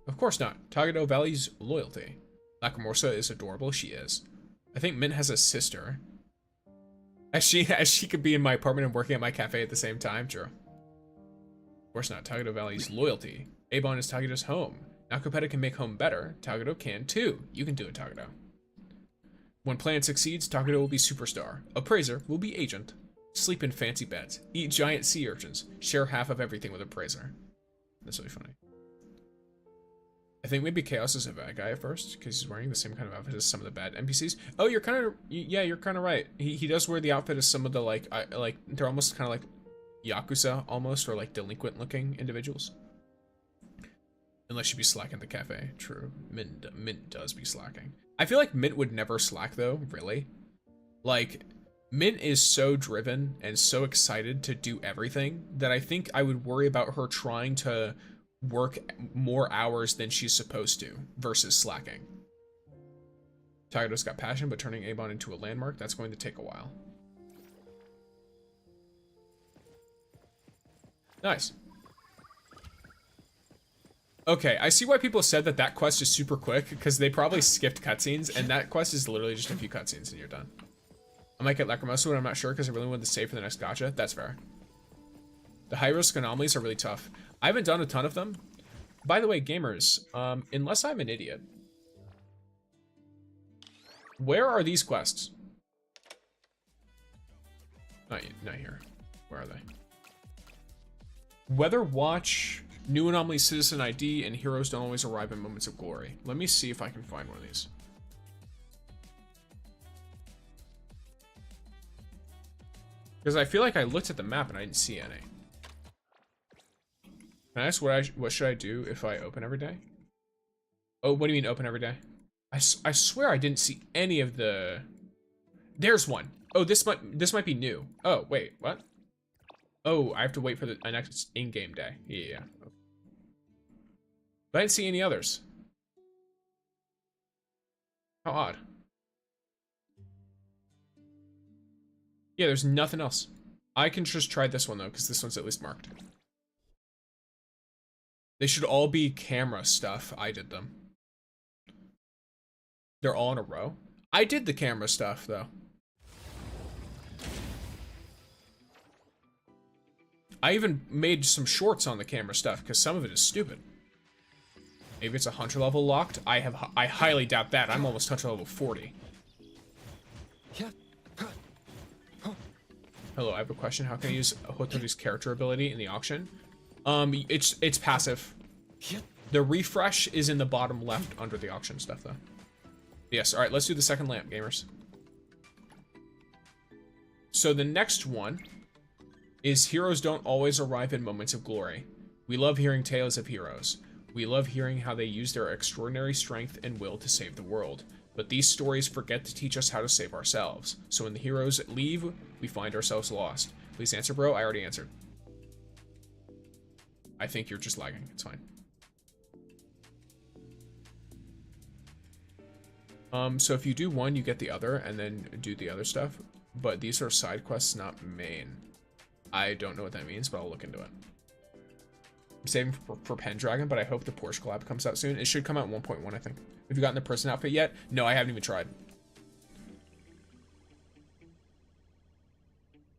Of course not. Tagato values loyalty. Lacrimosa is adorable. She is. I think Mint has a sister. As she could be in my apartment and working at my cafe at the same time. True. Of course not. Tagato values loyalty. Avon is Tagato's home. Nakupeta can make home better. Tagato can too. You can do it, Tagato. When plan succeeds, Tagato will be superstar. Appraiser will be agent. Sleep in fancy beds. Eat giant sea urchins. Share half of everything with Appraiser. That's really funny. I think maybe Chaos is a bad guy at first, because he's wearing the same kind of outfit as some of the bad NPCs. Oh, you're kind of, yeah, you're kind of right. He does wear the outfit as some of the, like they're almost kind of like Yakuza, almost, or like delinquent looking individuals. Unless you be slacking at the cafe. True. Mint does be slacking. I feel like Mint would never slack though, really. Like, Mint is so driven and so excited to do everything that I think I would worry about her trying to work more hours than she's supposed to versus slacking. Tagato's got passion, but turning Avon into a landmark, that's going to take a while. Nice. Okay, I see why people said that quest is super quick, because they probably skipped cutscenes, and that quest is literally just a few cutscenes and you're done. I might get Lacrimosa, but I'm not sure, because I really wanted to save for the next gacha. That's fair. The high-risk anomalies are really tough. I haven't done a ton of them. By the way, gamers, unless I'm an idiot, where are these quests? Not here. Where are they? Weather Watch, New Anomaly Citizen ID, and Heroes Don't Always Arrive in Moments of Glory. Let me see if I can find one of these. Because I feel like I looked at the map and I didn't see any. Can I ask what should I do if I open every day? Oh, what do you mean open every day? I swear I didn't see any of the... There's one. Oh, this might be new. Oh, wait, what? Oh, I have to wait for the next in-game day. Yeah. Okay. But I didn't see any others. How odd. Yeah, there's nothing else. I can just try this one though, because this one's at least marked. They should all be camera stuff. I did them. They're all in a row. I did the camera stuff though. I even made some shorts on the camera stuff because some of it is stupid. Maybe it's a hunter level locked. I highly doubt that. I'm almost hunter level 40. Hello, I have a question. How can I use Hotori's character ability in the auction? It's passive. The refresh is in the bottom left under the auction stuff though. Yes, all right, let's do the second lamp, gamers. So the next one is Heroes Don't Always Arrive in Moments of Glory. We love hearing tales of heroes. We love hearing how they use their extraordinary strength and will to save the world. But these stories forget to teach us how to save ourselves. So when the heroes leave, we find ourselves lost. Please answer, bro. I already answered. I think you're just lagging. It's fine. So if you do one, you get the other, and then do the other stuff. But these are side quests, not main. I don't know what that means, but I'll look into it. I'm saving for Pendragon, but I hope the Porsche collab comes out soon. It should come out in 1.1, I think. Have you gotten the prison outfit yet? No, I haven't even tried.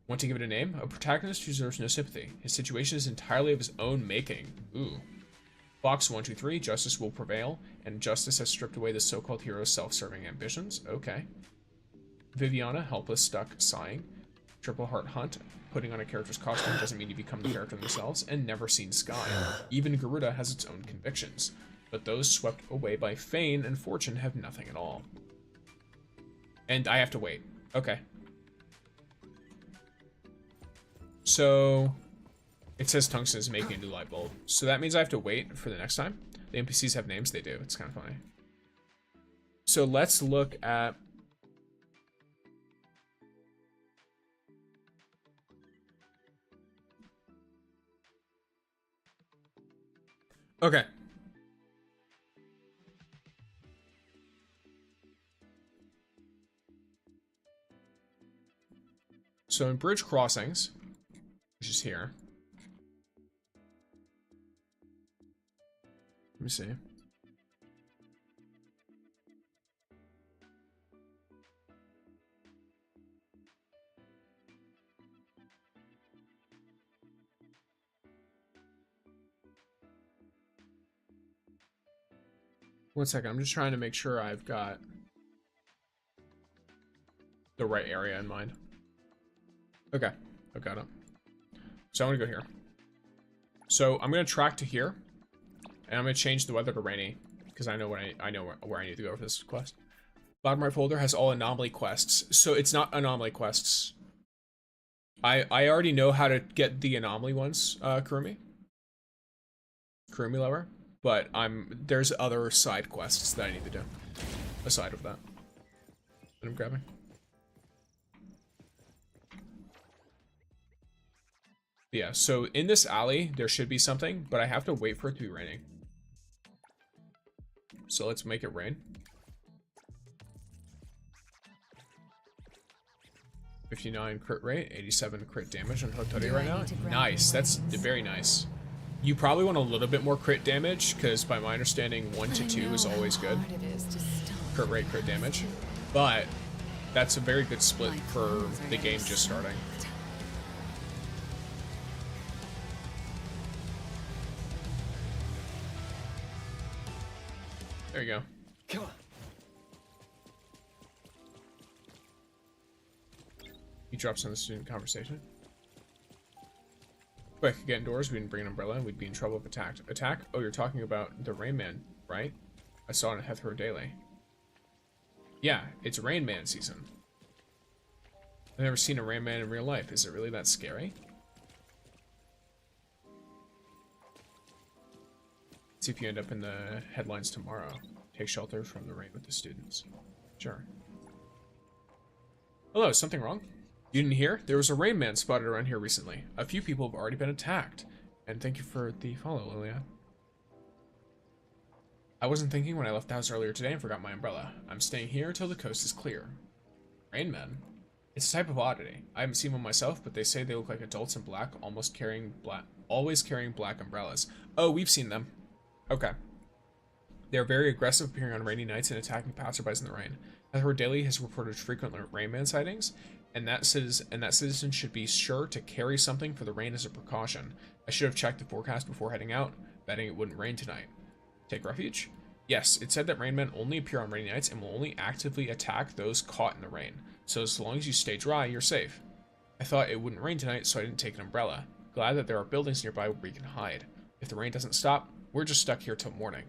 Want to give it a name? A protagonist who deserves no sympathy. His situation is entirely of his own making. Ooh. Fox 123, justice will prevail, and justice has stripped away the so-called hero's self-serving ambitions. Okay. Viviana, helpless, stuck, sighing. Triple Heart Hunt, putting on a character's costume doesn't mean you become the character themselves, and Never Seen Sky. Even Garuda has its own convictions, but those swept away by Fane and Fortune have nothing at all. And I have to wait. Okay. So, it says Tungsten is making a new light bulb. So that means I have to wait for the next time. The NPCs have names, they do. It's kind of funny. So let's look at... Okay. So in Bridge Crossings, which is here. Let me see. One second, I'm just trying to make sure I've got the right area in mind. Okay, I've got it. So I'm gonna go here. So I'm gonna track to here, and I'm gonna change the weather to rainy because I know where I need to go for this quest. Bottom right folder has all anomaly quests, so it's not anomaly quests. I already know how to get the anomaly ones, Kurumi lover, but there's other side quests that I need to do aside of that. That I'm grabbing. Yeah, so in this alley, there should be something, but I have to wait for it to be raining. So let's make it rain. 59 crit rate, 87 crit damage on Hotori right now. Nice, that's very nice. You probably want a little bit more crit damage, because by my understanding, 1 to 2 is always good. Crit rate, crit damage. But that's a very good split for the game just starting. There you go. Come on. He drops on the student conversation. Quick, get indoors. We didn't bring an umbrella and we'd be in trouble if attacked. Attack? Oh, you're talking about the Rain Man, right? I saw it in Hethro Daily. Yeah, it's Rain Man season. I've never seen a Rain Man in real life. Is it really that scary? See if you end up in the headlines tomorrow. Take shelter from the rain with the students. Sure. Hello, is something wrong? You didn't hear? There was a Rain Man spotted around here recently. A few people have already been attacked. And thank you for the follow, Lilia. I wasn't thinking when I left the house earlier today and forgot my umbrella. I'm staying here until the coast is clear. Rain Men? It's a type of oddity. I haven't seen one myself, but they say they look like adults in black, always carrying black umbrellas. Oh, we've seen them. Okay. They are very aggressive, appearing on rainy nights and attacking passerbys in the rain. Hethro Daily has reported frequent Rain Man sightings, and that citizen should be sure to carry something for the rain as a precaution. I should have checked the forecast before heading out, betting it wouldn't rain tonight. Take refuge? Yes, it said that Rain Men only appear on rainy nights and will only actively attack those caught in the rain. So as long as you stay dry, you're safe. I thought it wouldn't rain tonight, so I didn't take an umbrella. Glad that there are buildings nearby where we can hide. If the rain doesn't stop, we're just stuck here till morning.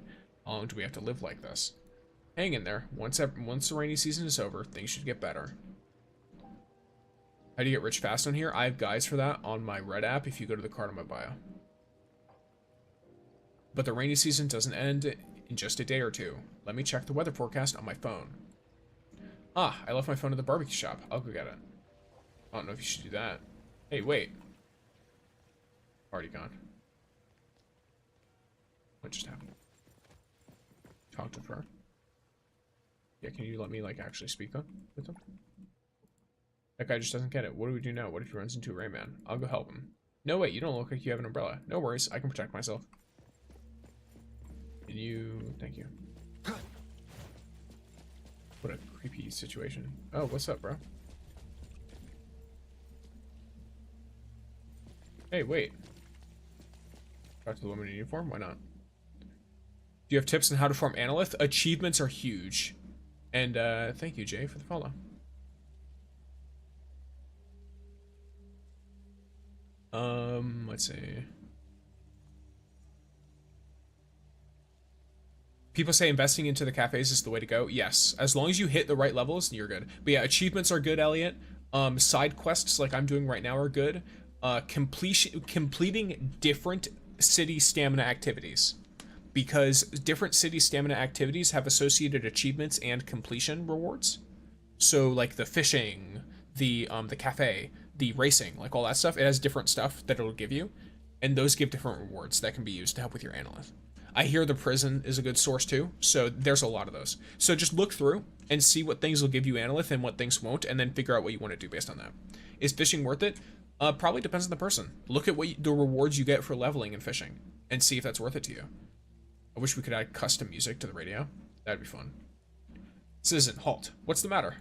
How long do we have to live like this? Hang in there. Once the rainy season is over, things should get better. How do you get rich fast on here? I have guides for that on my Red app if you go to the card on my bio. But the rainy season doesn't end in just a day or two. Let me check the weather forecast on my phone. Ah, I left my phone at the barbecue shop. I'll go get it. I don't know if you should do that. Hey, wait. Already gone. What just happened? Talk to her. Yeah, can you let me, like, actually speak with him? That guy just doesn't get it. What do we do now? What if he runs into a Rayman? I'll go help him. No, wait, you don't look like you have an umbrella. No worries, I can protect myself. Can you... Thank you. What a creepy situation. Oh, what's up, bro? Hey, wait. Talk to the woman in uniform? Why not? Do you have tips on how to farm Analyth? Achievements are huge. And thank you, Jay, for the follow. Let's see. People say investing into the cafes is the way to go. Yes, as long as you hit the right levels, you're good. But yeah, achievements are good, Elliot. Side quests like I'm doing right now are good. Completing different city stamina activities, because different city stamina activities have associated achievements and completion rewards. So like the fishing, the cafe, the racing, like all that stuff, it has different stuff that it'll give you, and those give different rewards that can be used to help with your Analyth. I hear the prison is a good source too, so there's a lot of those. So just look through and see what things will give you Analyth and what things won't, and then figure out what you want to do based on that. Is fishing worth it? Probably depends on the person. Look at the rewards you get for leveling and fishing, and see if that's worth it to you. I wish we could add custom music to the radio. That'd be fun. Citizen, halt. What's the matter?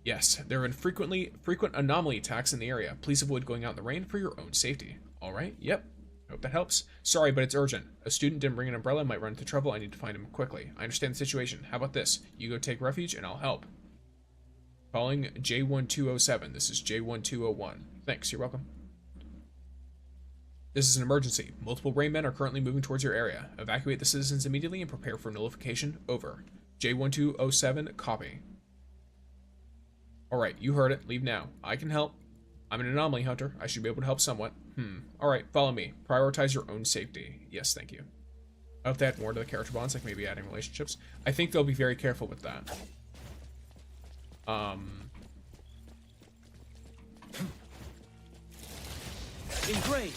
Yes, there have been frequent anomaly attacks in the area. Please avoid going out in the rain for your own safety. All right, yep. Hope that helps. Sorry, but it's urgent. A student didn't bring an umbrella, might run into trouble. I need to find him quickly. I understand the situation. How about this? You go take refuge, and I'll help. Calling J1207. This is J1201. Thanks, you're welcome. This is an emergency. Multiple Raymen are currently moving towards your area. Evacuate the citizens immediately and prepare for nullification. Over. J1207, copy. Alright, you heard it. Leave now. I can help. I'm an anomaly hunter. I should be able to help somewhat. Alright, follow me. Prioritize your own safety. Yes, thank you. I hope they add more to the character bonds, like maybe adding relationships. I think they'll be very careful with that. Great.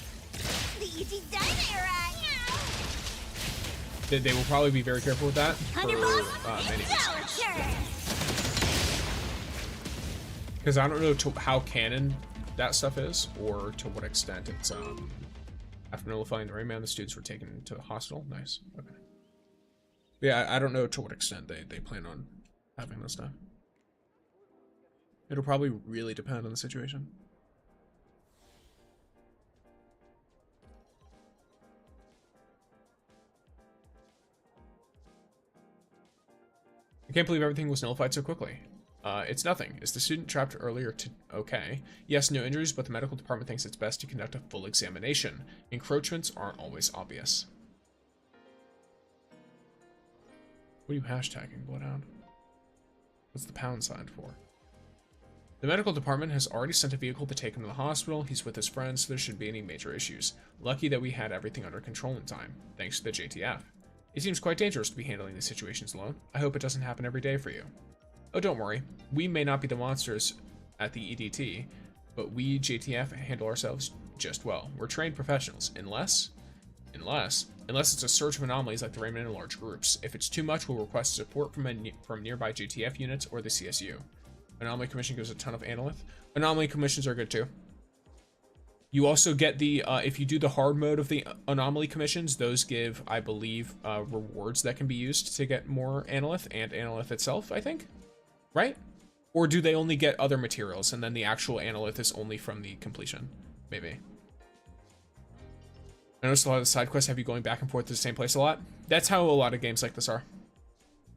The design era. They will probably be very careful with that for many reasons. Because I don't know how canon that stuff is, or to what extent it's after nullifying the Rayman, the students were taken to the hospital. Nice. Okay. Yeah, I don't know to what extent they plan on having this stuff. It'll probably really depend on the situation. I can't believe everything was nullified so quickly. It's nothing. Is the student trapped earlier okay? Yes, no injuries, but the medical department thinks it's best to conduct a full examination. Encroachments aren't always obvious. What are you hashtagging, Bloodhound? What's the pound sign for? The medical department has already sent a vehicle to take him to the hospital. He's with his friends, so there shouldn't be any major issues. Lucky that we had everything under control in time, thanks to the JTF. It seems quite dangerous to be handling these situations alone. I hope it doesn't happen every day for you. Oh, don't worry. We may not be the monsters at the EDT, but we, JTF, handle ourselves just well. We're trained professionals, unless it's a search of anomalies like the Rayman in large groups. If it's too much, we'll request support from nearby JTF units or the CSU. Anomaly Commission gives a ton of Analyth. Anomaly Commissions are good too. You also get the, if you do the hard mode of the Anomaly Commissions, those give, I believe, rewards that can be used to get more Analyth and Analyth itself, I think. Right? Or do they only get other materials and then the actual Analyth is only from the completion? Maybe. I noticed a lot of the side quests have you going back and forth to the same place a lot. That's how a lot of games like this are.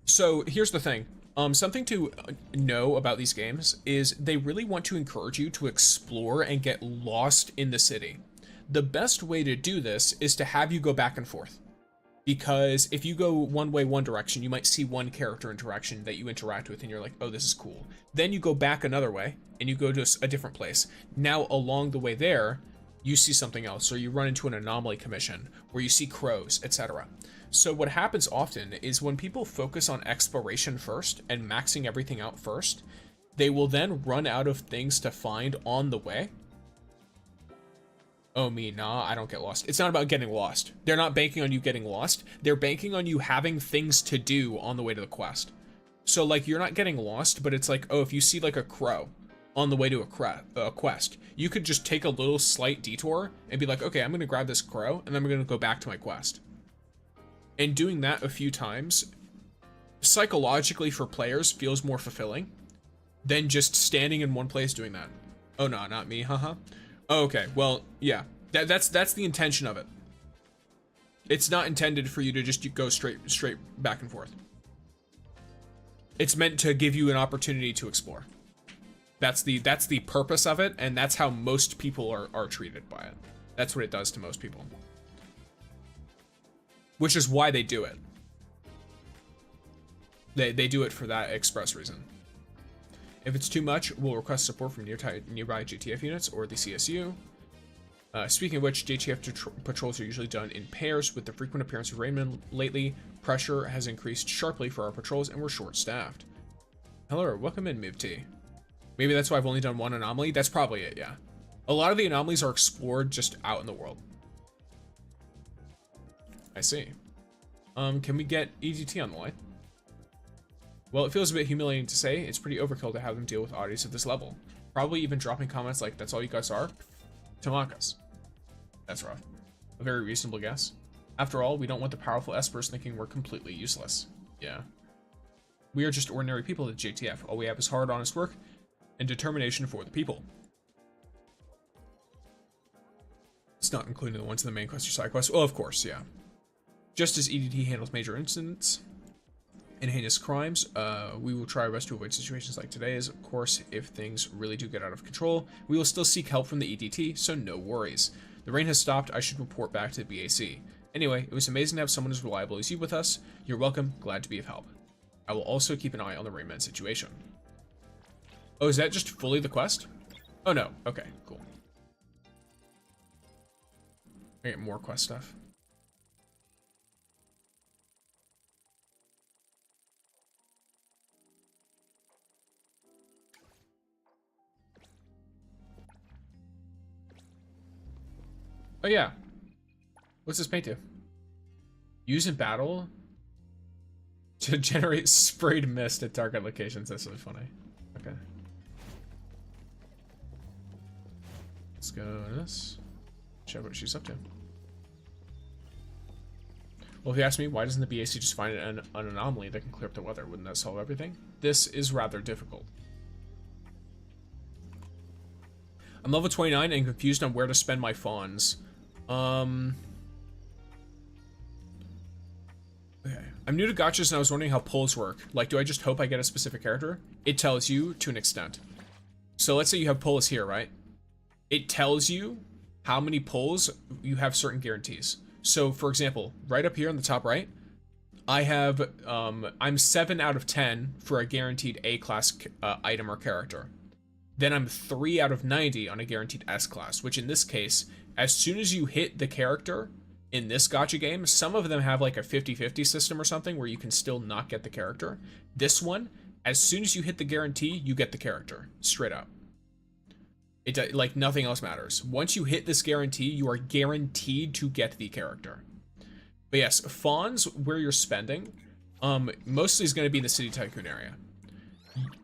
So here's the thing. Something to know about these games is they really want to encourage you to explore and get lost in the city. The best way to do this is to have you go back and forth. Because if you go one way, one direction, you might see one character interaction that you interact with and you're like, oh, this is cool. Then you go back another way and you go to a different place. Now, along the way there, you see something else, or you run into an anomaly commission, or you see crows, etc. So what happens often is when people focus on exploration first and maxing everything out first, they will then run out of things to find on the way, Oh, me, nah, I don't get lost. It's not about getting lost. They're not banking on you getting lost. They're banking on you having things to do on the way to the quest. So, like, you're not getting lost, but it's like, oh, if you see, like, a crow on the way to a quest, you could just take a little slight detour and be like, okay, I'm going to grab this crow, and then I'm going to go back to my quest. And doing that a few times, psychologically for players, feels more fulfilling than just standing in one place doing that. Oh, no, not me, haha. Oh, okay, well, yeah, that's the intention of it. It's not intended for you to just go straight back and forth. It's meant to give you an opportunity to explore. That's the purpose of it, and that's how most people are treated by it. That's what it does to most people. Which is why they do it. They do it for that express reason. If it's too much, we'll request support from nearby JTF units or the CSU. Speaking of which, JTF patrols are usually done in pairs. With the frequent appearance of Rainman lately, pressure has increased sharply for our patrols and we're short-staffed. Hello, welcome in, MivT. Maybe that's why I've only done one anomaly. That's probably it, yeah. A lot of the anomalies are explored just out in the world. I see. Can we get EGT on the line? Well, it feels a bit humiliating to say. It's pretty overkill to have them deal with oddities at this level. Probably even dropping comments like, that's all you guys are? To mock us. That's rough. A very reasonable guess. After all, we don't want the powerful espers thinking we're completely useless. Yeah. We are just ordinary people at JTF. All we have is hard, honest work and determination for the people. It's not including the ones in the main quest or side quest. Well, of course, yeah. Just as EDT handles major incidents and heinous crimes, we will try our best to avoid situations like today's. Of course, if things really do get out of control, we will still seek help from the EDT, so no worries. The rain has stopped. I should report back to the BAC. Anyway, it was amazing to have someone as reliable as you with us. You're welcome. Glad to be of help. I will also keep an eye on the Rainman situation. Oh, is that just fully the quest? Oh, no. Okay, cool. I get more quest stuff. Oh yeah. What's this paint do? Use in battle to generate sprayed mist at target locations. That's really funny. Okay. Let's go to this. Check what she's up to. Well, if you ask me, why doesn't the BAC just find an anomaly that can clear up the weather? Wouldn't that solve everything? This is rather difficult. I'm level 29 and confused on where to spend my fons. Okay. I'm new to gachas and I was wondering how pulls work. Like, do I just hope I get a specific character? It tells you to an extent. So let's say you have pulls here, right? It tells you how many pulls you have certain guarantees. So for example, right up here on the top right, I have, I'm 7 out of 10 for a guaranteed A-class item or character. Then I'm 3 out of 90 on a guaranteed S-class, which in this case, as soon as you hit the character in this gacha game, some of them have like a 50-50 system or something where you can still not get the character. This one, as soon as you hit the guarantee, you get the character, straight up. It like nothing else matters. Once you hit this guarantee, you are guaranteed to get the character. But yes, fons where you're spending, mostly is going to be in the City Tycoon area.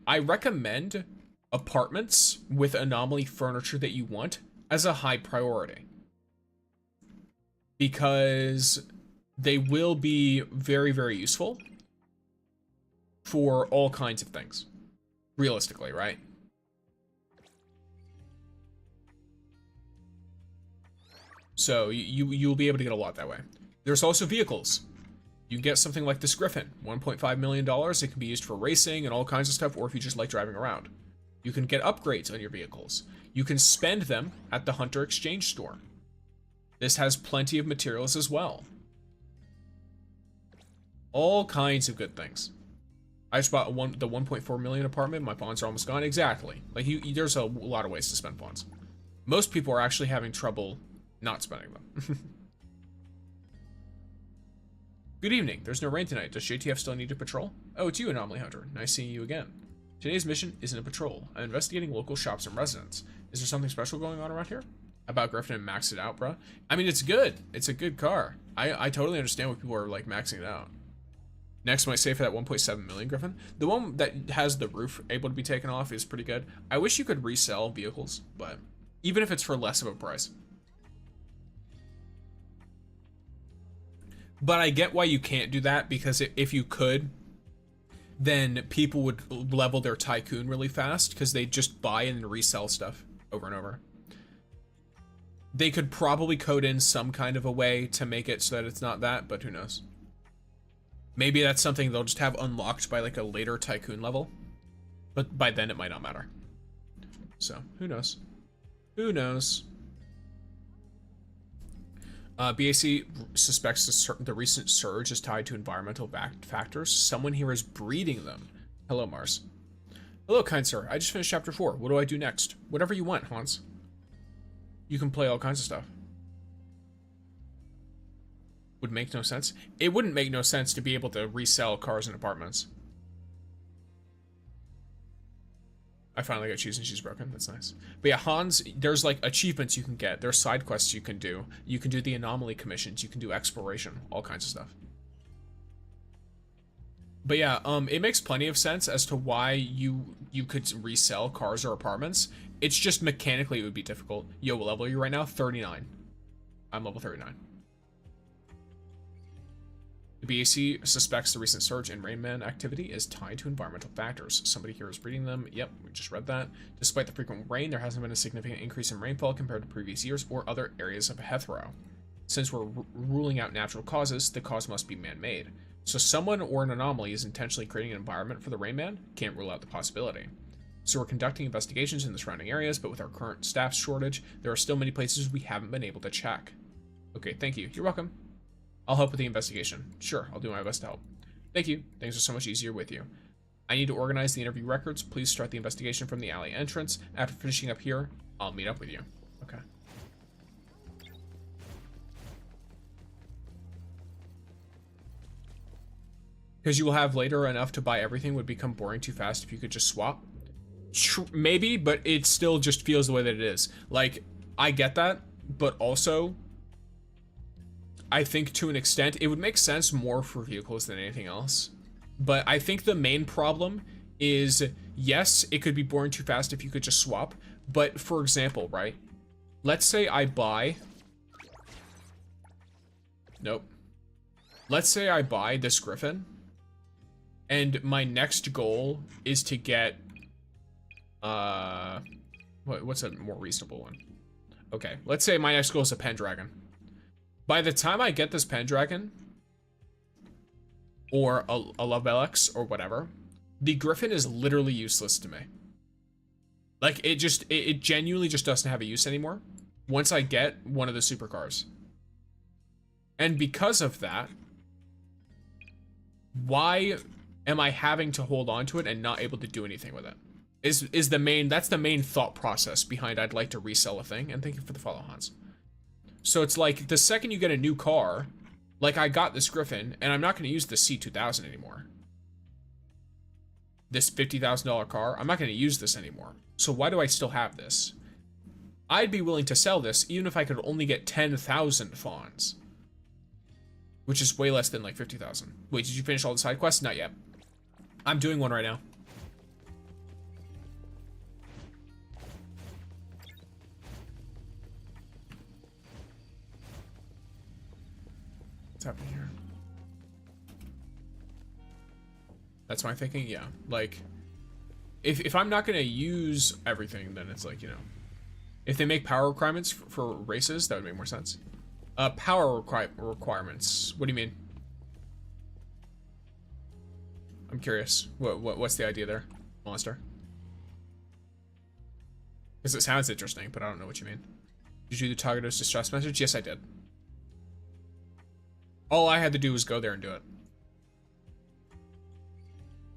I recommend apartments with anomaly furniture that you want as a high priority, because they will be very, very useful for all kinds of things, realistically, right? So you'll be able to get a lot that way. There's also vehicles. You can get something like this Griffin, $1.5 million. It can be used for racing and all kinds of stuff, or if you just like driving around. You can get upgrades on your vehicles. You can spend them at the Hunter Exchange store. This has plenty of materials as well. All kinds of good things. I just bought the 1.4 million apartment. My bonds are almost gone. Exactly. Like there's a lot of ways to spend bonds. Most people are actually having trouble not spending them. Good evening. There's no rain tonight. Does JTF still need to patrol? Oh, it's you, Anomaly Hunter. Nice seeing you again. Today's mission isn't a patrol. I'm investigating local shops and residents. Is there something special going on around here? about Griffin and max it out, bro. I mean, it's good. It's a good car. I totally understand why people are like maxing it out. Next might say for that 1.7 million Griffin. The one that has the roof able to be taken off is pretty good. I wish you could resell vehicles, but even if it's for less of a price. But I get why you can't do that, because if you could, then people would level their tycoon really fast because they just buy and resell stuff over and over. They could probably code in some kind of a way to make it so that it's not that, but who knows? Maybe that's something they'll just have unlocked by like a later tycoon level, but by then it might not matter. So who knows? Who knows? BAC suspects the recent surge is tied to environmental factors. Someone here is breeding them. Hello, Mars. Hello, kind sir. I just finished chapter 4. What do I do next? Whatever you want, Hans. You can play all kinds of stuff. Would make no sense. It wouldn't make no sense to be able to resell cars and apartments. I finally got Cheese and She's Broken. That's nice. But yeah, Hans, there's like achievements you can get. There's side quests you can do. You can do the anomaly commissions. You can do exploration. All kinds of stuff. But yeah, it makes plenty of sense as to why you could resell cars or apartments. It's just mechanically it would be difficult. Yo, what level are you right now? 39. I'm level 39. The BAC suspects the recent surge in Rain Man activity is tied to environmental factors. Somebody here is breeding them. Yep, we just read that. Despite the frequent rain, there hasn't been a significant increase in rainfall compared to previous years or other areas of Hethro. Since we're ruling out natural causes, the cause must be man-made. So someone or an anomaly is intentionally creating an environment for the Rain Man? Can't rule out the possibility. So we're conducting investigations in the surrounding areas, but with our current staff shortage, there are still many places we haven't been able to check. Okay, thank you. You're welcome. I'll help with the investigation. Sure, I'll do my best to help. Thank you. Things are so much easier with you. I need to organize the interview records. Please start the investigation from the alley entrance. After finishing up here, I'll meet up with you. Okay. Because you will have later enough to buy everything would become boring too fast if you could just swap. Maybe, but it still just feels the way that it is. Like, I get that, but also I think to an extent it would make sense more for vehicles than anything else. But I think the main problem is, yes, it could be boring too fast if you could just swap. But for example, right? Let's say I buy... Nope. Let's say I buy this Griffin. And my next goal is to get... what's a more reasonable one? Okay, let's say my next goal is a Pendragon. By the time I get this Pendragon, or a Lovebelix, or whatever, the Griffin is literally useless to me. Like, it genuinely just doesn't have a use anymore once I get one of the supercars. And because of that, why am I having to hold on to it and not able to do anything with it? That's the main thought process behind I'd like to resell a thing, and thank you for the follow, Hans. So it's like, the second you get a new car, like I got this Griffin, and I'm not going to use the C2000 anymore. This $50,000 car, I'm not going to use this anymore. So why do I still have this? I'd be willing to sell this even if I could only get 10,000 fons. Which is way less than like 50,000. Wait, did you finish all the side quests? Not yet. I'm doing one right now. What's happening here? That's my thinking, yeah. Like, if I'm not gonna use everything, then it's like, you know, if they make power requirements for races, that would make more sense. Power requirements. What do you mean? I'm curious. What's the idea there, Monster? Because it sounds interesting, but I don't know what you mean. Did you do the Tagados distress message? Yes, I did. All I had to do was go there and do it.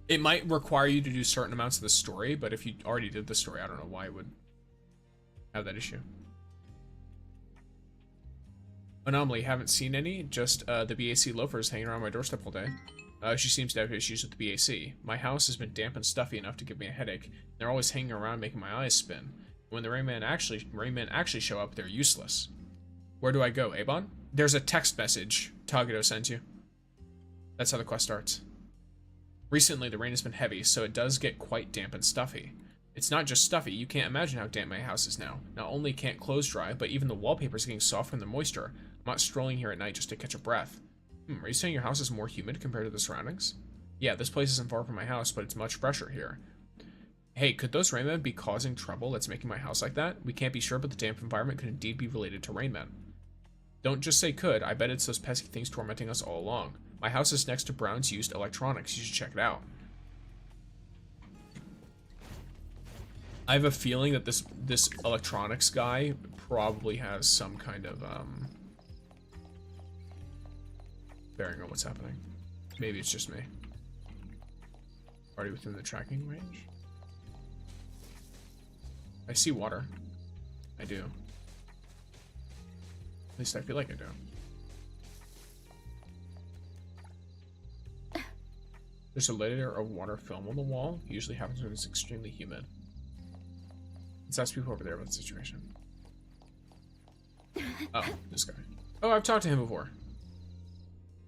It might require you to do certain amounts of the story, but if you already did the story, I don't know why it would have that issue. Anomaly, haven't seen any, just the BAC loafers hanging around my doorstep all day. She seems to have issues with the BAC. My house has been damp and stuffy enough to give me a headache. They're always hanging around making my eyes spin. When the Rainmen actually show up, they're useless. Where do I go, Avon? There's a text message Tagato sends you. That's how the quest starts. Recently, the rain has been heavy, so it does get quite damp and stuffy. It's not just stuffy, you can't imagine how damp my house is now. Not only can't clothes dry, but even the wallpaper is getting soft from the moisture. I'm not strolling here at night just to catch a breath. Are you saying your house is more humid compared to the surroundings? Yeah, this place isn't far from my house, but it's much fresher here. Hey, could those rainmen be causing trouble that's making my house like that? We can't be sure, but the damp environment could indeed be related to rainmen. Don't just say could, I bet it's those pesky things tormenting us all along. My house is next to Brown's used electronics, you should check it out. I have a feeling that this electronics guy probably has some kind of bearing on what's happening. Maybe it's just me. Already within the tracking range? I see water. I do. At least I feel like I do. There's a layer of water film on the wall. It usually happens when it's extremely humid. Let's ask people over there about the situation. Oh, this guy. Oh, I've talked to him before.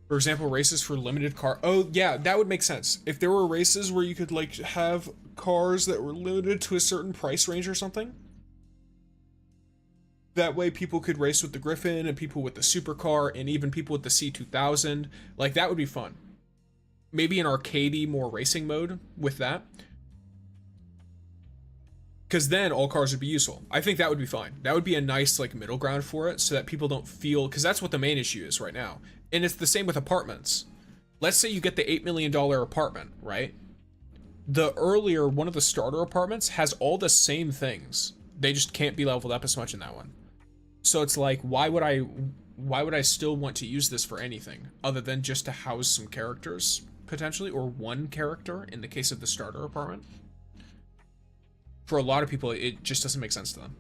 For example, races for limited car. Oh, yeah, that would make sense. If there were races where you could, like, have cars that were limited to a certain price range or something. That way people could race with the Griffin and people with the supercar and even people with the C2000. Like, that would be fun. Maybe an arcadey, more racing mode with that. Because then all cars would be useful. I think that would be fine. That would be a nice, like, middle ground for it so that people don't feel... Because that's what the main issue is right now. And it's the same with apartments. Let's say you get the $8 million apartment, right? The earlier, one of the starter apartments has all the same things. They just can't be leveled up as much in that one. So it's like, why would I still want to use this for anything other than just to house some characters, potentially, or one character in the case of the starter apartment? For a lot of people, it just doesn't make sense to them.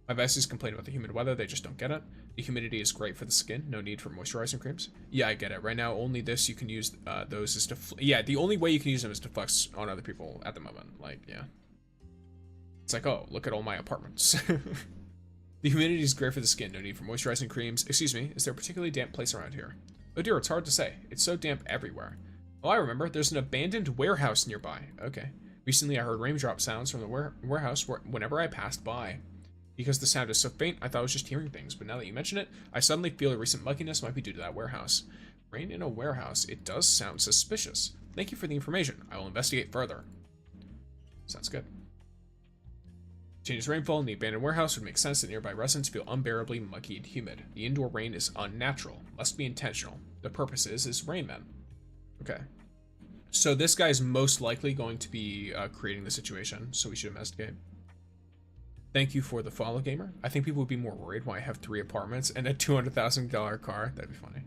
My besties complain about the humid weather, they just don't get it. The humidity is great for the skin, no need for moisturizing creams. Yeah, I get it. Right now, only this you can use those is to... Yeah, the only way you can use them is to flex on other people at the moment. Like, yeah. It's like, oh, look at all my apartments. The humidity is great for the skin, no need for moisturizing creams. Excuse me, is there a particularly damp place around here? Oh dear, it's hard to say. It's so damp everywhere. Oh, I remember. There's an abandoned warehouse nearby. Okay. Recently, I heard raindrop sounds from the warehouse whenever I passed by. Because the sound is so faint, I thought I was just hearing things, but now that you mention it, I suddenly feel a recent mugginess might be due to that warehouse. Rain in a warehouse, it does sound suspicious. Thank you for the information. I will investigate further. Sounds good. Changes rainfall in the abandoned warehouse would make sense that nearby residents feel unbearably muggy and humid. The indoor rain is unnatural, must be intentional. The purpose is rainmen. Okay. So this guy is most likely going to be creating the situation, so we should investigate. Thank you for the follow, gamer. I think people would be more worried why I have 3 apartments and a $200,000 car. That'd be funny.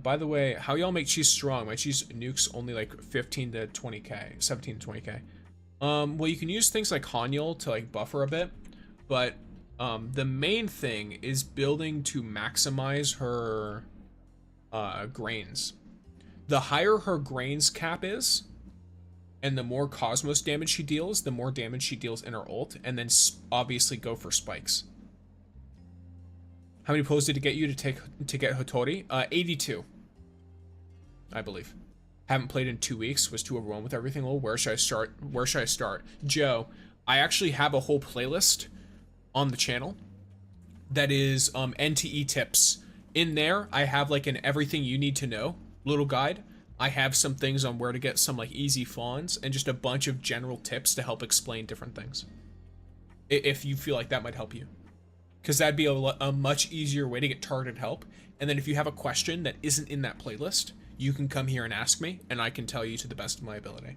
By the way, how y'all make cheese strong? My cheese nukes only like 15 to 20k, 17 to 20k. Well, you can use things like Hanyul to like buffer a bit, but the main thing is building to maximize her grains. The higher her grains cap is, and the more Cosmos damage she deals, the more damage she deals in her ult, and then obviously go for spikes. How many pulls did it get you to get Hotori? 82, I believe. Haven't played in 2 weeks, was too overwhelmed with everything. Oh, where should I start? Where should I start? Joe, I actually have a whole playlist on the channel that is NTE tips. In there, I have like an everything you need to know little guide. I have some things on where to get some like easy fawns and just a bunch of general tips to help explain different things. If you feel like that might help you. Because that'd be a much easier way to get targeted help. And then if you have a question that isn't in that playlist, you can come here and ask me, and I can tell you to the best of my ability.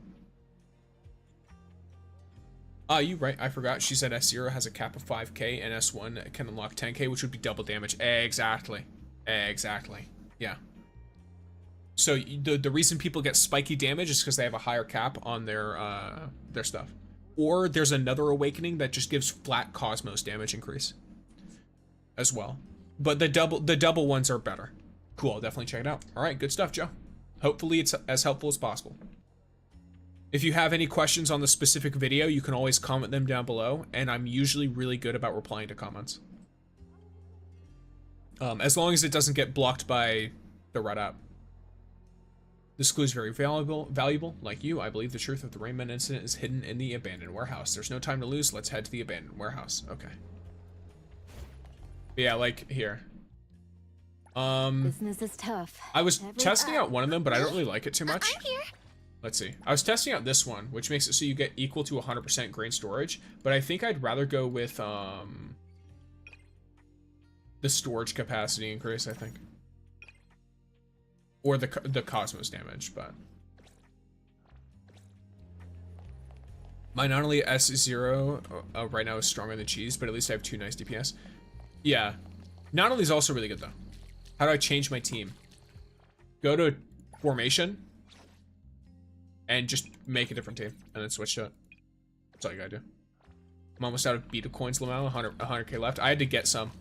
You right, I forgot. She said S0 has a cap of 5k, and S1 can unlock 10k, which would be double damage. Exactly. Exactly. Yeah. So the reason people get spiky damage is because they have a higher cap on their stuff. Or there's another awakening that just gives flat Cosmos damage increase as well. But the double ones are better. Cool, I'll definitely check it out. All right, good stuff, Joe. Hopefully it's as helpful as possible. If you have any questions on the specific video, you can always comment them down below, and I'm usually really good about replying to comments. As long as it doesn't get blocked by the Red app. This clue is very valuable. Like you, I believe the truth of the Rainman incident is hidden in the abandoned warehouse. There's no time to lose. Let's head to the abandoned warehouse. Okay. Yeah, like here. Business is tough. I was testing out one of them, but I don't really like it too much. I'm here. Let's see. I was testing out this one, which makes it so you get equal to 100% grain storage, but I think I'd rather go with the storage capacity increase, I think. Or the cosmos damage, but my not only S0 right now is stronger than cheese, but at least I have 2 nice DPS. Yeah, not only is also really good though. How do I change my team? Go to formation and just make a different team, and then switch to it. That's all you gotta do. I'm almost out of beta coins, Lamau. 100k left. I had to get some.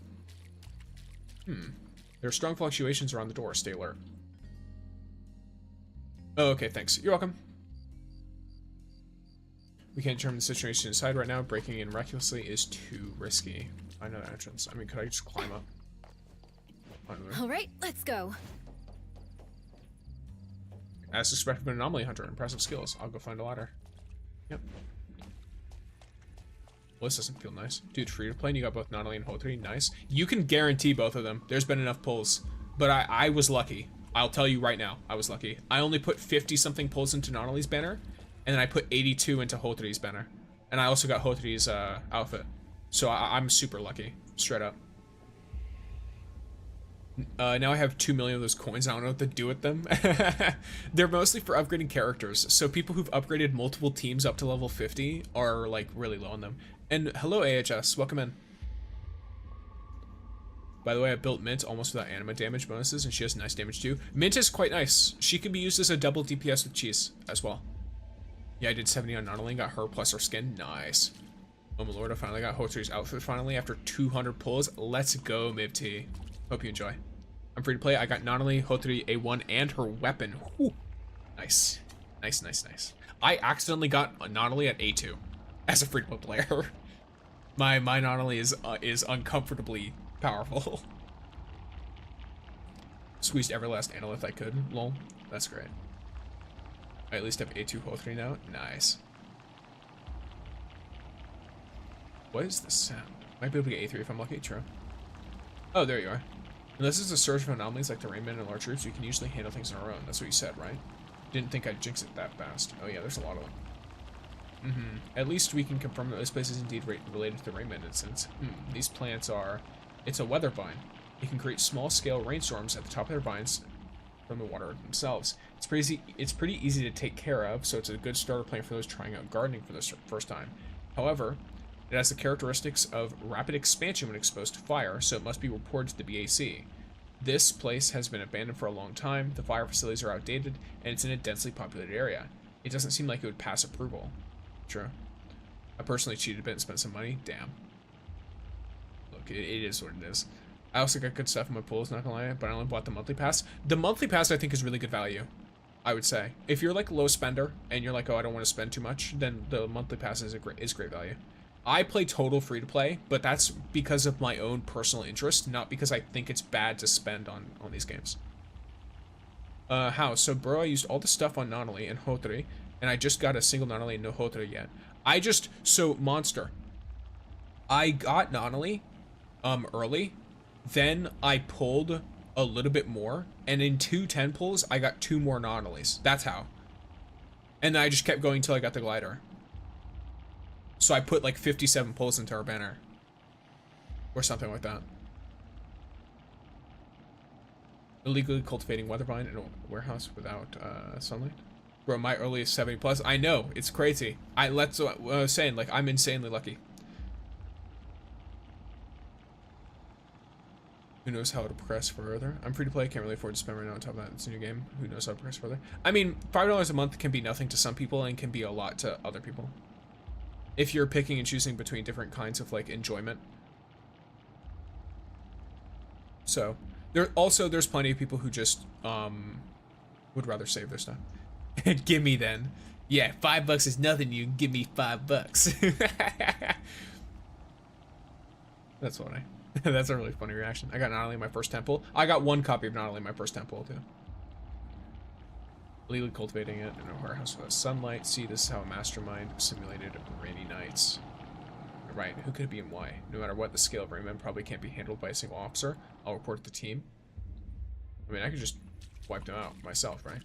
There are strong fluctuations around the door. Stay alert. Oh, okay, thanks. You're welcome. We can't determine the situation inside right now. Breaking in recklessly is too risky. I know that entrance. I mean, could I just climb up? All right, let's go. As suspected, an anomaly hunter. Impressive skills. I'll go find a ladder. Yep. Well, this doesn't feel nice. Dude, free to play, and you got both Nanali and Hotori. Nice. You can guarantee both of them. There's been enough pulls. But I was lucky. I'll tell you right now, I was lucky. I only put 50-something pulls into Nanali's banner, and then I put 82 into Hotori's banner. And I also got Hotori's outfit. So I'm super lucky. Straight up. Now I have 2 million of those coins. I don't know what to do with them. They're mostly for upgrading characters. So people who've upgraded multiple teams up to level 50 are like really low on them. And hello AHS, welcome in. By the way, I built Mint almost without anima damage bonuses, and she has nice damage too. Mint is quite nice. She can be used as a double DPS with cheese as well. Yeah, I did 70 on Nanali, got her plus her skin. Nice. Oh my lord, I finally got Hotori's outfit finally after 200 pulls. Let's go, Mibt. Hope you enjoy. I'm free to play. I got Nanali, Hotori, A1, and her weapon. Whew. Nice. Nice, nice, nice. I accidentally got Nanali at A2 as a free to play player. My Nanali is uncomfortably powerful. Squeezed every last analyth I could. Lol. That's great. I at least have A2 Hotori now. Nice. What is the sound? Might be able to get A3 if I'm lucky. True. Oh, there you are. Unless it's a surge of anomalies like the Rainman and large troops, we can usually handle things on our own. That's what you said, right? Didn't think I'd jinx it that fast. Oh yeah, there's a lot of them. At least we can confirm that this place is indeed related to the Rainman incident. These plants are... It's a weather vine. It can create small-scale rainstorms at the top of their vines from the water themselves. It's pretty easy to take care of, so it's a good starter plant for those trying out gardening for the first time. However, it has the characteristics of rapid expansion when exposed to fire, so it must be reported to the BAC. This place has been abandoned for a long time, the fire facilities are outdated, and it's in a densely populated area. It doesn't seem like it would pass approval. True. I personally cheated a bit and spent some money. Damn. Look, it is what it is. I also got good stuff in my pools, not gonna lie, but I only bought the monthly pass. The monthly pass I think is really good value, I would say. If you're like a low spender and you're like, oh, I don't want to spend too much, then the monthly pass is great value. I play total free to play, but that's because of my own personal interest, not because I think it's bad to spend on these games. How? So, bro, I used all the stuff on Nanali and Hotori, and I just got a single Nanali and no Hotori yet. So, Monster. I got Nanali, early, then I pulled a little bit more, and in 2 10 pulls, I got 2 more Nanalis. That's how. And then I just kept going until I got the glider. So I put like 57 pulls into our banner. Or something like that. Illegally cultivating weathervine in a warehouse without sunlight. Bro, my earliest 70 plus. I know, it's crazy. That's what I was saying, like, I'm insanely lucky. Who knows how to progress further? I'm free to play, can't really afford to spend right now on top of that. It's a new game. Who knows how to progress further? I mean, $5 a month can be nothing to some people and can be a lot to other people. If you're picking and choosing between different kinds of like enjoyment. So there's plenty of people who just would rather save their stuff. Gimme then. Yeah, $5 is nothing. You can give me $5. That's funny. That's a really funny reaction. I got not only my first temple, I got one copy of not only my first temple too. Legally cultivating it in a warehouse without sunlight. See, this is how a mastermind simulated rainy nights. Right, who could it be and why? No matter what, the scale of Rayman probably can't be handled by a single officer. I'll report to the team. I mean, I could just wipe them out myself, right?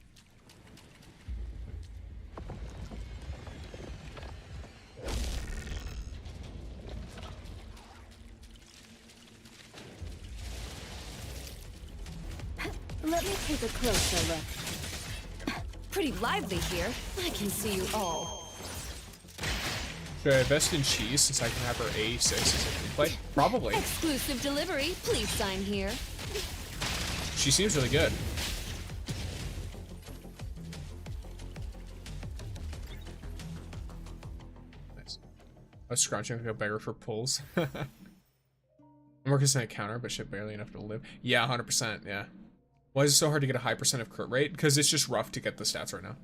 Let me take a closer look. Pretty lively here. I can see you all. Should I invest in cheese since I can have her A6 as a gameplay? Probably. Exclusive delivery. Please sign here. She seems really good. Nice. I was scrunching like a beggar for pulls. I'm working as a counter, but shit barely enough to live. Yeah, 100%, yeah. Why is it so hard to get a high percent of crit rate? Because it's just rough to get the stats right now.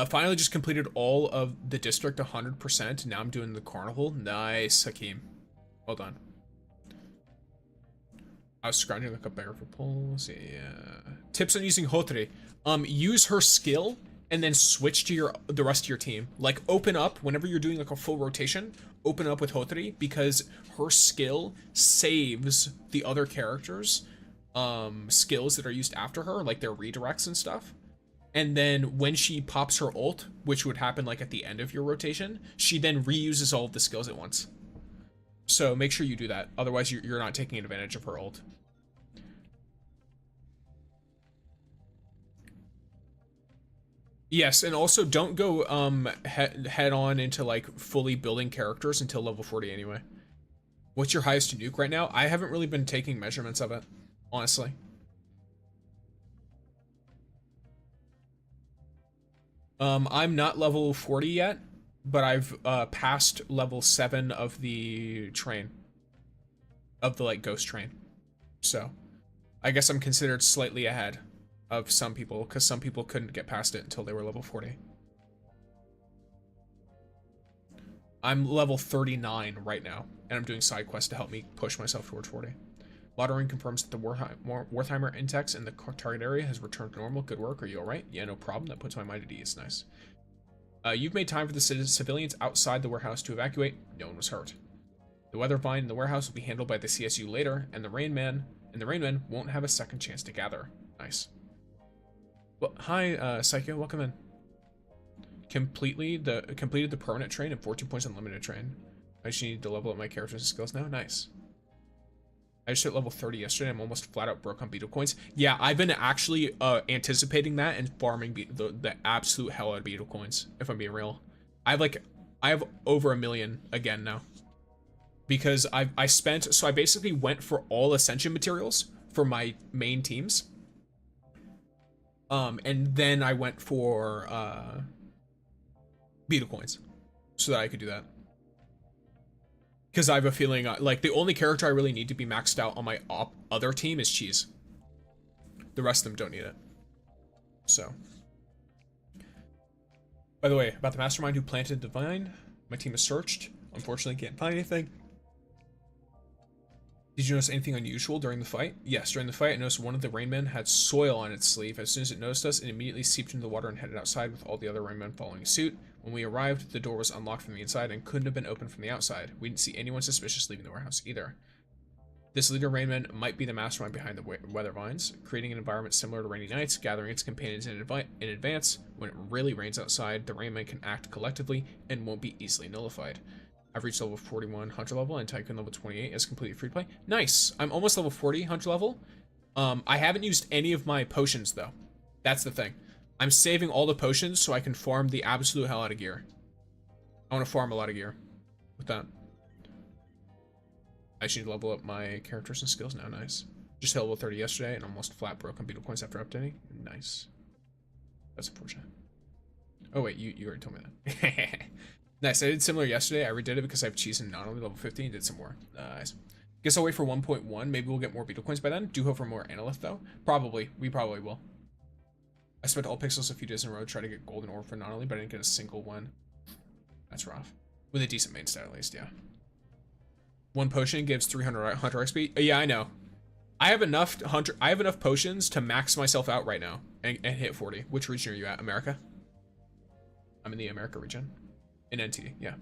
Finally just completed all of the district 100%. Now I'm doing the carnival. Nice, Hakeem. Well done. I was scrounging like a beggar for pulls. Yeah. Tips on using Hotori. Use her skill and then switch to the rest of your team. Like open up whenever you're doing like a full rotation. Open up with Hotori because her skill saves the other characters' skills that are used after her, like their redirects and stuff. And then when she pops her ult, which would happen like at the end of your rotation, she then reuses all of the skills at once. So make sure you do that. Otherwise, you're not taking advantage of her ult. Yes, and also don't go head on into like fully building characters until level 40 anyway. What's your highest nuke right now? I haven't really been taking measurements of it, honestly. I'm not level 40 yet, but I've passed level 7 of the train. Of the like ghost train. So, I guess I'm considered slightly ahead of some people, because some people couldn't get past it until they were level 40. I'm level 39 right now, and I'm doing side quests to help me push myself towards 40. Lottering confirms that the Wertheimer index in the target area has returned to normal. Good work. Are you alright? Yeah, no problem. That puts my mind at ease. Nice. You've made time for the civilians outside the warehouse to evacuate. No one was hurt. The weather vine in the warehouse will be handled by the CSU later, and the Rainmen won't have a second chance to gather. Nice. Well, hi, Psycho. Welcome in. Completed the permanent train and 14 points on limited train. I just need to level up my characters and skills now. Nice. I just hit level 30 yesterday. I'm almost flat out broke on beetle coins. Yeah, I've been actually anticipating that and farming the absolute hell out of beetle coins, if I'm being real. I have over 1 million again now. Because I basically went for all ascension materials for my main teams. And then I went for beetle coins so that I could do that. Because I have a feeling, like, the only character I really need to be maxed out on my other team is Cheese. The rest of them don't need it. So. By the way, about the mastermind who planted the vine, my team has searched. Unfortunately, can't find anything. Did you notice anything unusual during the fight? Yes, during the fight, I noticed one of the Rainmen had soil on its sleeve. As soon as it noticed us, it immediately seeped into the water and headed outside with all the other Rainmen following suit. When we arrived, the door was unlocked from the inside and couldn't have been opened from the outside. We didn't see anyone suspicious leaving the warehouse either. This leader Rainman might be the mastermind behind the weather vines, creating an environment similar to rainy nights, gathering its companions in advance. When it really rains outside, the Rainmen can act collectively and won't be easily nullified. I've reached level 41 Hunter level, and Tycoon level 28 is completely free to play. Nice! I'm almost level 40 Hunter level. I haven't used any of my potions, though. That's the thing. I'm saving all the potions so I can farm the absolute hell out of gear. I want to farm a lot of gear with that. I should level up my characters and skills now. Nice. Just hit level 30 yesterday and almost flat broke on beetle coins after updating. Nice. That's unfortunate. Oh, wait, you already told me that. Nice, I did similar yesterday. I redid it because I have cheese and not only level 50 and did some more. Nice. Guess I'll wait for 1.1. Maybe we'll get more beetle coins by then. Do hope for more analyst though. Probably. We probably will. I spent all pixels a few days in a row trying to get golden orb for Nonally, but I didn't get a single one. That's rough. With a decent main stat at least, yeah. One potion gives 300 hunter XP. Yeah, I know. I have enough potions to max myself out right now and hit 40. Which region are you at? America? I'm in the America region. In NT, yeah.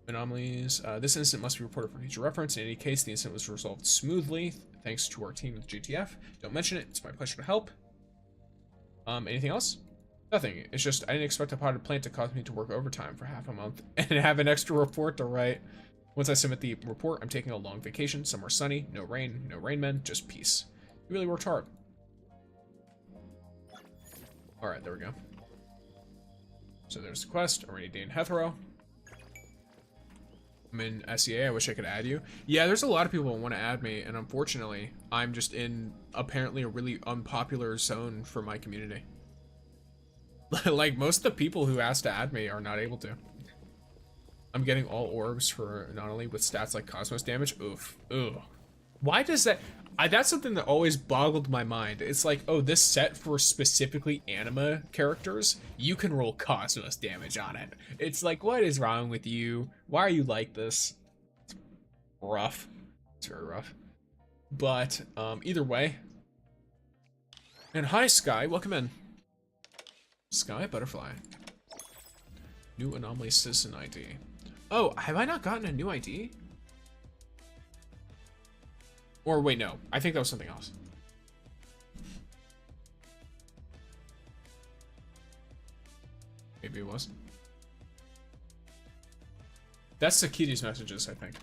Anomalies. This incident must be reported for future reference. In any case, the incident was resolved smoothly thanks to our team with GTF. Don't mention it. It's my pleasure to help. Anything else? Nothing. It's just I didn't expect a potted plant to cause me to work overtime for half a month and have an extra report to write. Once I submit the report, I'm taking a long vacation, somewhere sunny, no rain, no rain men, just peace. You really worked hard. Alright, there we go. So there's the quest, a rainy day in Hethro. I'm in SEA, I wish I could add you. Yeah, there's a lot of people who want to add me, and unfortunately, I'm just in apparently a really unpopular zone for my community. Like, most of the people who asked to add me are not able to. I'm getting all orbs for not only with stats like Cosmos damage. Oof. Ugh. Why does that... that's something that always boggled my mind. It's like, oh, this set for specifically anima characters, you can roll Cosmos damage on it. It's like, what is wrong with you? Why are you like this? It's rough. It's very rough. But, either way. And hi, Sky. Welcome in. Sky Butterfly. New Anomaly Citizen ID. Oh, have I not gotten a new ID? Or wait, no. I think that was something else. Maybe it was. That's Sakiti's messages, I think.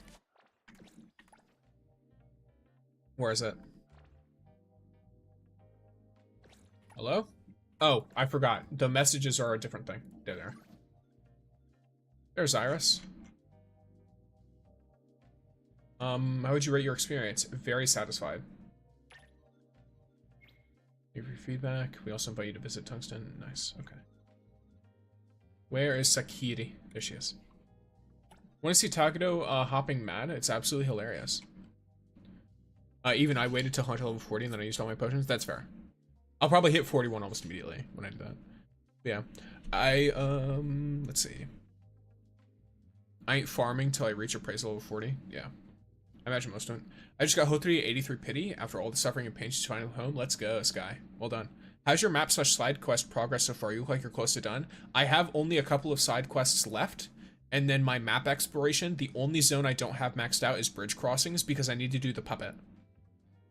Where is it? Hello? Oh, I forgot. The messages are a different thing. There. There's Iris. How would you rate your experience? Very satisfied. Give your feedback. We also invite you to visit Tungsten. Nice. Okay. Where is Sakiti? There she is. Want to see Takedo hopping mad? It's absolutely hilarious. Even I waited till hunter level 40 and then I used all my potions. That's fair. I'll probably hit 41 almost immediately when I do that. But yeah. Let's see. I ain't farming till I reach appraisal level 40. Yeah. I imagine most don't. I just got Hotori 83 pity after all the suffering and pain she's finding home. Let's go, Sky. Well done. How's your map / side quest progress so far? You look like you're close to done. I have only a couple of side quests left. And then my map exploration, the only zone I don't have maxed out is bridge crossings because I need to do the puppet.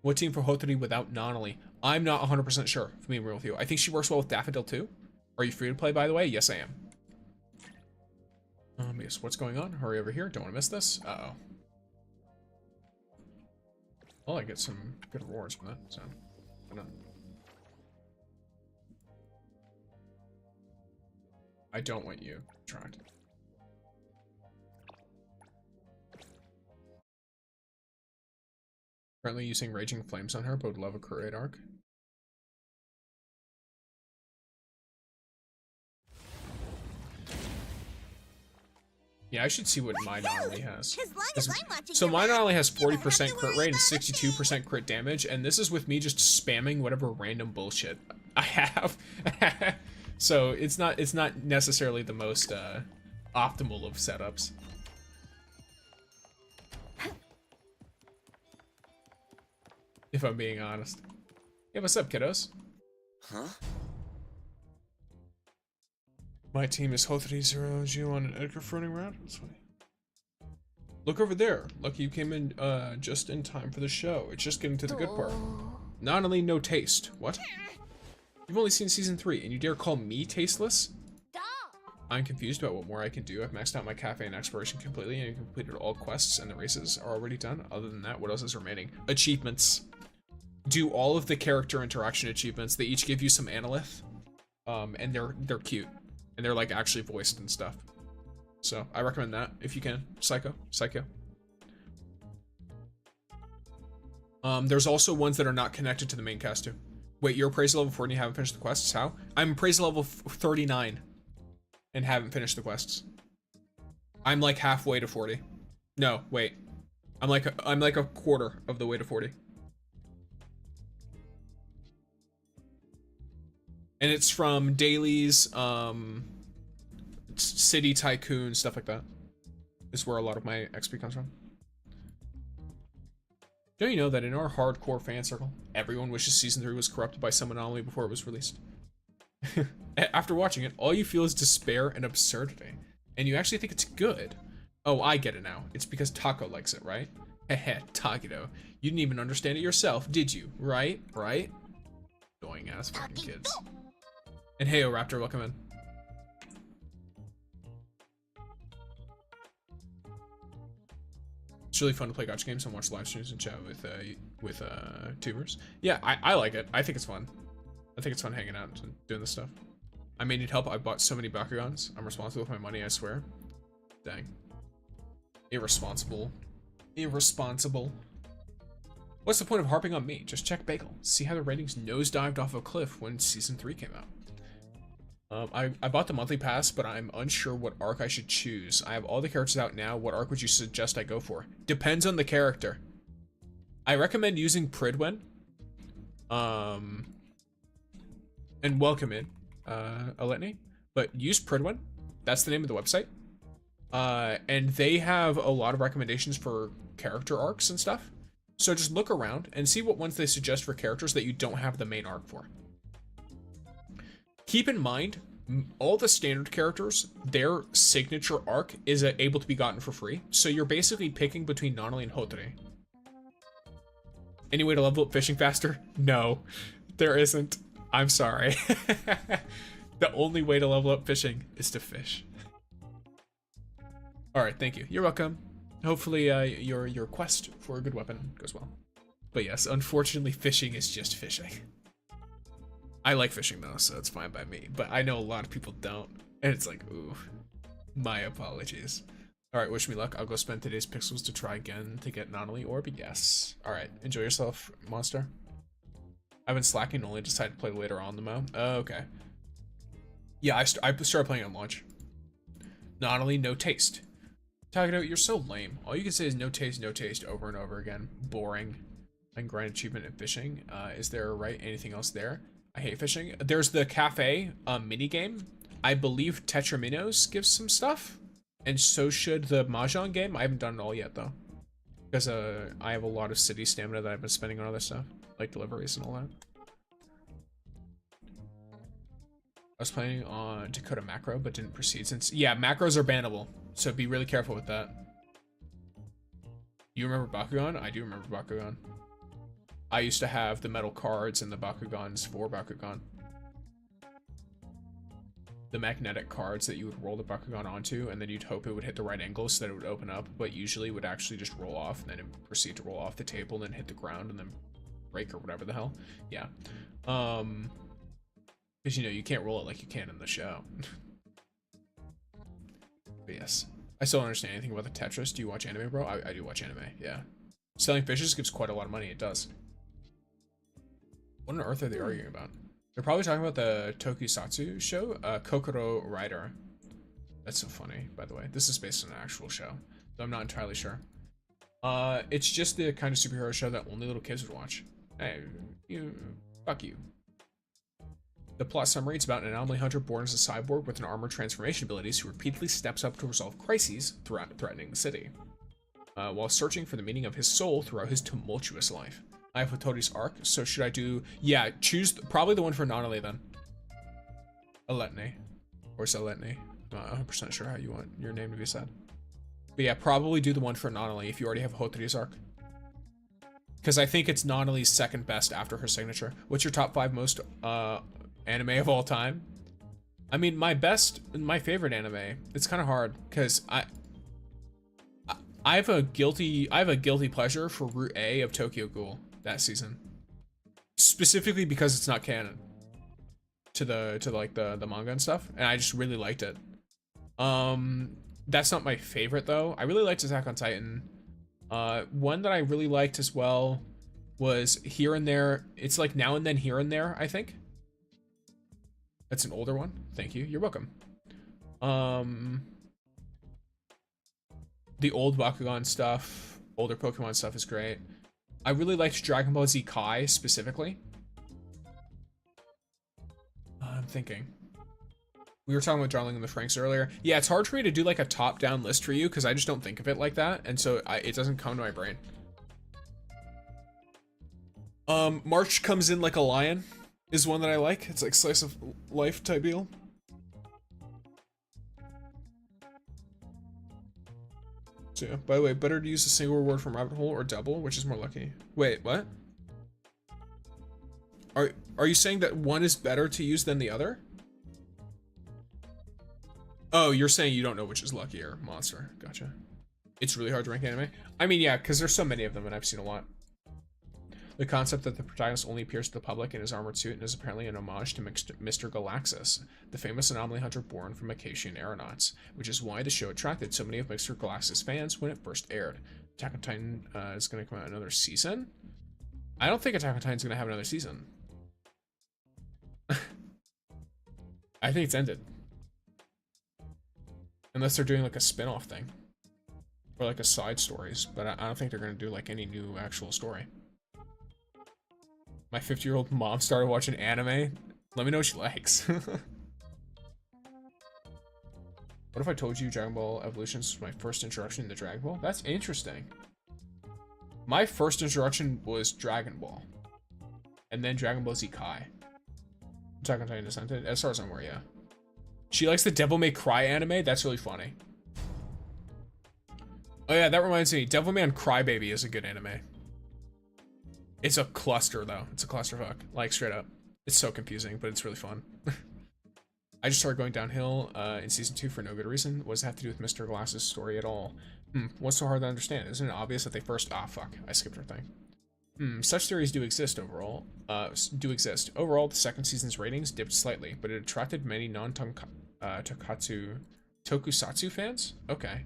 What team for Hotori without Nonally? I'm not 100% sure, if I'm being real with you. I think she works well with Daffodil too. Are you free to play, by the way? Yes, I am. Yes, what's going on? Hurry over here. Don't want to miss this. Uh-oh. Well, I get some good rewards from that, so why not? I don't want you tracked. Currently using Raging Flames on her, but would love a Create Arc. Yeah, I should see what my Nonally has. So my Nonally has 40% crit rate and 62% crit damage, and this is with me just spamming whatever random bullshit I have. So it's not necessarily the most optimal of setups. If I'm being honest. Hey, what's up, kiddos? Huh? My team is Hotori 0 Geo on an Edgar floating round. That's funny. Look over there. Lucky you came in just in time for the show. It's just getting to the good part. Not only no taste. What? You've only seen season 3 and you dare call me tasteless? I'm confused about what more I can do. I've maxed out my cafe and exploration completely and completed all quests and the races are already done. Other than that, what else is remaining? Achievements. Do all of the character interaction achievements. They each give you some analyth. And they're cute. And they're like actually voiced and stuff. So I recommend that if you can. Psycho. There's also ones that are not connected to the main cast too. Wait, you're appraisal level 40 and you haven't finished the quests? How? I'm appraisal level 39 and haven't finished the quests. I'm like halfway to 40. No, wait. I'm like a quarter of the way to 40. And it's from dailies, City Tycoon, stuff like that. Is where a lot of my XP comes from. Don't you know that in our hardcore fan circle, everyone wishes Season 3 was corrupted by some anomaly before it was released? After watching it, all you feel is despair and absurdity. And you actually think it's good. Oh, I get it now. It's because Taco likes it, right? Heh, Tagido. You didn't even understand it yourself, did you? Right? Right? Annoying ass fucking kids. And hey, Raptor, welcome in. It's really fun to play gacha games and watch live streams and chat with tubers. Yeah, I like it. I think it's fun. I think it's fun hanging out and doing this stuff. I may need help. I bought so many Bakugans. I'm responsible with my money, I swear. Dang. Irresponsible. Irresponsible. What's the point of harping on me? Just check Bagel. See how the ratings nosedived off a cliff when Season 3 came out. I bought the monthly pass, but I'm unsure what arc I should choose. I have all the characters out now. What arc would you suggest I go for? Depends on the character. I recommend using Pridwen. And welcome in, Aletni. But use Pridwen. That's the name of the website. And they have a lot of recommendations for character arcs and stuff. So just look around and see what ones they suggest for characters that you don't have the main arc for. Keep in mind, all the standard characters, their signature arc is able to be gotten for free. So you're basically picking between Nanali and Hotori. Any way to level up fishing faster? No, there isn't. I'm sorry. The only way to level up fishing is to fish. All right, thank you. You're welcome. Hopefully your quest for a good weapon goes well. But yes, unfortunately, fishing is just fishing. I like fishing though, so it's fine by me. But I know a lot of people don't. And it's like, ooh, my apologies. All right, wish me luck. I'll go spend today's pixels to try again to get Nanali Orb. Yes. All right, enjoy yourself, monster. I've been slacking and only decided to play later on the Mo. Oh, okay. Yeah, I started playing on launch. Nanali, no taste. Tagado, you're so lame. All you can say is no taste over and over again. Boring. And grind achievement and fishing. Is there anything else there? I hate fishing. There's the cafe mini game. I believe Tetraminos gives some stuff, and so should the Mahjong game. I haven't done it all yet though, because I have a lot of city stamina that I've been spending on other stuff, like deliveries and all that. I was planning on Dakota Macro, but didn't proceed since macros are bannable, so be really careful with that. You remember Bakugan? I do remember Bakugan. I used to have the metal cards and the Bakugans for Bakugan. The magnetic cards that you would roll the Bakugan onto, and then you'd hope it would hit the right angle so that it would open up, but usually it would actually just roll off, and then it would proceed to roll off the table, and then hit the ground, and then break or whatever the hell. Yeah. Because, you know, you can't roll it like you can in the show. But yes. I still don't understand anything about the Tetris. Do you watch anime, bro? I do watch anime, yeah. Selling fishes gives quite a lot of money, it does. What on earth are they arguing about? They're probably talking about the Tokusatsu show, Kokoro Rider. That's so funny, by the way. This is based on an actual show, so I'm not entirely sure. It's just the kind of superhero show that only little kids would watch. Hey, fuck you. The plot summary, it's about an anomaly hunter born as a cyborg with an armored transformation abilities who repeatedly steps up to resolve crises threatening the city, while searching for the meaning of his soul throughout his tumultuous life. I have Hotori's arc, so should I do... Yeah, choose probably the one for Nanali then. Aletni. Or Saletni. I'm not 100% sure how you want your name to be said. But yeah, probably do the one for Nanali if you already have Hotori's arc. Because I think it's Nanali's second best after her signature. What's your top 5 most anime of all time? I mean, my favorite anime, it's kind of hard because I have a guilty pleasure for Route A of Tokyo Ghoul that season, specifically because it's not canon to the manga and stuff, and I just really liked it. That's not my favorite though. I really liked Attack on Titan. One that I really liked as well was Here and There. It's like Now and Then Here and There, I think. That's an older one. Thank you. You're welcome. The old Bakugan stuff, older Pokemon stuff is great. I really liked Dragon Ball Z Kai specifically. I'm thinking. We were talking about Darling and the Franks earlier. Yeah, it's hard for me to do like a top-down list for you because I just don't think of it like that, and so it doesn't come to my brain. March Comes In Like a Lion is one that I like. It's like slice of life type deal. So yeah, by the way, better to use a single reward from rabbit hole or double, which is more lucky. Wait, what? Are you saying that one is better to use than the other? Oh, you're saying you don't know which is luckier, monster. Gotcha. It's really hard to rank anime. I mean, yeah, because there's so many of them and I've seen a lot. The concept that the protagonist only appears to the public in his armored suit is apparently an homage to Mr. Galaxus, the famous anomaly hunter born from Acacian aeronauts, which is why the show attracted so many of Mr. Galaxus fans when it first aired. Attack on Titan is going to come out another season? I don't think Attack on Titan is going to have another season. I think it's ended. Unless they're doing like a spin-off thing. Or like a side stories, but I don't think they're going to do like any new actual story. My 50-year-old mom started watching anime. Let me know what she likes. What if I told you Dragon Ball Evolutions was my first introduction to Dragon Ball? That's interesting. My first introduction was Dragon Ball. And then Dragon Ball Z Kai. Attack on Titan Descended, as far as I'm aware, yeah. She likes the Devil May Cry anime? That's really funny. Oh yeah, that reminds me. Devilman Crybaby is a good anime. It's a cluster, though. It's a clusterfuck. Like, straight up. It's so confusing, but it's really fun. I just started going downhill in Season 2 for no good reason. What does it have to do with Mr. Glass's story at all? What's so hard to understand? Isn't it obvious that they first... Ah, fuck. I skipped her thing. Such theories do exist overall. Overall, the second season's ratings dipped slightly, but it attracted many tokusatsu fans? Okay.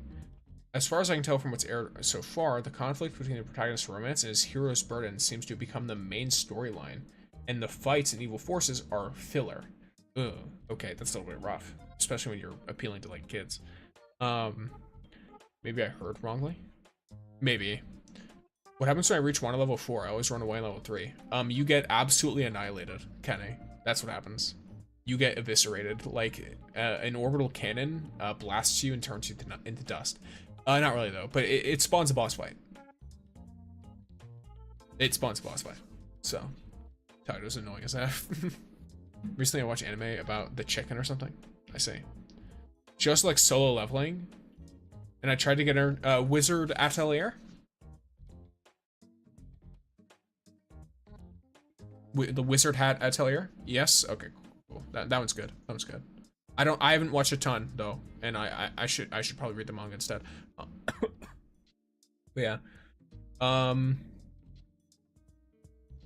As far as I can tell from what's aired so far, the conflict between the protagonist's romance and his hero's burden seems to have become the main storyline, and the fights and evil forces are filler. Ugh. Okay, that's a little bit rough, especially when you're appealing to like kids. Maybe I heard wrongly? Maybe. What happens when I reach one level 4? I always run away in level 3. You get absolutely annihilated, Kenny. That's what happens. You get eviscerated. Like, an orbital cannon blasts you and turns you into dust. Not really, though, but it spawns a boss fight. It spawns a boss fight. So, Taito's annoying as F. Recently, I watched anime about the chicken or something. I see. Just like solo leveling. And I tried to get her Wizard Atelier. The Wizard Hat Atelier? Yes? Okay, cool. That one's good. That one's good. I haven't watched a ton though, and I should probably read the manga instead. But yeah.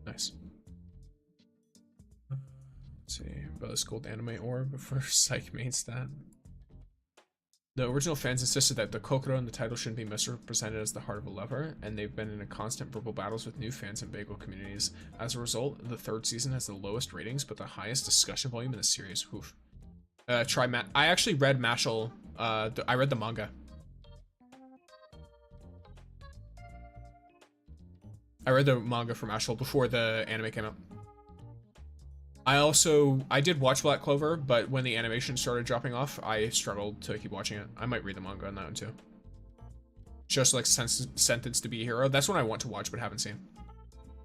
Nice. Let's see. Bell's Gold Anime Orb for Psych main stat. The original fans insisted that the Kokoro in the title shouldn't be misrepresented as the heart of a lover, and they've been in constant verbal battles with new fans and bagel communities. As a result, the third season has the lowest ratings, but the highest discussion volume in the series. Oof. I actually read Mashal. I read the manga. I read the manga for Mashal before the anime came out. I did watch Black Clover, but when the animation started dropping off, I struggled to keep watching it. I might read the manga on that one too. Just like Sentenced to Be a Hero. That's one I want to watch but haven't seen.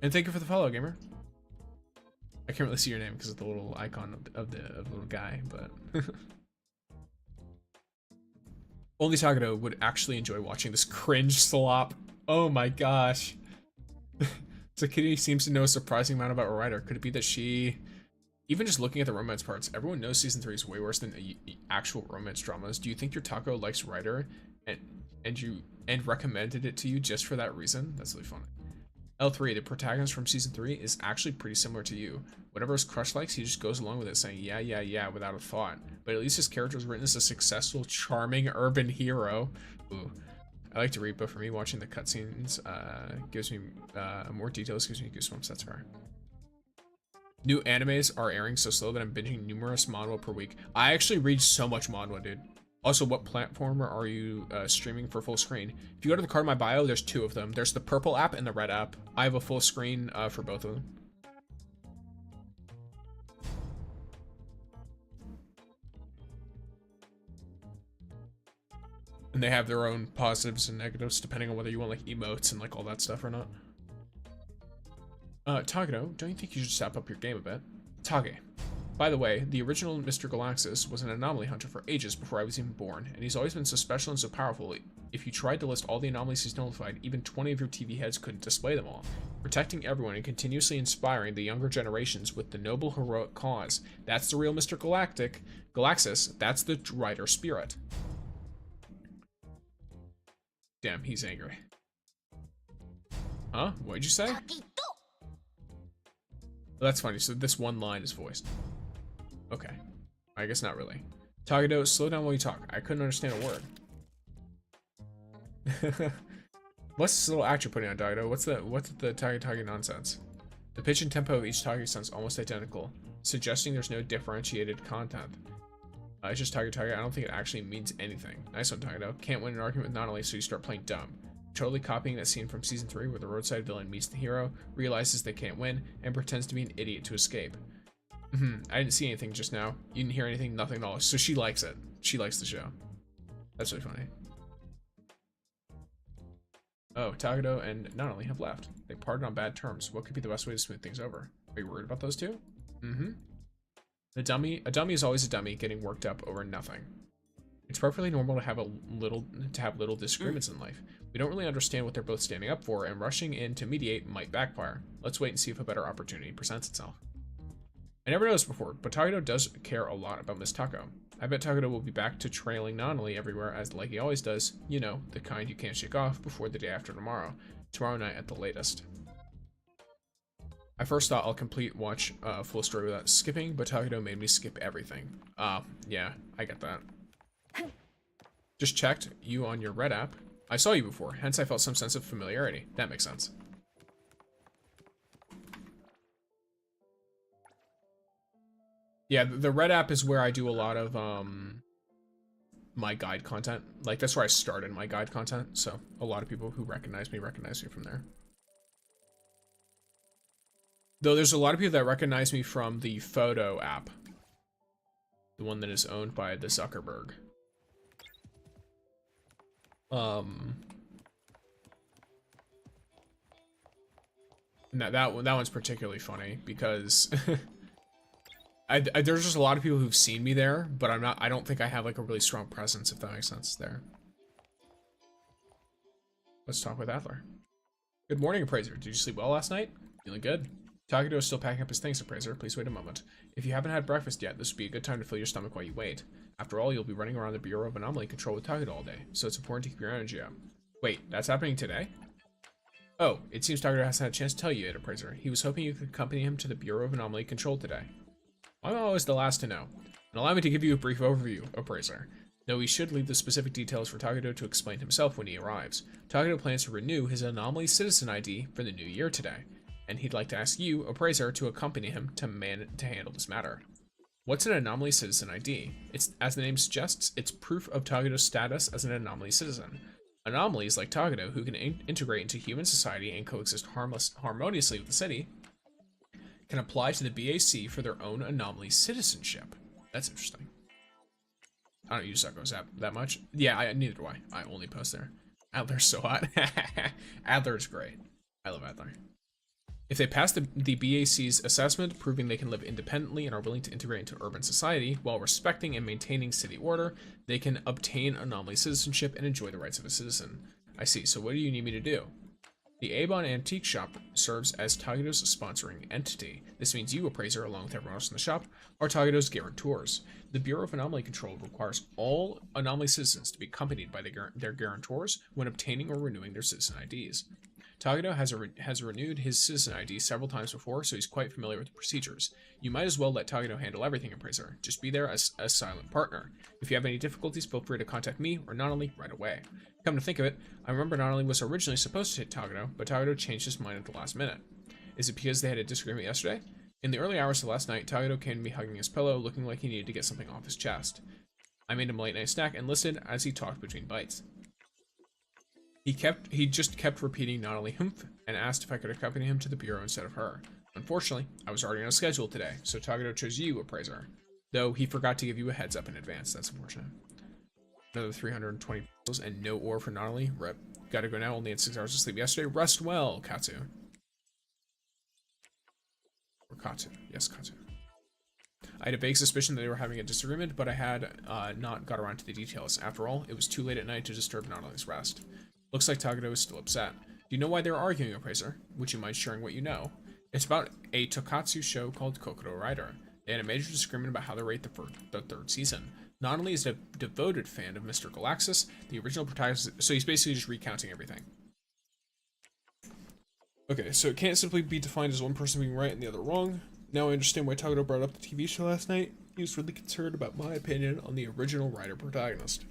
And thank you for the follow, gamer. I can't really see your name because of the little icon of the little guy, but only Tagato would actually enjoy watching this cringe slop. Oh my gosh. So Kitty seems to know a surprising amount about a writer. Could it be that she... Even just looking at the romance parts, everyone knows season 3 is way worse than actual romance dramas. Do you think your taco likes writer and recommended it to you just for that reason? That's really funny. L3, the protagonist from season 3 is actually pretty similar to you. Whatever his crush likes, he just goes along with it, saying yeah, yeah, yeah, without a thought. But at least his character is written as a successful, charming urban hero. Ooh. I like to read, but for me, watching the cutscenes gives me more details, gives me goosebumps. That's fair. New animes are airing so slow that I'm binging numerous manhwa per week. I actually read so much manhwa, dude. Also, what platform are you streaming for full screen? If you go to the card in my bio, there's 2 of them. There's the purple app and the red app. I have a full screen for both of them. And they have their own positives and negatives depending on whether you want like emotes and like all that stuff or not. Tagato, don't you think you should step up your game a bit? Tage. By the way, the original Mr. Galaxis was an anomaly hunter for ages before I was even born, and he's always been so special and so powerful. If you tried to list all the anomalies he's notified, even 20 of your TV heads couldn't display them all. Protecting everyone and continuously inspiring the younger generations with the noble heroic cause. That's the real Mr. Galaxis, that's the writer spirit. Damn, he's angry. Huh? What'd you say? That's funny, so this one line is voiced. Okay. I guess not really. Tagado, slow down while you talk. I couldn't understand a word. What's this little act you're putting on, Tagado? What's the Tage nonsense? The pitch and tempo of each Tage sounds almost identical, suggesting there's no differentiated content. It's just Tage. I don't think it actually means anything. Nice one, Tagado. Can't win an argument with Nonali, so you start playing dumb. Totally copying that scene from season 3 where the roadside villain meets the hero, realizes they can't win, and pretends to be an idiot to escape. I didn't see anything just now. You didn't hear anything, nothing at all. So she likes it. She likes the show. That's really funny. Oh, Tagado and Nonali have left. They parted on bad terms. What could be the best way to smooth things over? Are you worried about those two? A dummy is always a dummy getting worked up over nothing. It's perfectly normal to have little disagreements in life. We don't really understand what they're both standing up for, and rushing in to mediate might backfire. Let's wait and see if a better opportunity presents itself. I never noticed before, but Tagado does care a lot about Miss Taco. I bet Tagado will be back to trailing Nonali everywhere as like he always does. You know, the kind you can't shake off before the day after tomorrow. Tomorrow night at the latest. I first thought I'll watch full story without skipping, but Tagado made me skip everything. Yeah, I get that. Just checked you on your red app. I saw you before, hence I felt some sense of familiarity. That makes sense. Yeah, the red app is where I do a lot of my guide content. Like, that's where I started my guide content, so a lot of people who recognize me from there. Though there's a lot of people that recognize me from the photo app. The one that is owned by the Zuckerberg. And that one's particularly funny because there's just a lot of people who've seen me there, but I don't think I have like a really strong presence, if that makes sense there. Let's talk with Adler. Good morning, Appraiser. Did you sleep well last night? Feeling good? Tagado is still packing up his things, Appraiser. Please wait a moment. If you haven't had breakfast yet, this would be a good time to fill your stomach while you wait. After all, you'll be running around the Bureau of Anomaly Control with Tagado all day, so it's important to keep your energy up. Wait, that's happening today? Oh, it seems Tagado hasn't had a chance to tell you yet, Appraiser. He was hoping you could accompany him to the Bureau of Anomaly Control today. I'm always the last to know. And allow me to give you a brief overview, Appraiser. Though we should leave the specific details for Tagado to explain himself when he arrives. Tagado plans to renew his Anomaly Citizen ID for the new year today, and he'd like to ask you, Appraiser, to accompany him to handle this matter. What's an Anomaly Citizen ID? It's, as the name suggests, it's proof of Tagado's status as an Anomaly Citizen. Anomalies like Tagado, who can integrate into human society and coexist harmoniously with the city, can apply to the BAC for their own Anomaly citizenship. That's interesting. I don't use Zuckos that much. Yeah, neither do I. I only post there. Adler's so hot. Adler's great. I love Adler. If they pass the BAC's assessment, proving they can live independently and are willing to integrate into urban society while respecting and maintaining city order, they can obtain Anomaly citizenship and enjoy the rights of a citizen. I see, so what do you need me to do? The Avon Antique Shop serves as Tagado's sponsoring entity. This means you, Appraiser, along with everyone else in the shop, are Tagado's guarantors. The Bureau of Anomaly Control requires all Anomaly citizens to be accompanied by their guarantors when obtaining or renewing their citizen IDs. Tagado has renewed his citizen ID several times before, so he's quite familiar with the procedures. You might as well let Tagado handle everything, Appraiser. Just be there as a silent partner. If you have any difficulties, feel free to contact me or Nonali right away. Come to think of it, I remember Nonali was originally supposed to hit Tagado, but Tagado changed his mind at the last minute. Is it because they had a disagreement yesterday? In the early hours of last night, Tagado came to me hugging his pillow, looking like he needed to get something off his chest. I made him a late-night snack and listened as he talked between bites. He just kept repeating not only humph and asked if I could accompany him to the bureau instead of her. Unfortunately, I was already on a schedule today, so Tagado chose you, Appraiser. Though he forgot to give you a heads up in advance. That's unfortunate. Another 320 pesos and no ore for Natalie. Rip. Gotta go now, only had 6 hours of sleep yesterday. Rest well, Katsu. Or Katsu. Yes, Katsu. I had a vague suspicion that they were having a disagreement, but I had not got around to the details. After all, it was too late at night to disturb Natalie's rest. Looks like Tagato is still upset. Do you know why they were arguing, Appraiser? Would you mind sharing what you know? It's about a Tokatsu show called Kokoro Rider. They had a major disagreement about how to rate the third season. Not only is a devoted fan of Mr. Galaxus, the original protagonist, so he's basically just recounting everything. Okay, so it can't simply be defined as one person being right and the other wrong. Now I understand why Tagato brought up the TV show last night. He was really concerned about my opinion on the original writer protagonist.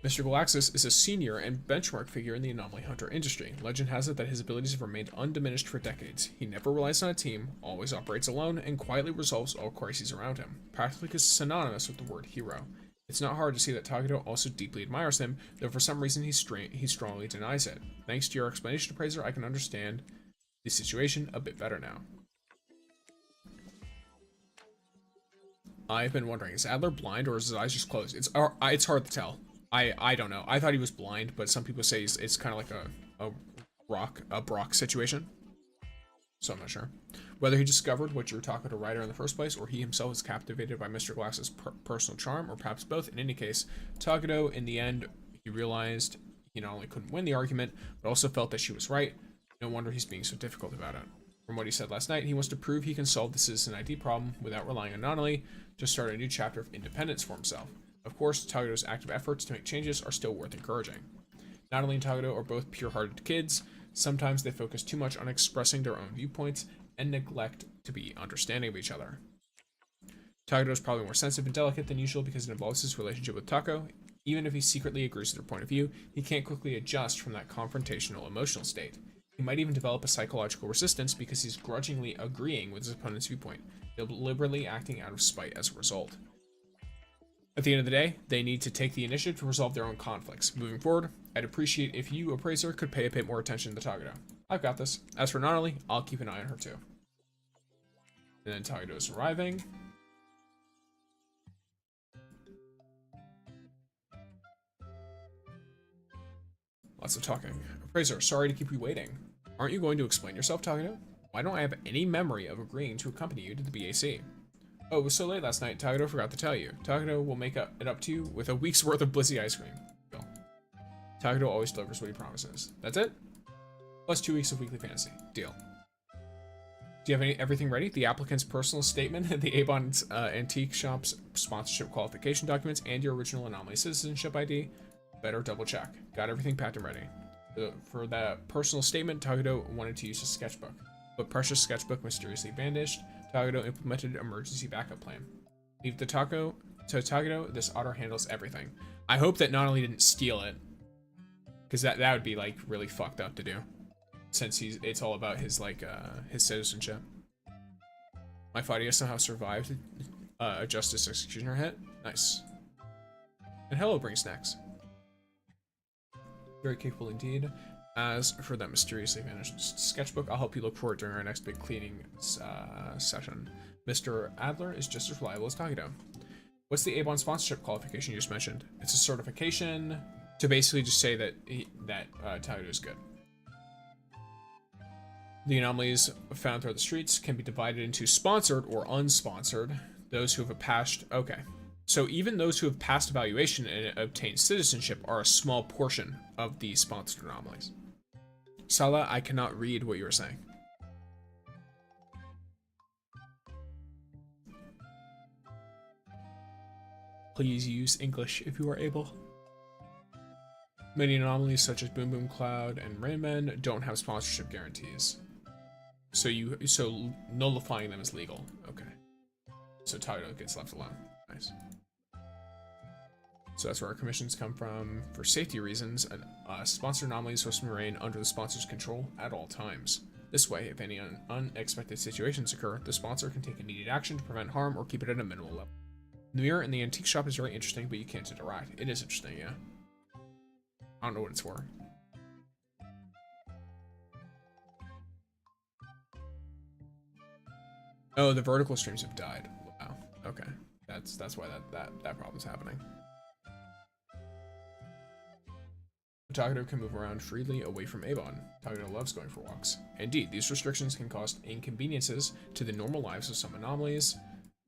Mr. Galaxus is a senior and benchmark figure in the anomaly hunter industry. Legend has it that his abilities have remained undiminished for decades. He never relies on a team, always operates alone, and quietly resolves all crises around him, practically synonymous with the word hero. It's not hard to see that Tagato also deeply admires him, though for some reason he strongly denies it. Thanks to your explanation, Appraiser, I can understand the situation a bit better now. I've been wondering, is Adler blind or is his eyes just closed? It's hard to tell. I don't know. I thought he was blind, but some people say it's kind of like a Brock situation. So I'm not sure. Whether he discovered what you were talking to Ryder in the first place, or he himself was captivated by Mr. Glass's personal charm, or perhaps both. In any case, Tagato, in the end, he realized he not only couldn't win the argument, but also felt that she was right. No wonder he's being so difficult about it. From what he said last night, he wants to prove he can solve the citizen ID problem without relying on Nonali to start a new chapter of independence for himself. Of course, Tagato's active efforts to make changes are still worth encouraging. Natalie and Tagato are both pure-hearted kids. Sometimes they focus too much on expressing their own viewpoints and neglect to be understanding of each other. Tagato is probably more sensitive and delicate than usual because it involves his relationship with Tako. Even if he secretly agrees with her point of view, he can't quickly adjust from that confrontational emotional state. He might even develop a psychological resistance because he's grudgingly agreeing with his opponent's viewpoint, deliberately acting out of spite as a result. At the end of the day, they need to take the initiative to resolve their own conflicts. Moving forward, I'd appreciate if you, Appraiser, could pay a bit more attention to Tagato. I've got this. As for Natalie, I'll keep an eye on her too. And then Tagato's arriving. Lots of talking. Appraiser, sorry to keep you waiting. Aren't you going to explain yourself, Tagato? Why don't I have any memory of agreeing to accompany you to the BAC? Oh, it was so late last night, Tagato forgot to tell you. Tagato will make it up to you with a week's worth of Blizzy ice cream. Deal. Tagato always delivers what he promises. That's it? Plus 2 weeks of weekly fantasy. Deal. Do you have everything ready? The applicant's personal statement, the Avon's Antique Shop's sponsorship qualification documents, and your original anomaly citizenship ID? Better double check. Got everything packed and ready. For that personal statement, Tagato wanted to use a sketchbook, but precious sketchbook mysteriously vanished. Tagato implemented an emergency backup plan. Leave the taco to Tagato. This otter handles everything. I hope that not only didn't steal it, because that would be like really fucked up to do, since it's all about his his citizenship. My Fadia somehow survived a justice executioner hit. Nice. And hello, bring snacks. Very capable indeed. As for that mysteriously vanished sketchbook, I'll help you look for it during our next big cleaning session. Mr. Adler is just as reliable as Tagato. What's the Avon sponsorship qualification you just mentioned? It's a certification to basically just say that Tagato is good. The anomalies found throughout the streets can be divided into sponsored or unsponsored. Those who have passed... Okay. So even those who have passed evaluation and obtained citizenship are a small portion of the sponsored anomalies. Sala, I cannot read what you are saying. Please use English if you are able. Many anomalies such as Boom Boom Cloud and Rainman don't have sponsorship guarantees. So nullifying them is legal. Okay. So Tagato gets left alone. Nice. So that's where our commissions come from. For safety reasons, sponsored anomalies are supposed to remain under the sponsor's control at all times. This way, if any unexpected situations occur, the sponsor can take immediate action to prevent harm or keep it at a minimal level. The mirror in the antique shop is very interesting, but you can't interact. It is interesting, yeah. I don't know what it's for. Oh, the vertical streams have died. Wow. Okay. That's why that problem's happening. Tagato can move around freely away from Avon. Tagato loves going for walks. Indeed, these restrictions can cause inconveniences to the normal lives of some anomalies.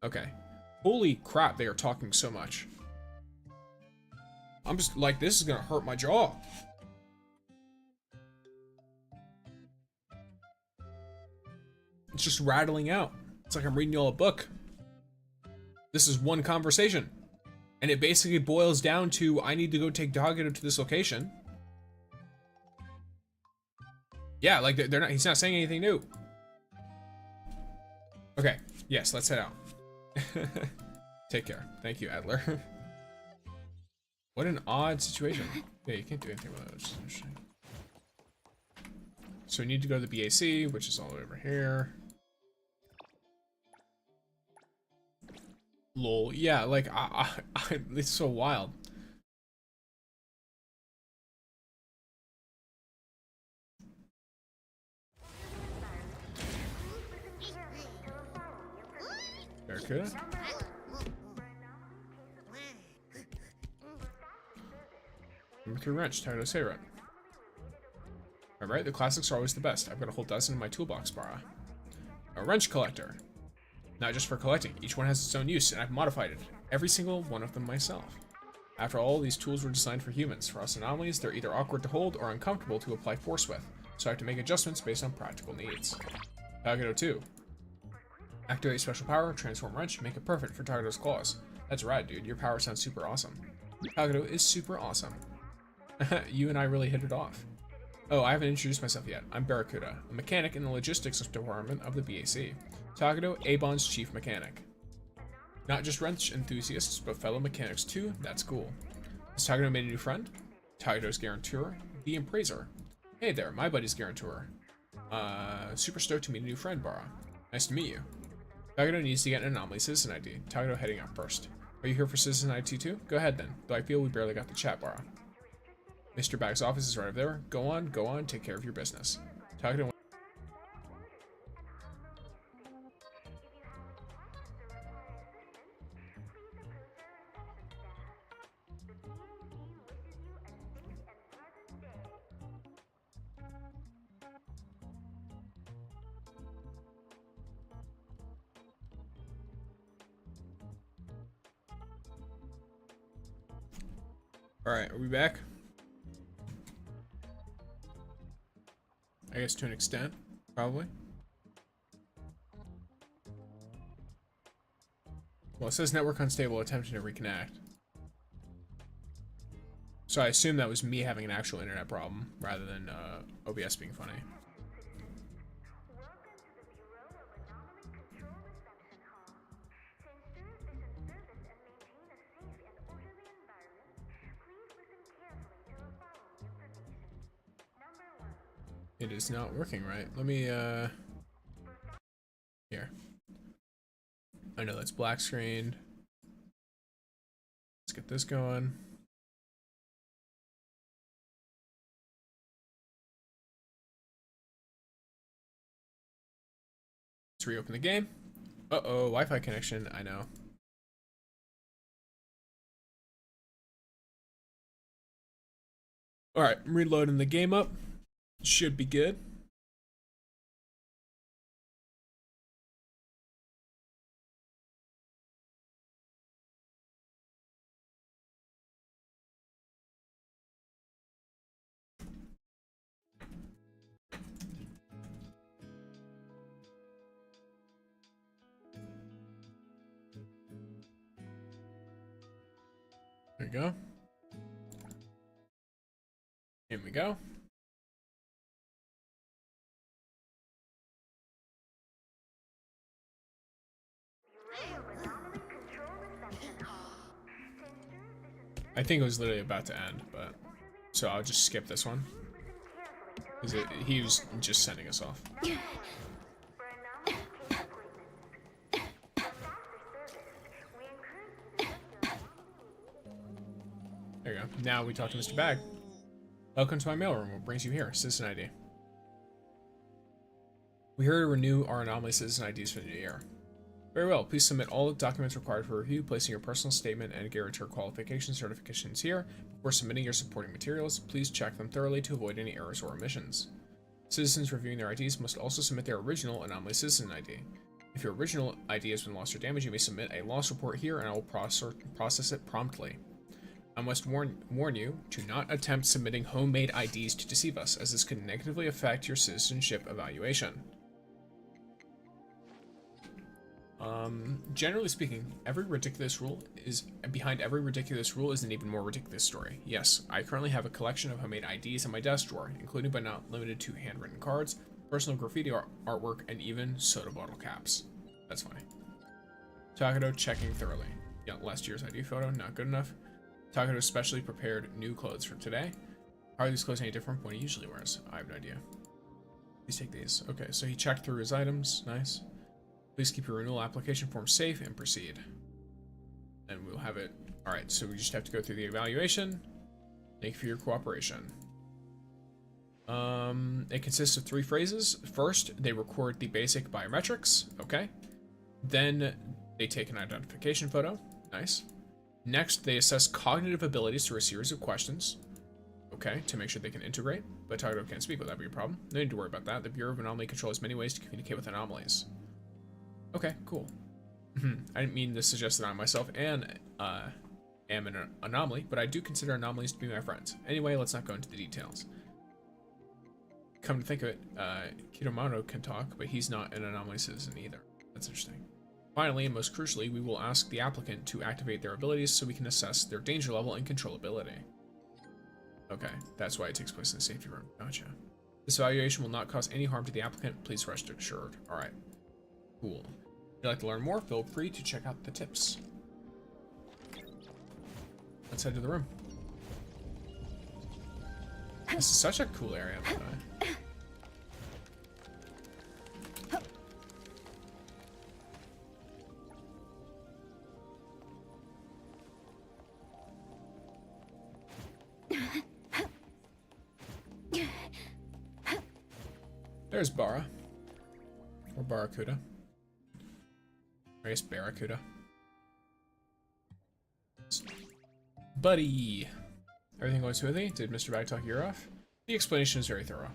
Okay. Holy crap, they are talking so much. I'm just like, this is gonna hurt my jaw. It's just rattling out. It's like I'm reading y'all a book. This is one conversation. And it basically boils down to, I need to go take Tagato to this location. Yeah, like they're not, he's not saying anything new. Okay, yes, let's head out. Take care. Thank you, Adler. What an odd situation. Yeah, you can't do anything with those. Interesting. So we need to go to the BAC, which is all over here. Lol. Yeah, like, it's so wild. Barracuda? Number 3 wrench, Tagato Seirat. Alright, the classics are always the best. I've got a whole dozen in my toolbox, Bara. A wrench collector. Not just for collecting, each one has its own use, and I've modified it. Every single one of them myself. After all, these tools were designed for humans. For us anomalies, they're either awkward to hold or uncomfortable to apply force with, so I have to make adjustments based on practical needs. Tagato 2. Activate special power, transform wrench, make it perfect for Tagato's claws. That's rad, dude. Your power sounds super awesome. Tagato is super awesome. You and I really hit it off. Oh, I haven't introduced myself yet. I'm Barracuda, a mechanic in the logistics department of the BAC. Tagato, Avon's chief mechanic. Not just wrench enthusiasts, but fellow mechanics too. That's cool. Has Tagato made a new friend? Tagato's guarantor, the Appraiser. Hey there, my buddy's guarantor. Super stoked to meet a new friend, Bara. Nice to meet you. Tagato needs to get an anomaly citizen ID. Tagato heading out first. Are you here for citizen ID too? Go ahead then, though I feel we barely got the chat, Bara. Mr. Bag's office is right over there. Go on, take care of your business. Tagato. Alright, are we back? I guess to an extent, probably. Well, it says network unstable, attempting to reconnect. So I assume that was me having an actual internet problem, rather than OBS being funny. It is not working right. Let me, here. I know that's black screened. Let's get this going. Let's reopen the game. Uh-oh, Wi-Fi connection, I know. Alright, I'm reloading the game up. Should be good. There we go. Here we go. I think it was literally about to end, but so I'll just skip this one. He was just sending us off. There you go. Now we talk to Mr. Bag. Welcome to my mailroom. What brings you here? Citizen ID. We're here to renew our anomaly citizen IDs for the new year. Very well, please submit all the documents required for review, placing your personal statement and guarantor qualification certifications here. Before submitting your supporting materials, please check them thoroughly to avoid any errors or omissions. Citizens reviewing their IDs must also submit their original anomaly citizen ID. If your original ID has been lost or damaged, you may submit a loss report here and I will process it promptly. I must warn you to not attempt submitting homemade IDs to deceive us, as this could negatively affect your citizenship evaluation. Generally speaking, behind every ridiculous rule is an even more ridiculous story. Yes, I currently have a collection of homemade IDs in my desk drawer, including but not limited to handwritten cards, personal graffiti artwork, and even soda bottle caps. That's funny. Takedo checking thoroughly. Yeah, last year's ID photo, not good enough. Takedo specially prepared new clothes for today. How are these clothes any different from what he usually wears? I have no idea. Please take these. Okay, so he checked through his items. Nice. Please keep your renewal application form safe and proceed. And we'll have it. Alright, so we just have to go through the evaluation. Thank you for your cooperation. It consists of 3 phrases. First, they record the basic biometrics. Okay. Then they take an identification photo. Nice. Next, they assess cognitive abilities through a series of questions. Okay, to make sure they can integrate. But Takedo can't speak, will that be a problem? No need to worry about that. The Bureau of Anomaly Control has many ways to communicate with anomalies. Okay, cool. I didn't mean to suggest that I myself am an anomaly, but I do consider anomalies to be my friends. Anyway, let's not go into the details. Come to think of it, Kitamoto can talk, but he's not an anomaly citizen either. That's interesting. Finally, and most crucially, we will ask the applicant to activate their abilities so we can assess their danger level and controllability. Okay, that's why it takes place in the safety room. Gotcha. This evaluation will not cause any harm to the applicant. Please rest assured. Alright. Cool. If you'd like to learn more, feel free to check out the tips. Let's head to the room. This is such a cool area, by the way. There's Bara. Or Barracuda. I guess Barracuda. Buddy! Everything going smoothly? Did Mr. Bag talk your ear off? The explanation is very thorough.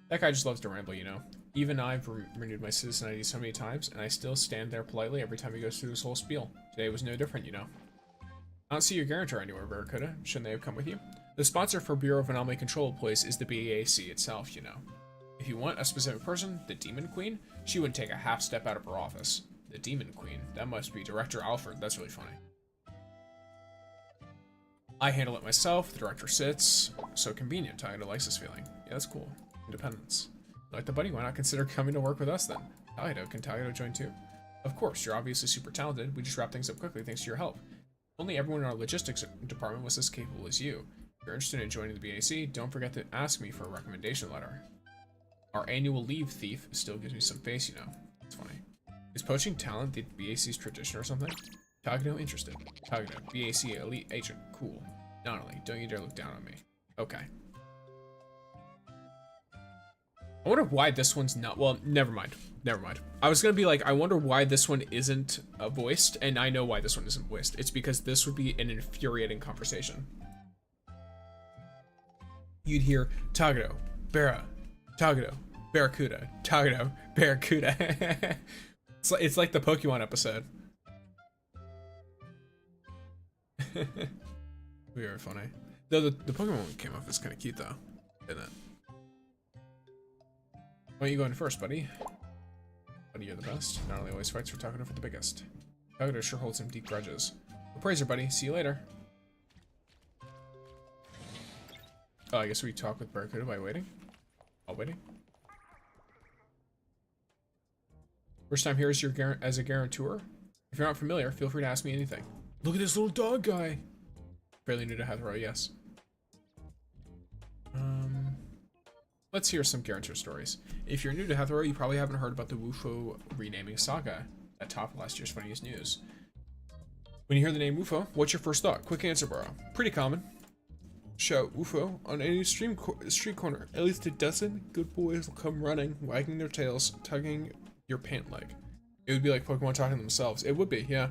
That guy just loves to ramble, you know. Even I've renewed my citizen ID so many times, and I still stand there politely every time he goes through this whole spiel. Today was no different, you know. I don't see your guarantor anywhere, Barracuda. Shouldn't they have come with you? The sponsor for Bureau of Anomaly Control employees is the BAC itself, you know. If you want a specific person, the Demon Queen, she wouldn't take a half step out of her office. The Demon Queen? That must be Director Alfred. That's really funny. I handle it myself. The director sits. So convenient. Takedo likes this feeling. Yeah, that's cool. Independence. Like the buddy, why not consider coming to work with us then? Takedo, can Takedo join too? Of course, you're obviously super talented. We just wrap things up quickly thanks to your help. Only everyone in our logistics department was as capable as you. If you're interested in joining the BAC, don't forget to ask me for a recommendation letter. Our annual leave thief still gives me some face, you know. It's funny. Is poaching talent the BAC's tradition or something? Takedo interested. Takedo, BAC elite agent. Cool. Not only, don't you dare look down on me. Okay. I wonder why this one's not. Well, never mind. Never mind. I was gonna be like, I wonder why this one isn't voiced, and I know why this one isn't voiced. It's because this would be an infuriating conversation. You'd hear Takedo, Bara, Takedo, Barracuda, Takedo, Barracuda. It's like the Pokemon episode. Very funny. Though the Pokemon one came off as kind of cute though, didn't it? Why don't you go in first, buddy? Buddy, you're the best. Not only always fights for Takedo for the biggest. Takedo sure holds some deep grudges. Appraiser, buddy. See you later. Oh, I guess we talk with Barracuda by waiting. While waiting. First time here as a guarantor. If you're not familiar, feel free to ask me anything. Look at this little dog guy. Fairly new to Hotori, yes. Let's hear some guarantor stories. If you're new to Hotori, you probably haven't heard about the Wufo renaming saga that topped last year's funniest news. When you hear the name Wufo, what's your first thought? Quick answer, bro. Pretty common. Shout Wufo on any street corner. At least a dozen good boys will come running, wagging their tails, tugging your pant leg. It would be like Pokemon talking to themselves. It would be, yeah.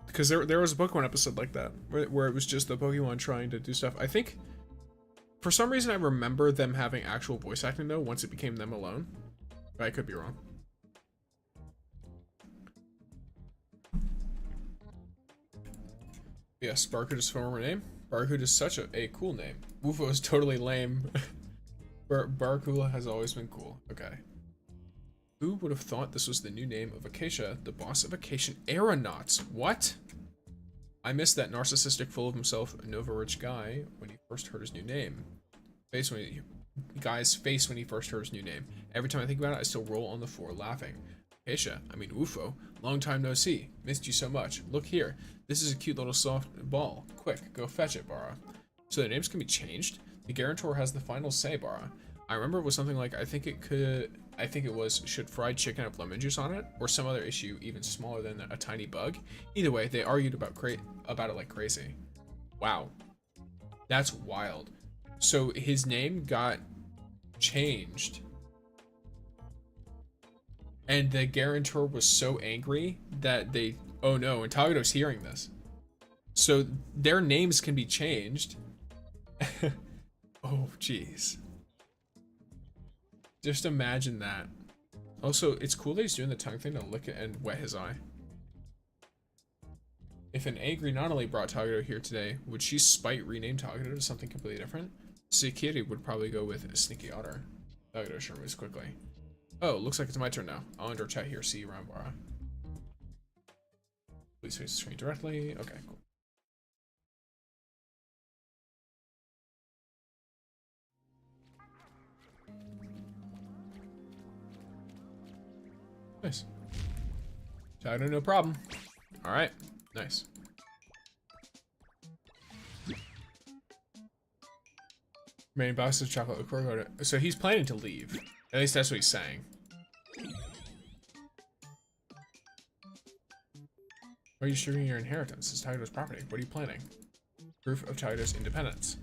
Because there was a Pokemon episode like that, where it was just the Pokemon trying to do stuff. I think, for some reason, I remember them having actual voice acting, though, once it became them alone. But I could be wrong. Yes, Barracuda's former name. Barracuda is such a cool name. Woofo is totally lame. Barracuda has always been cool. Okay. Who would have thought this was the new name of Acacia, the boss of Acacian Aeronauts? What? I missed that narcissistic, full of himself, Nova Rich guy when he first heard his new name. Guy's face when he first heard his new name. Every time I think about it, I still roll on the floor laughing. Acacia, I mean Woofo, long time no see. Missed you so much. Look here. This is a cute little soft ball. Quick, go fetch it, Bara. So the names can be changed? The guarantor has the final say, Bara. I remember it was something like, I think it was, should fried chicken have lemon juice on it? Or some other issue even smaller than a tiny bug? Either way, they argued about it like crazy. Wow. That's wild. So his name got changed. And the guarantor was so angry that they... Oh no, and Tagado's hearing this. So their names can be changed. Oh, jeez. Just imagine that. Also, it's cool that he's doing the tongue thing to lick it and wet his eye. If an angry Nonali brought Tagado here today, would she spite rename Tagado to something completely different? Sekiri would probably go with a Sneaky Otter. Tagado sure moves quickly. Oh, looks like it's my turn now. I'll enter chat here. See you around, Bara. Please face the screen directly. Okay, cool. Nice. Tagado, no problem. All right, nice. Remaining boxes of chocolate liqueur. So he's planning to leave. At least that's what he's saying. Why are you distributing your inheritance? It's Tagado's property. What are you planning? Proof of Tagado's independence.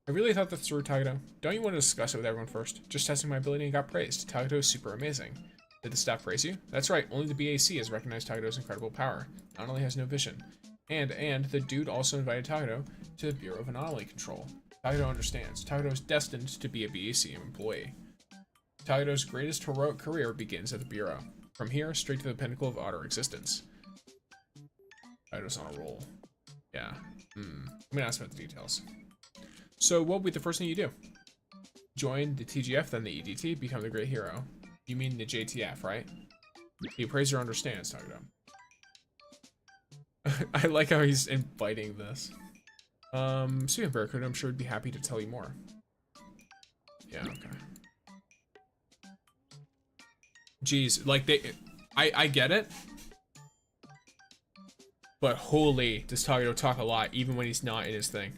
I really thought this through, Tagado. Don't you want to discuss it with everyone first? Just testing my ability and got praised. Tagado is super amazing. Did the staff praise you? That's right, only the BAC has recognized Tagado's incredible power. Not only has no vision. And the dude also invited Tagado to the Bureau of Anomaly Control. Tagado understands. Tagado is destined to be a BAC employee. Tagado's greatest heroic career begins at the Bureau. From here, straight to the pinnacle of otter existence. Tagado's on a roll. Yeah. I'm gonna ask about the details. So, what would be the first thing you do? Join the TGF, then the EDT, become the great hero. You mean the JTF, right? The appraiser understands, Tagado. I like how he's inviting this. Speaking of Barracuda, I'm sure he'd be happy to tell you more. Yeah, okay. Jeez, like I get it. But holy, does Tagado talk a lot, even when he's not in his thing.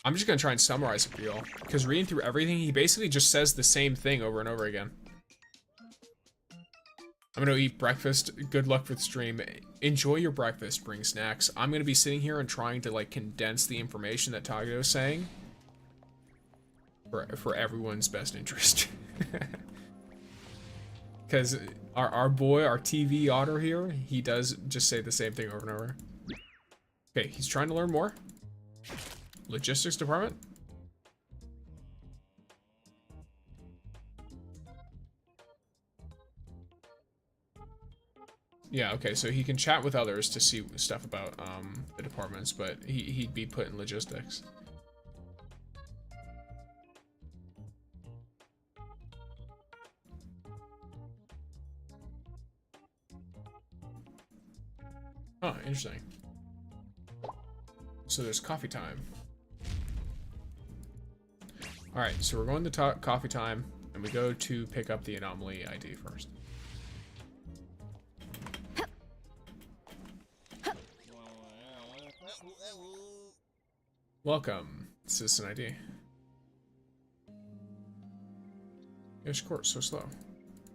I'm just gonna try and summarize it for y'all, because reading through everything, he basically just says the same thing over and over again. I'm gonna eat breakfast. Good luck with stream. Enjoy your breakfast. Bring snacks. I'm gonna be sitting here and trying to like condense the information that Tagado is saying for everyone's best interest. Because our boy, our TV otter here, he does just say the same thing over and over. Okay, he's trying to learn more. Logistics department. Yeah, okay, so he can chat with others to see stuff about the departments, but he'd be put in logistics. Huh, interesting. So there's coffee time. Alright, so we're going to coffee time, and we go to pick up the anomaly ID first. Welcome, Citizen ID. Yes, court, so slow.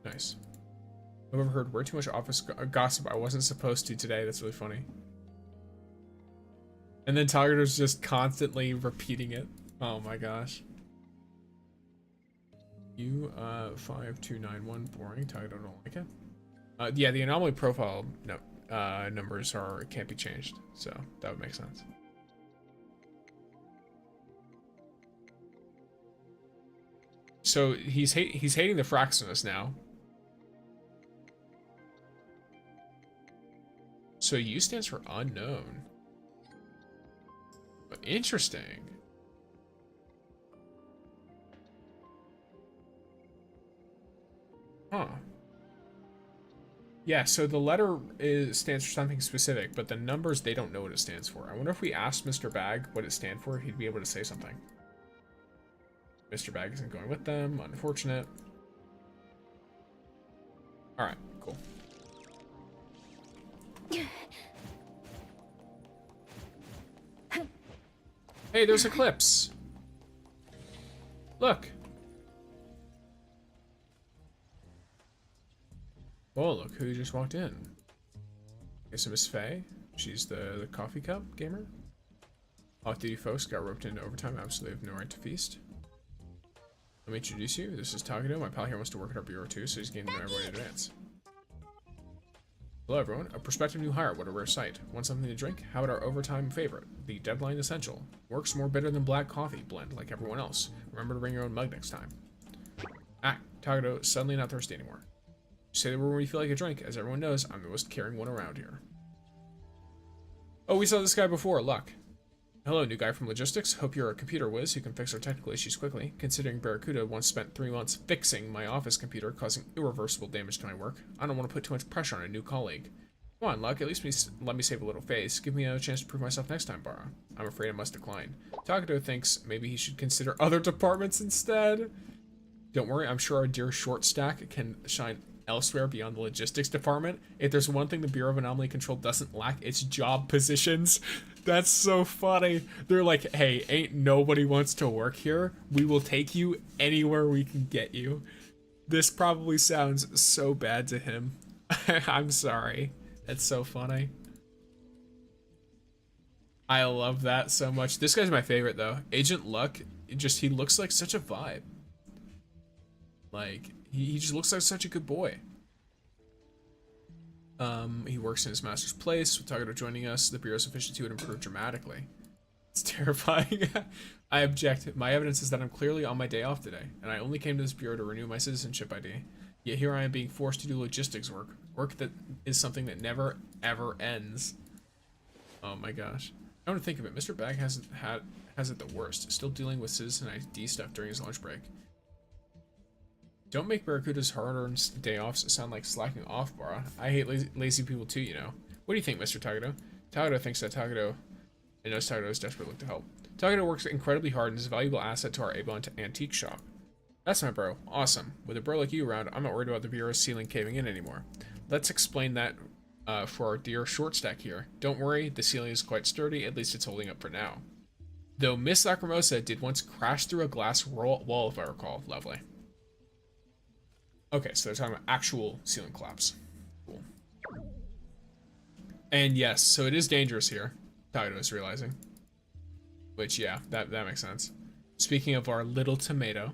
Nice. I've overheard way too much office gossip I wasn't supposed to today. That's really funny. And then Tagado's just constantly repeating it. Oh my gosh. U5291 boring. Title don't like it. Yeah, the anomaly profile numbers can't be changed, so that would make sense. So he's hating the Fraxinus now. So U stands for unknown. Interesting. Huh. Yeah, so the letter stands for something specific, but the numbers, they don't know what it stands for. I wonder if we asked Mr. Bag what it stands for, he'd be able to say something. Mr. Bag isn't going with them, unfortunate. Alright, cool. Hey, there's Eclipse. Look. Oh, look who just walked in. Okay, so Miss Faye. She's the coffee cup gamer. Off-duty folks got roped into overtime. Absolutely have no right to feast. Let me introduce you. This is Takedo. My pal here wants to work at our bureau too, so he's getting to know everybody in advance. Hello everyone. A prospective new hire. What a rare sight. Want something to drink? How about our overtime favorite? The Deadline Essential. Works more bitter than black coffee. Blend like everyone else. Remember to bring your own mug next time. Ah, Takedo, suddenly not thirsty anymore. Say the word when you feel like a drink. As everyone knows, I'm the most caring one around here. Oh, we saw this guy before. Luck. Hello, new guy from logistics. Hope you're a computer whiz who can fix our technical issues quickly. Considering Barracuda once spent 3 months fixing my office computer, causing irreversible damage to my work, I don't want to put too much pressure on a new colleague. Come on, Luck. At least let me save a little face. Give me a chance to prove myself next time, Bara. I'm afraid I must decline. Takedo thinks maybe he should consider other departments instead. Don't worry, I'm sure our dear short stack can shine elsewhere beyond the logistics department. If there's one thing the Bureau of Anomaly Control doesn't lack, it's job positions. That's so funny. They're like, hey, ain't nobody wants to work here. We will take you anywhere we can get you. This probably sounds so bad to him. I'm sorry. That's so funny. I love that so much. This guy's my favorite though. Agent Luck, he looks like such a vibe. Like, he just looks like such a good boy. He works in his master's place. With Takedo joining us, the Bureau's efficiency would improve dramatically. It's terrifying. I object. My evidence is that I'm clearly on my day off today, and I only came to this Bureau to renew my citizenship ID. Yet here I am being forced to do logistics work that is something that never, ever ends. Oh my gosh. I want to think of it. Mr. Bag has it the worst, still dealing with citizen ID stuff during his lunch break. Don't make Barracuda's hard-earned day offs sound like slacking off, Bara. I hate lazy people too, you know. What do you think, Mr. Takedo? Takedo thinks that Takedo knows Takedo is desperately looking to help. Takedo works incredibly hard and is a valuable asset to our Avon antique shop. That's my bro. Awesome. With a bro like you around, I'm not worried about the Bureau's ceiling caving in anymore. Let's explain that for our dear short stack here. Don't worry, the ceiling is quite sturdy, at least it's holding up for now. Though Miss Lacrimosa did once crash through a glass wall, if I recall. Lovely. Okay, so they're talking about actual ceiling collapse. Cool. And yes, so it is dangerous here. Takedo is realizing. Which, yeah, that makes sense. Speaking of our little tomato,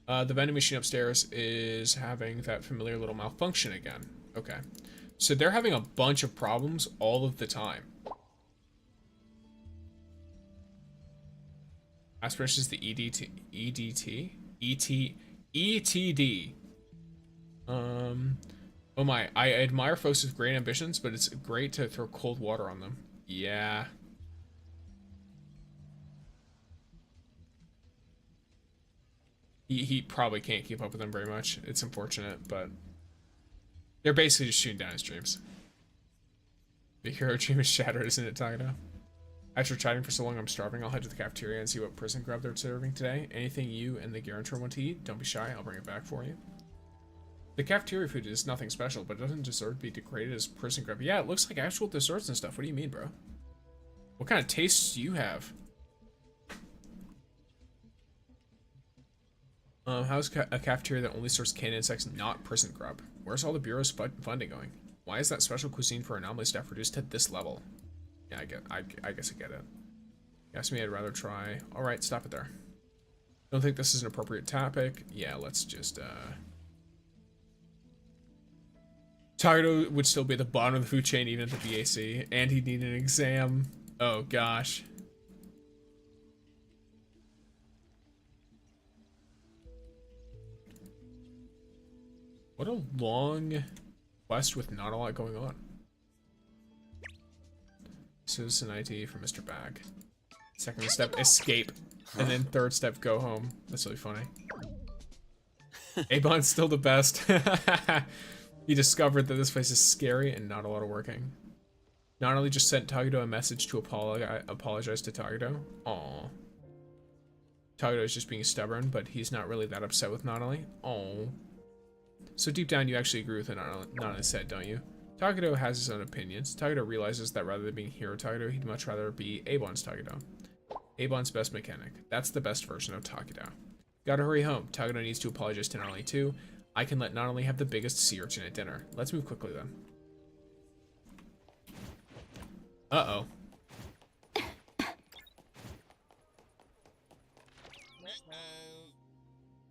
the vending machine upstairs is having that familiar little malfunction again. Okay. So they're having a bunch of problems all of the time. Aspirations the ETD. Oh my, I admire folks with great ambitions, but it's great to throw cold water on them. Yeah. He probably can't keep up with them very much. It's unfortunate, but they're basically just shooting down his dreams. The hero dream is shattered, isn't it, Takedo? After chatting for so long, I'm starving. I'll head to the cafeteria and see what prison grub they're serving today. Anything you and the guarantor want to eat, don't be shy. I'll bring it back for you. The cafeteria food is nothing special, but it doesn't deserve to be degraded as prison grub. Yeah, it looks like actual desserts and stuff. What do you mean, bro? What kind of tastes do you have? How's a cafeteria that only serves canned insects not prison grub? Where's all the Bureau's funding going? Why is that special cuisine for anomaly staff reduced to this level? Yeah, I guess I get it. You asked me, I'd rather try. Alright, stop it there. Don't think this is an appropriate topic. Yeah, let's just, Takedo would still be at the bottom of the food chain even at the BAC, and he'd need an exam. Oh gosh. What a long quest with not a lot going on. Citizen ID for Mr. Bag. Second step, escape. And then third step, go home. That's really funny. Abon's still the best. He discovered that this place is scary and not a lot of working. Not only just sent Takedo a message to apologize to Takedo. Aww. Takedo is just being stubborn, but he's not really that upset with Nanali. Aww. So deep down, you actually agree with what Nanali said, don't you? Takedo has his own opinions. Takedo realizes that rather than being Hero Takedo, he'd much rather be Abon's Takedo. Abon's best mechanic. That's the best version of Takedo. Gotta hurry home. Takedo needs to apologize to Nanali too. I can let Nanali have the biggest sea urchin at dinner. Let's move quickly then. Uh-oh.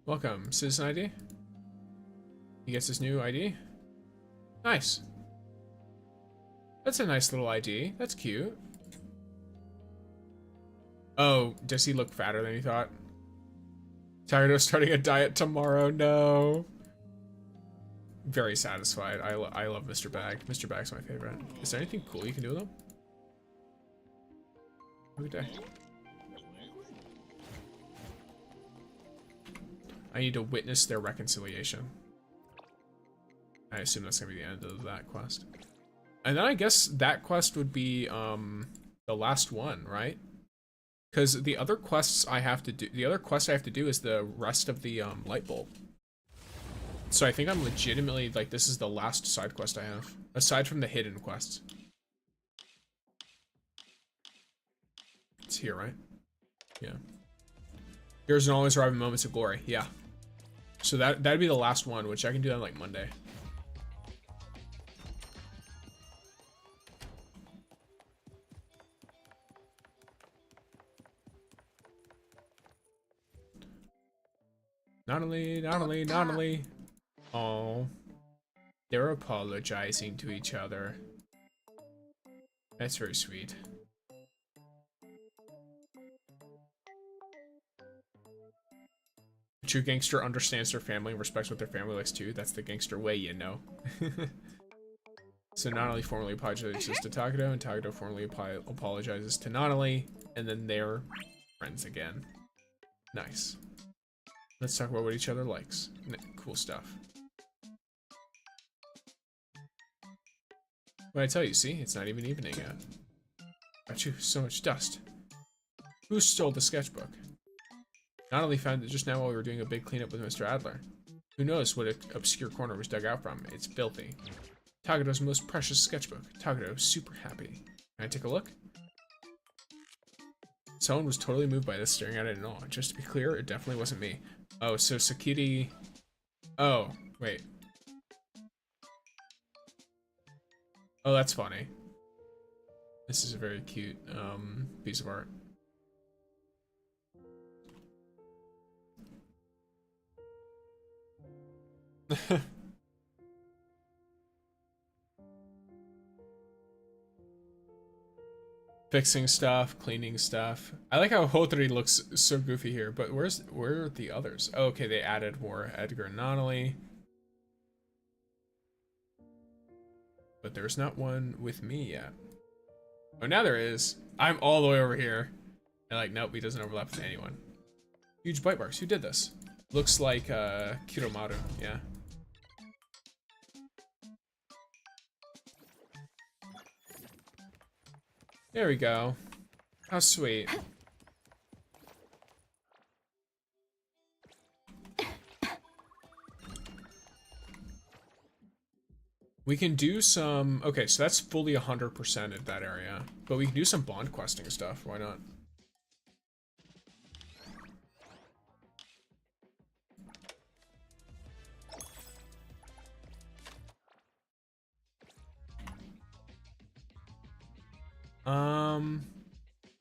Welcome, Citizen ID. He gets his new ID. Nice. That's a nice little ID. That's cute. Oh, does he look fatter than you thought? Tired of starting a diet tomorrow? No. Very satisfied. I love Mr. Bag. Mr. Bag's my favorite. Is there anything cool you can do with him? Have a good day. I need to witness their reconciliation. I assume that's gonna be the end of that quest. And then I guess that quest would be the last one, right? Because the other quests I have to do, is the rest of the light bulb. So I think I'm legitimately like, this is the last side quest I have, aside from the hidden quests. It's here, right? Yeah. Here's an always arriving moments of glory. Yeah. So that'd be the last one, which I can do on like Monday. Not only. Oh, they're apologizing to each other. That's very sweet. A true gangster understands their family and respects what their family likes too. That's the gangster way, you know. So Nanali formally apologizes to Takedo, and Takedo formally apologizes to Nanali, and then they're friends again. Nice. Let's talk about what each other likes. Cool stuff. What I tell you, see? It's not even evening yet. Got you, so much dust. Who stole the sketchbook? Not only found it just now while we were doing a big cleanup with Mr. Adler. Who knows what obscure corner was dug out from? It's filthy. Takedo's most precious sketchbook. Takedo's super happy. Can I take a look? Someone was totally moved by this, staring at it in awe. Just to be clear, it definitely wasn't me. Oh, so Sakiti... Oh, wait. Oh, that's funny. This is a very cute piece of art. Fixing stuff, cleaning stuff. I like how Hotori looks so goofy here, but where are the others? Oh, okay, they added more Edgar and Nanali. But there's not one with me yet. Oh, now there is. I'm all the way over here. And like, nope, he doesn't overlap with anyone. Huge bite marks. Who did this? Looks like Kiromaru, yeah. There we go. How sweet. We can do some... Okay, so that's fully 100% at that area. But we can do some bond questing stuff. Why not?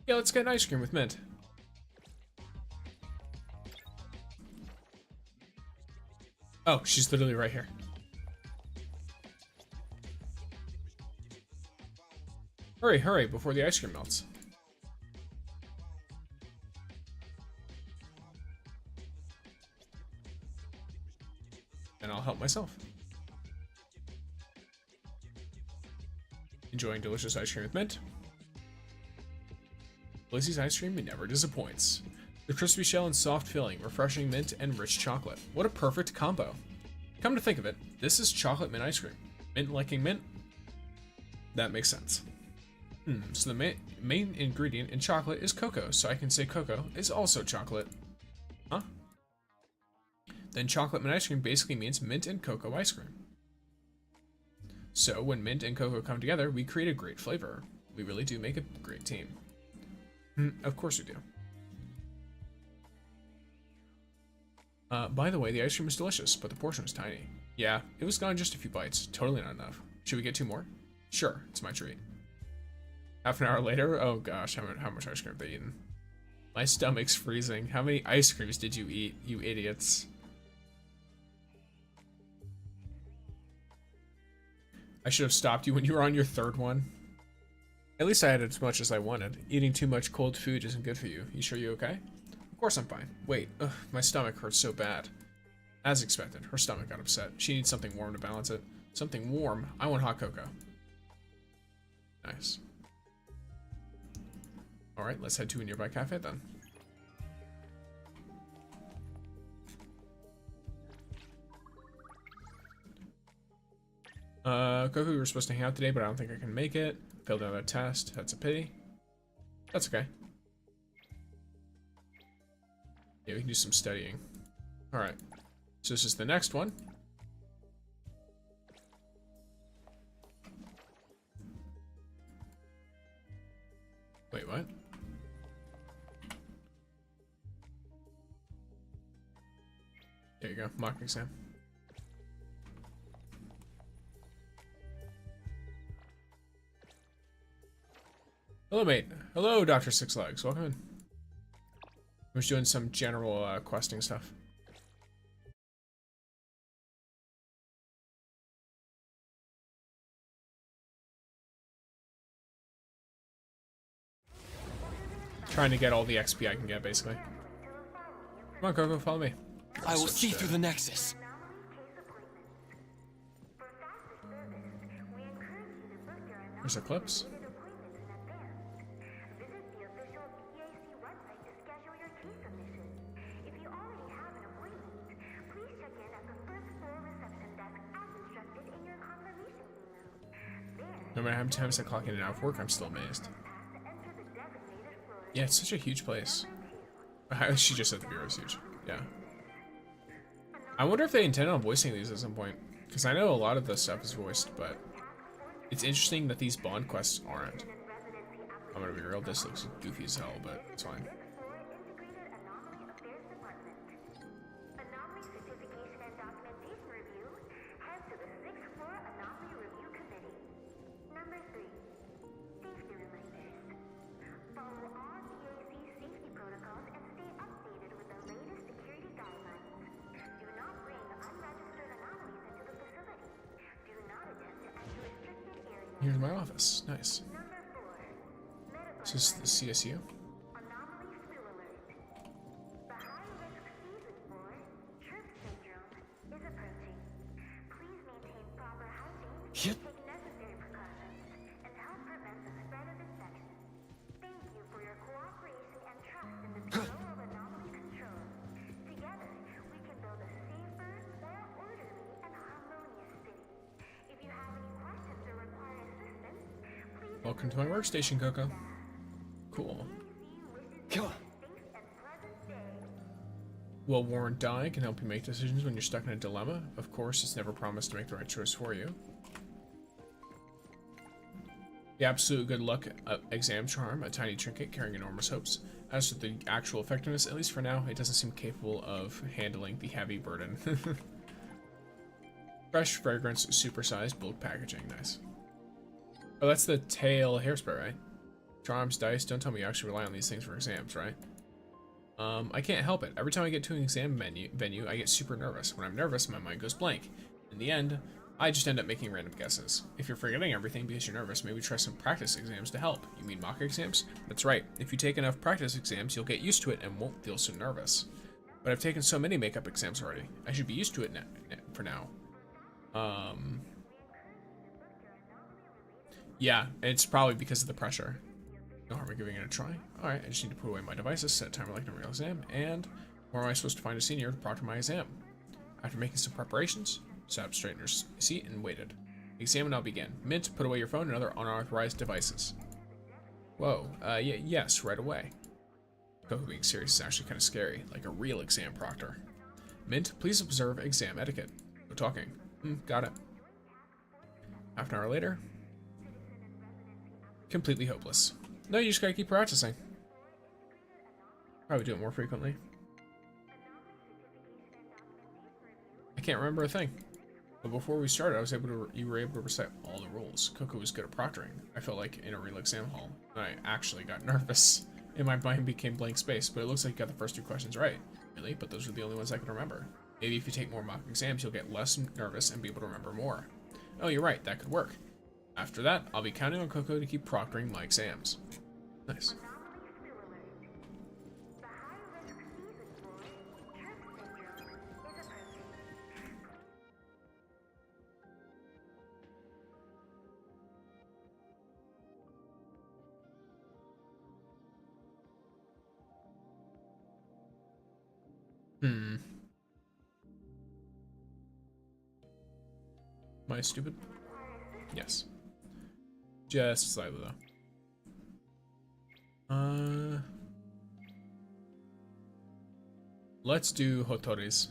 Yeah, let's get an ice cream with mint. Oh, she's literally right here. Hurry, hurry, before the ice cream melts. And I'll help myself. Enjoying delicious ice cream with mint. Blizzy's ice cream never disappoints. The crispy shell and soft filling, refreshing mint and rich chocolate. What a perfect combo. Come to think of it, this is chocolate mint ice cream. Mint liking mint? That makes sense. So the main ingredient in chocolate is cocoa, so I can say cocoa is also chocolate. Huh? Then chocolate mint ice cream basically means mint and cocoa ice cream. So when mint and cocoa come together, we create a great flavor. We really do make a great team. Of course we do. By the way, the ice cream is delicious, but the portion was tiny. Yeah, it was gone just a few bites. Totally not enough. Should we get 2 more? Sure, it's my treat. Half an hour later, oh gosh, how much ice cream have they eaten? My stomach's freezing. How many ice creams did you eat, you idiots? I should have stopped you when you were on your 3rd one. At least I had as much as I wanted. Eating too much cold food isn't good for you. You sure you're okay? Of course I'm fine. Wait, my stomach hurts so bad. As expected, her stomach got upset. She needs something warm to balance it. Something warm? I want hot cocoa. Nice. Alright, let's head to a nearby cafe then. Coco, we were supposed to hang out today, but I don't think I can make it. Failed another test. That's a pity. That's okay. Yeah, we can do some studying. Alright. So this is the next one. Wait, what? There you go. Mock exam. Hello, mate. Hello, Dr. Six Legs. Welcome in. I was doing some general questing stuff. Trying to get all the XP I can get, basically. Come on, Coco, follow me. I will see through the Nexus. There's Eclipse. No matter how many times I clock in and out of work, I'm still amazed. Yeah, it's such a huge place. She just said the bureau is huge. Yeah. I wonder if they intend on voicing these at some point. Because I know a lot of the stuff is voiced, but it's interesting that these Bond quests aren't. I'm gonna be real, this looks goofy as hell, but it's fine. Here's my office. Nice. Is this the CSU? Yep. Welcome to my workstation, Coco. Cool. Well-worn die can help you make decisions when you're stuck in a dilemma. Of course, it's never promised to make the right choice for you. The absolute good luck exam charm, a tiny trinket carrying enormous hopes. As for the actual effectiveness, at least for now, it doesn't seem capable of handling the heavy burden. Fresh fragrance, supersized bulk packaging, nice. Oh, that's the tail hairspray, right? Charms, dice, don't tell me you actually rely on these things for exams, right? I can't help it. Every time I get to an exam venue, I get super nervous. When I'm nervous, my mind goes blank. In the end, I just end up making random guesses. If you're forgetting everything because you're nervous, maybe try some practice exams to help. You mean mock exams? That's right. If you take enough practice exams, you'll get used to it and won't feel so nervous. But I've taken so many makeup exams already. I should be used to it for now. Yeah, it's probably because of the pressure. No harm in giving it a try. Alright, I just need to put away my devices, set a timer like a real exam, and where am I supposed to find a senior to proctor my exam? After making some preparations, sat up straight in her seat and waited. The exam will now begin. Mint, put away your phone and other unauthorized devices. Whoa, yes, right away. Coco being serious is actually kind of scary, like a real exam proctor. Mint, please observe exam etiquette. No talking. Got it. Half an hour later. Completely hopeless. No, you just gotta keep practicing. Probably do it more frequently. I can't remember a thing. But before we started, you were able to recite all the rules. Coco was good at proctoring. I felt like in a real exam hall. And I actually got nervous. And my mind became blank space, but it looks like you got the first 2 questions right. Really? But those are the only ones I can remember. Maybe if you take more mock exams, you'll get less nervous and be able to remember more. Oh, you're right. That could work. After that, I'll be counting on Coco to keep proctoring my exams. Nice. Am I stupid? Yes. Just slightly though. Let's do Hotori's.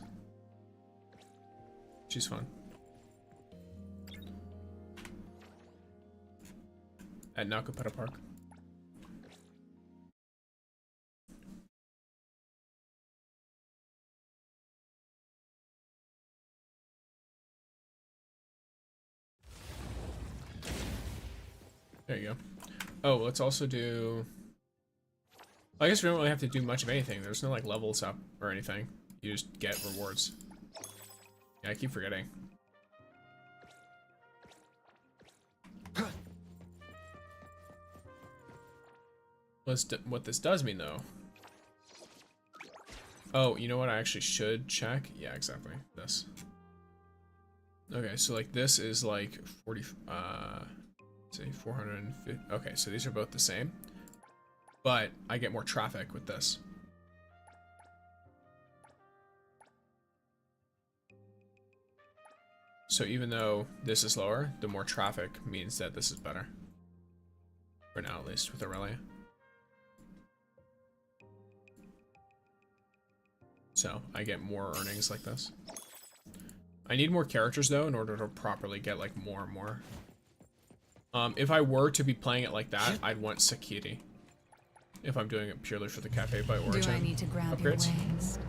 She's fun. At Nakapeta Park. There you go. Oh, let's also do... I guess we don't really have to do much of anything. There's no like levels up or anything. You just get rewards. Yeah, I keep forgetting. What this does mean though. Oh, you know what I actually should check? Yeah, exactly. This. Okay, so like this is like 40, say 450. Okay, so these are both the same. But I get more traffic with this. So even though this is lower, the more traffic means that this is better. For now, at least, with Aurelia. So, I get more earnings like this. I need more characters, though, in order to properly get, like, more and more. If I were to be playing it like that, I'd want Sakiri. If I'm doing it purely for the Cafe by Origin Do I need to grab upgrades. your wings?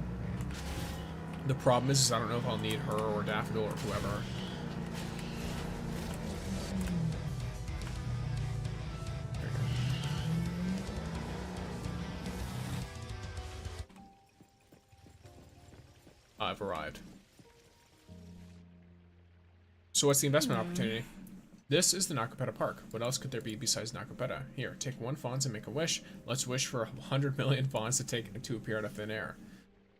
The problem is I don't know if I'll need her or Daffodil or whoever. I've arrived. So what's the investment opportunity? This is the Nakapeta Park. What else could there be besides Nakapeta? Here, take 1 fons and make a wish. Let's wish for 100 million fons to appear out of thin air.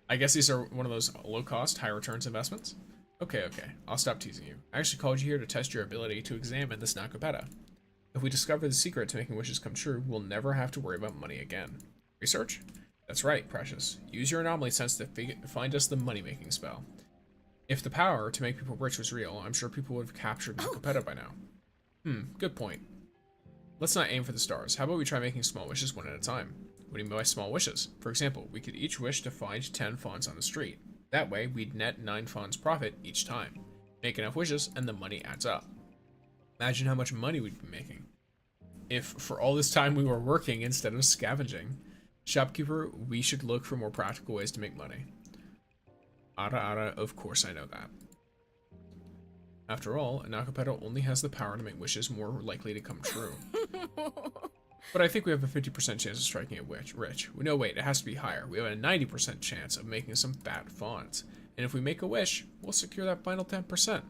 I guess these are one of those low-cost, high-returns investments? Okay, I'll stop teasing you. I actually called you here to test your ability to examine this Nakapeta. If we discover the secret to making wishes come true, we'll never have to worry about money again. Research? That's right, Precious. Use your anomaly sense to find us the money-making spell. If the power to make people rich was real, I'm sure people would have captured Nakapeta by now. Good point. Let's not aim for the stars. How about we try making small wishes one at a time? What do you mean by small wishes? For example, we could each wish to find 10 fons on the street. That way, we'd net 9 fons profit each time. Make enough wishes, and the money adds up. Imagine how much money we'd be making. If, for all this time, we were working instead of scavenging. Shopkeeper, we should look for more practical ways to make money. Ara, of course I know that. After all, a Nakapeta only has the power to make wishes more likely to come true. But I think we have a 50% chance of striking it rich. No, wait, it has to be higher. We have a 90% chance of making some fat fawns. And if we make a wish, we'll secure that final 10%.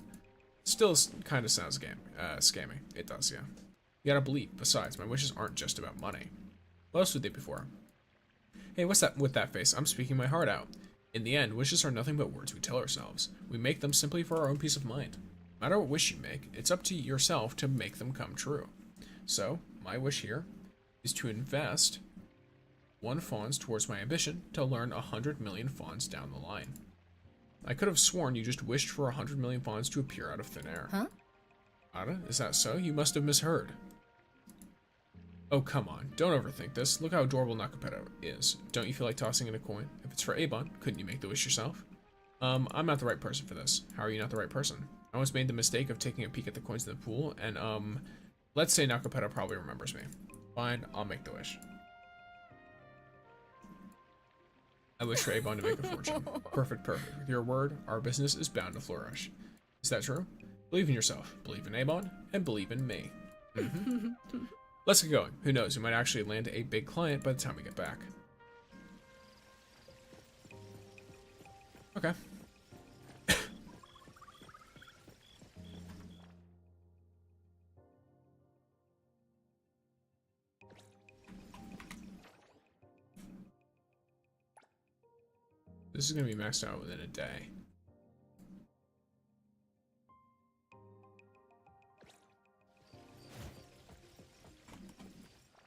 Still kind of sounds scammy. It does, yeah. You gotta believe. Besides, my wishes aren't just about money. What else would they be for? Hey, what's that with that face? I'm speaking my heart out. In the end, wishes are nothing but words we tell ourselves. We make them simply for our own peace of mind. No matter what wish you make, it's up to yourself to make them come true. So, my wish here is to invest 1 fons towards my ambition to learn 100 million fons down the line. I could have sworn you just wished for 100 million fons to appear out of thin air. Huh? Ada, is that so? You must have misheard. Oh, come on. Don't overthink this. Look how adorable Nakapeta is. Don't you feel like tossing in a coin? If it's for Abon, couldn't you make the wish yourself? I'm not the right person for this. How are you not the right person? I once made the mistake of taking a peek at the coins in the pool, and, let's say Nakapeta probably remembers me. Fine, I'll make the wish. I wish for Abon to make a fortune. Perfect. With your word, our business is bound to flourish. Is that true? Believe in yourself, believe in Abon, and believe in me. Let's get going. Who knows, we might actually land a big client by the time we get back. Okay. This is going to be maxed out within a day.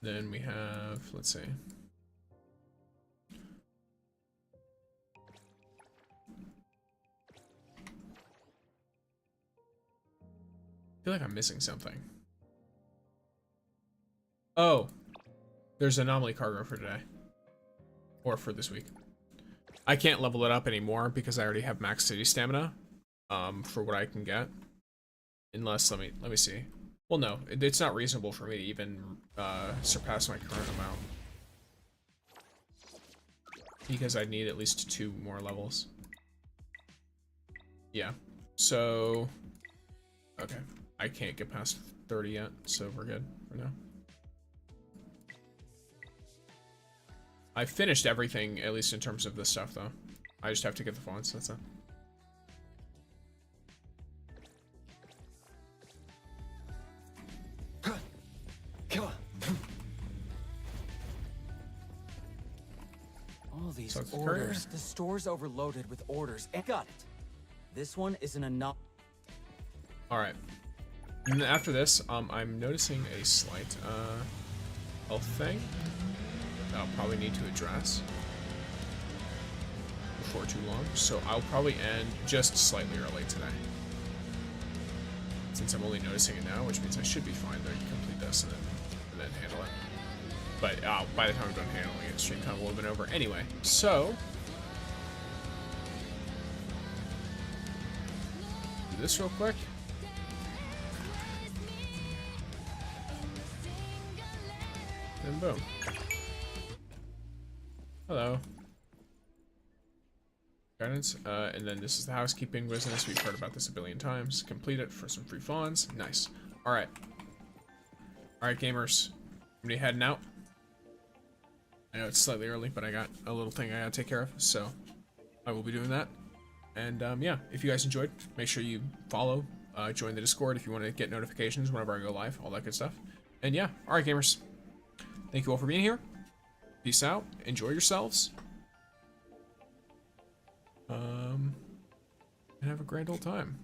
Then we have, let's see. I feel like I'm missing something. Oh, there's anomaly cargo for today. Or for this week. I can't level it up anymore because I already have max city stamina for what I can get. Unless, let me see. Well, no, it's not reasonable for me to even surpass my current amount. Because I need at least 2 more levels. Yeah, so... Okay, I can't get past 30 yet, so we're good for now. I finished everything, at least in terms of this stuff, though. I just have to get the fonts, that's it. All these orders. The store's overloaded with orders. I got it. This one isn't enough. Alright. And then after this, I'm noticing a slight health thing that I'll probably need to address before too long. So I'll probably end just slightly early today. Since I'm only noticing it now, which means I should be fine to complete this and then handle it. But by the time I'm done handling it, stream time will have been over anyway. So do this real quick. And boom. Hello. Guidance. And then this is the housekeeping business. We've heard about this a billion times. Complete it for some free fawns. Nice. Alright. Alright, gamers. Everybody heading out? I know it's slightly early, but I got a little thing I gotta take care of, so I will be doing that. And yeah, if you guys enjoyed, make sure you follow, join the Discord if you want to get notifications whenever I go live, all that good stuff. And yeah, alright gamers. Thank you all for being here. Peace out. Enjoy yourselves. And have a grand old time.